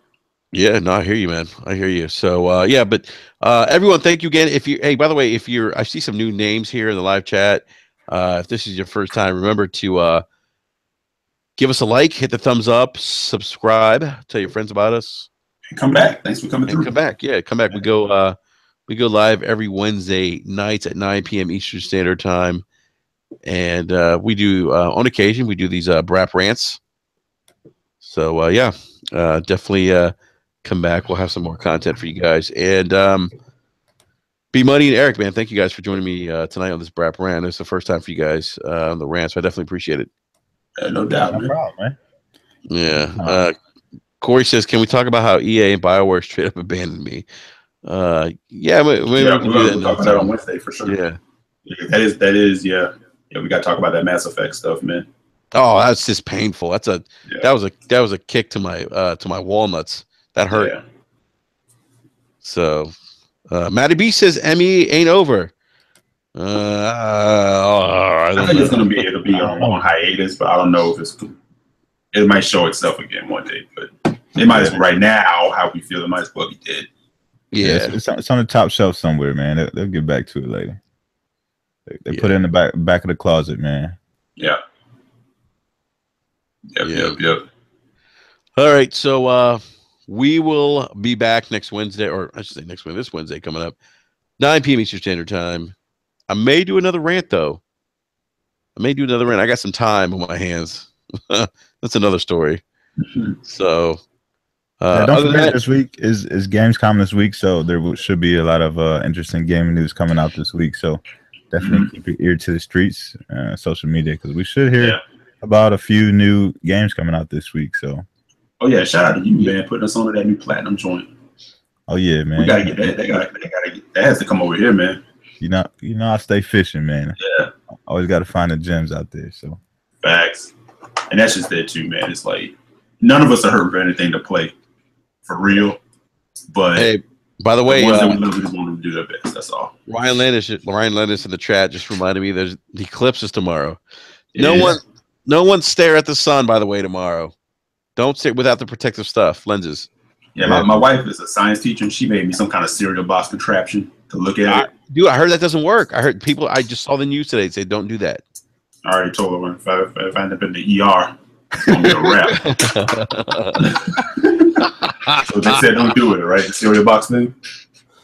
Speaker 1: Yeah, no, I hear you, man. I hear you. So yeah, but everyone, thank you again. By the way, I see some new names here in the live chat. If this is your first time, remember to give us a like, hit the thumbs up, subscribe, tell your friends about us,
Speaker 2: and come back. Thanks for coming through.
Speaker 1: Come back, yeah, come back. We go live every Wednesday nights at 9 p.m. Eastern Standard Time, and we do on occasion we do these BRAP rants. So yeah, definitely come back. We'll have some more content for you guys. And B Money and Eric, man, thank you guys for joining me tonight on this BRAP rant. It's the first time for you guys on the rant, so I definitely appreciate it.
Speaker 2: No doubt,
Speaker 3: No problem, man.
Speaker 1: Yeah. Corey says, "Can we talk about how EA and BioWare straight up abandoned me?" Yeah, we can do
Speaker 2: talk about that on Wednesday for sure.
Speaker 1: Yeah,
Speaker 2: that is. Yeah. We got to talk about that Mass Effect stuff, man.
Speaker 1: Oh, that's just painful. That was a kick to my walnuts. That hurt.
Speaker 2: Yeah.
Speaker 1: So, Matty B says ME ain't over. I
Speaker 2: think it's it'll be on hiatus, but I don't know if it might show itself again one day. But it might right now how we feel. It might as well be dead.
Speaker 1: Yeah,
Speaker 3: it's on the top shelf somewhere, man. They'll get back to it later. They put it in the back of the closet, man.
Speaker 2: Yeah. Yep.
Speaker 1: All right, so we will be back next Wednesday, or I should say this Wednesday coming up, 9 p.m. Eastern Standard Time. I may do another rant, though. I got some time on my hands. That's another story. So,
Speaker 3: don't forget, this week is Gamescom this week, so there should be a lot of interesting gaming news coming out this week. So definitely keep your ear to the streets, social media, because we should hear about a few new games coming out this week. So,
Speaker 2: oh yeah, shout out to you, man, putting us on to that new platinum joint.
Speaker 3: Oh yeah, man,
Speaker 2: we gotta get that. They gotta get that. Has to come over here, man.
Speaker 3: You know, I stay fishing, man.
Speaker 2: Yeah,
Speaker 3: always got to find the gems out there. So
Speaker 2: facts, and that's just it too, man. It's like none of us are hurting for anything to play, for real. But
Speaker 1: hey, by the way,
Speaker 2: we want to do their best. That's all.
Speaker 1: Ryan Landis in the chat just reminded me there's the eclipse is tomorrow. No one stare at the sun, by the way, tomorrow. Don't sit without the protective stuff, lenses.
Speaker 2: Yeah, my wife is a science teacher, and she made me some kind of cereal box contraption to look at it.
Speaker 1: Dude, I heard that doesn't work. I just saw the news today say don't do that.
Speaker 2: I already told her if I end up in the ER, it's going to be a wrap. So they said don't do it, right? The cereal box thing.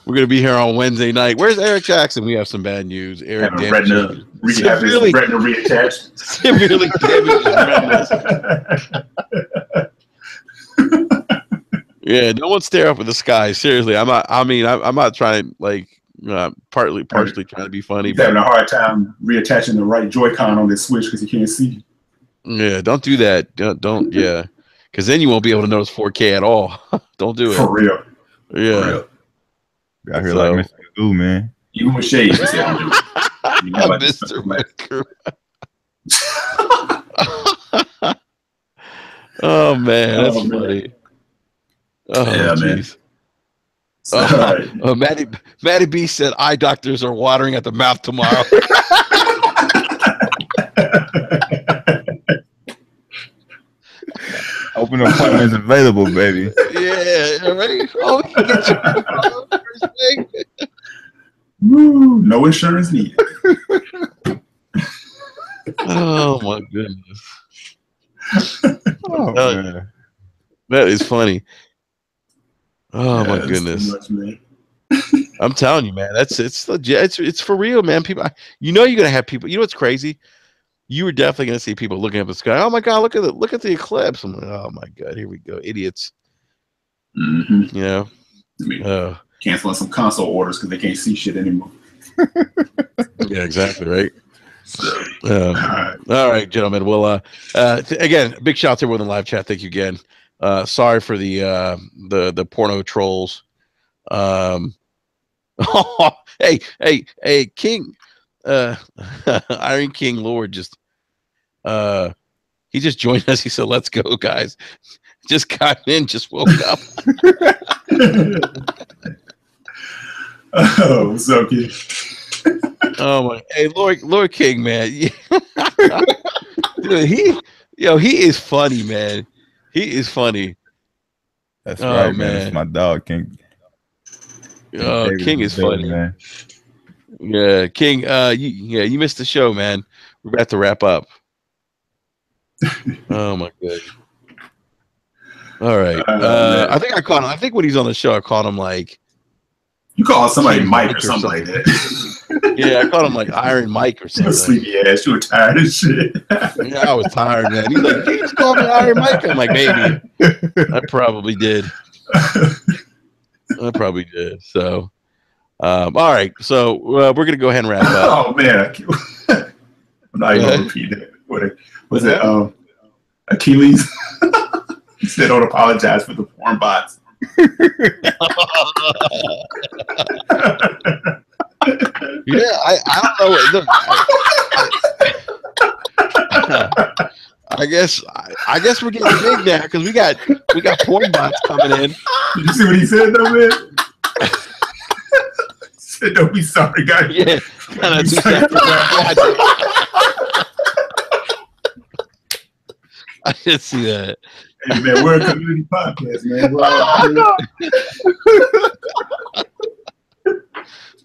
Speaker 1: We're going to be here on Wednesday night. Where's Eric Jackson? We have some bad news. Eric
Speaker 2: retina reattached.
Speaker 1: Severely damaged retinas. Yeah, no one stare up at the sky. Seriously, I'm not trying partially trying to be funny.
Speaker 2: He's having a hard time reattaching the right Joy-Con on this Switch because he can't see.
Speaker 1: Yeah, don't do that. Don't yeah, because then you won't be able to notice 4K at all. Don't do it.
Speaker 2: For real.
Speaker 1: Yeah.
Speaker 2: For real.
Speaker 3: Got here like Mr. Magoo, man.
Speaker 2: Even with shades, you said don't do it. You know
Speaker 1: Mr. Magoo. Oh man, that's funny. Oh,
Speaker 2: yeah,
Speaker 1: geez.
Speaker 2: Man.
Speaker 1: Matty B said eye doctors are watering at the mouth tomorrow.
Speaker 3: Open appointments available, baby.
Speaker 1: Yeah, right. Oh, we can get you
Speaker 2: no insurance needed.
Speaker 1: Oh my goodness.
Speaker 3: Oh, man.
Speaker 1: That is funny. Oh my goodness.
Speaker 2: Much,
Speaker 1: I'm telling you, man, it's legit. It's for real, man. People, you're gonna have people. You know what's crazy? You were definitely gonna see people looking at the sky. Oh my god, look at the eclipse. I'm like, oh my god, here we go, idiots.
Speaker 2: Mm-hmm.
Speaker 1: You know,
Speaker 2: canceling some console orders because they can't see shit anymore.
Speaker 1: Yeah, exactly, right. All right, gentlemen. Well, again, big shout out to everyone in the live chat. Thank you again. Sorry for the porno trolls. Hey, King. Iron King Lord just he just joined us. He said, "Let's go, guys." Just got in, just woke up.
Speaker 2: Oh, what's up, kid?
Speaker 1: Oh my! Hey, Lord King, man. Dude, he is funny, man. He is funny.
Speaker 3: That's
Speaker 1: Oh,
Speaker 3: right, man.
Speaker 1: man.
Speaker 3: That's my dog, King.
Speaker 1: Oh,
Speaker 3: David
Speaker 1: King is
Speaker 3: building,
Speaker 1: funny,
Speaker 3: man.
Speaker 1: Yeah, King. You missed the show, man. We're about to wrap up. Oh my goodness. All right. I think I caught him. I think when he's on the show, I caught him like
Speaker 2: You call somebody
Speaker 1: King
Speaker 2: Mike or something like that.
Speaker 1: yeah, I called him like Iron Mike or something.
Speaker 2: Sleepy ass, you were tired of shit.
Speaker 1: Yeah, I was tired, man. He's like, "You just called me Iron Mike." I'm like, "Maybe." I probably did. I probably did. So, all right. So we're gonna go ahead and wrap up.
Speaker 2: Oh man, I'm not even gonna repeat it. What was it? Achilles. He said, "Don't apologize for the porn bots."
Speaker 1: Yeah, I don't know. Look, I guess we're getting big now because we got porn bots coming in.
Speaker 2: Did you see what he said though, man? He said, "Don't be sorry, guys."
Speaker 1: Yeah, kind of I did see that.
Speaker 2: Hey man, we're a community podcast, man.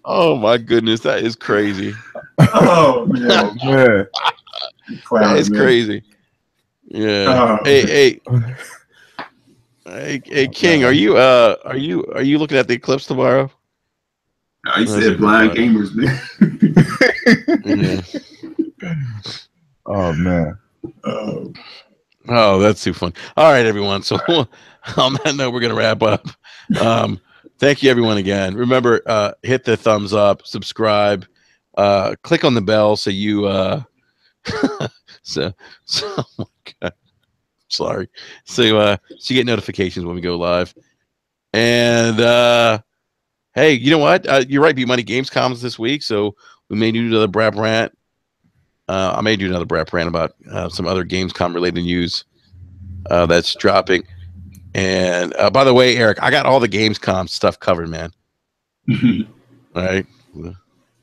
Speaker 1: Oh my goodness, that is crazy.
Speaker 2: Oh man,
Speaker 1: That is crazy. Yeah. Hey, King, are you looking at the eclipse tomorrow?
Speaker 2: No, he said blind gamers, man.
Speaker 1: Yeah.
Speaker 3: Oh man.
Speaker 1: Oh, that's too fun. All right, everyone. So on that note, we're gonna wrap up. Thank you, everyone, again. Remember, hit the thumbs up, subscribe, click on the bell so you so oh my God. Sorry. So you get notifications when we go live. And hey, you know what? You're right. Be Money Gamescom's this week, so we may do another BRAP rant. I may do another BRAP rant about some other Gamescom related news that's dropping. And by the way, Eric, I got all the Gamescom stuff covered, man. All right.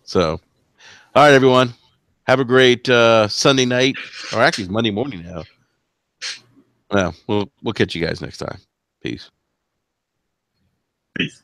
Speaker 1: So, all right, everyone. Have a great Sunday night, or actually it's Monday morning now. Well, we'll catch you guys next time. Peace.
Speaker 2: Peace.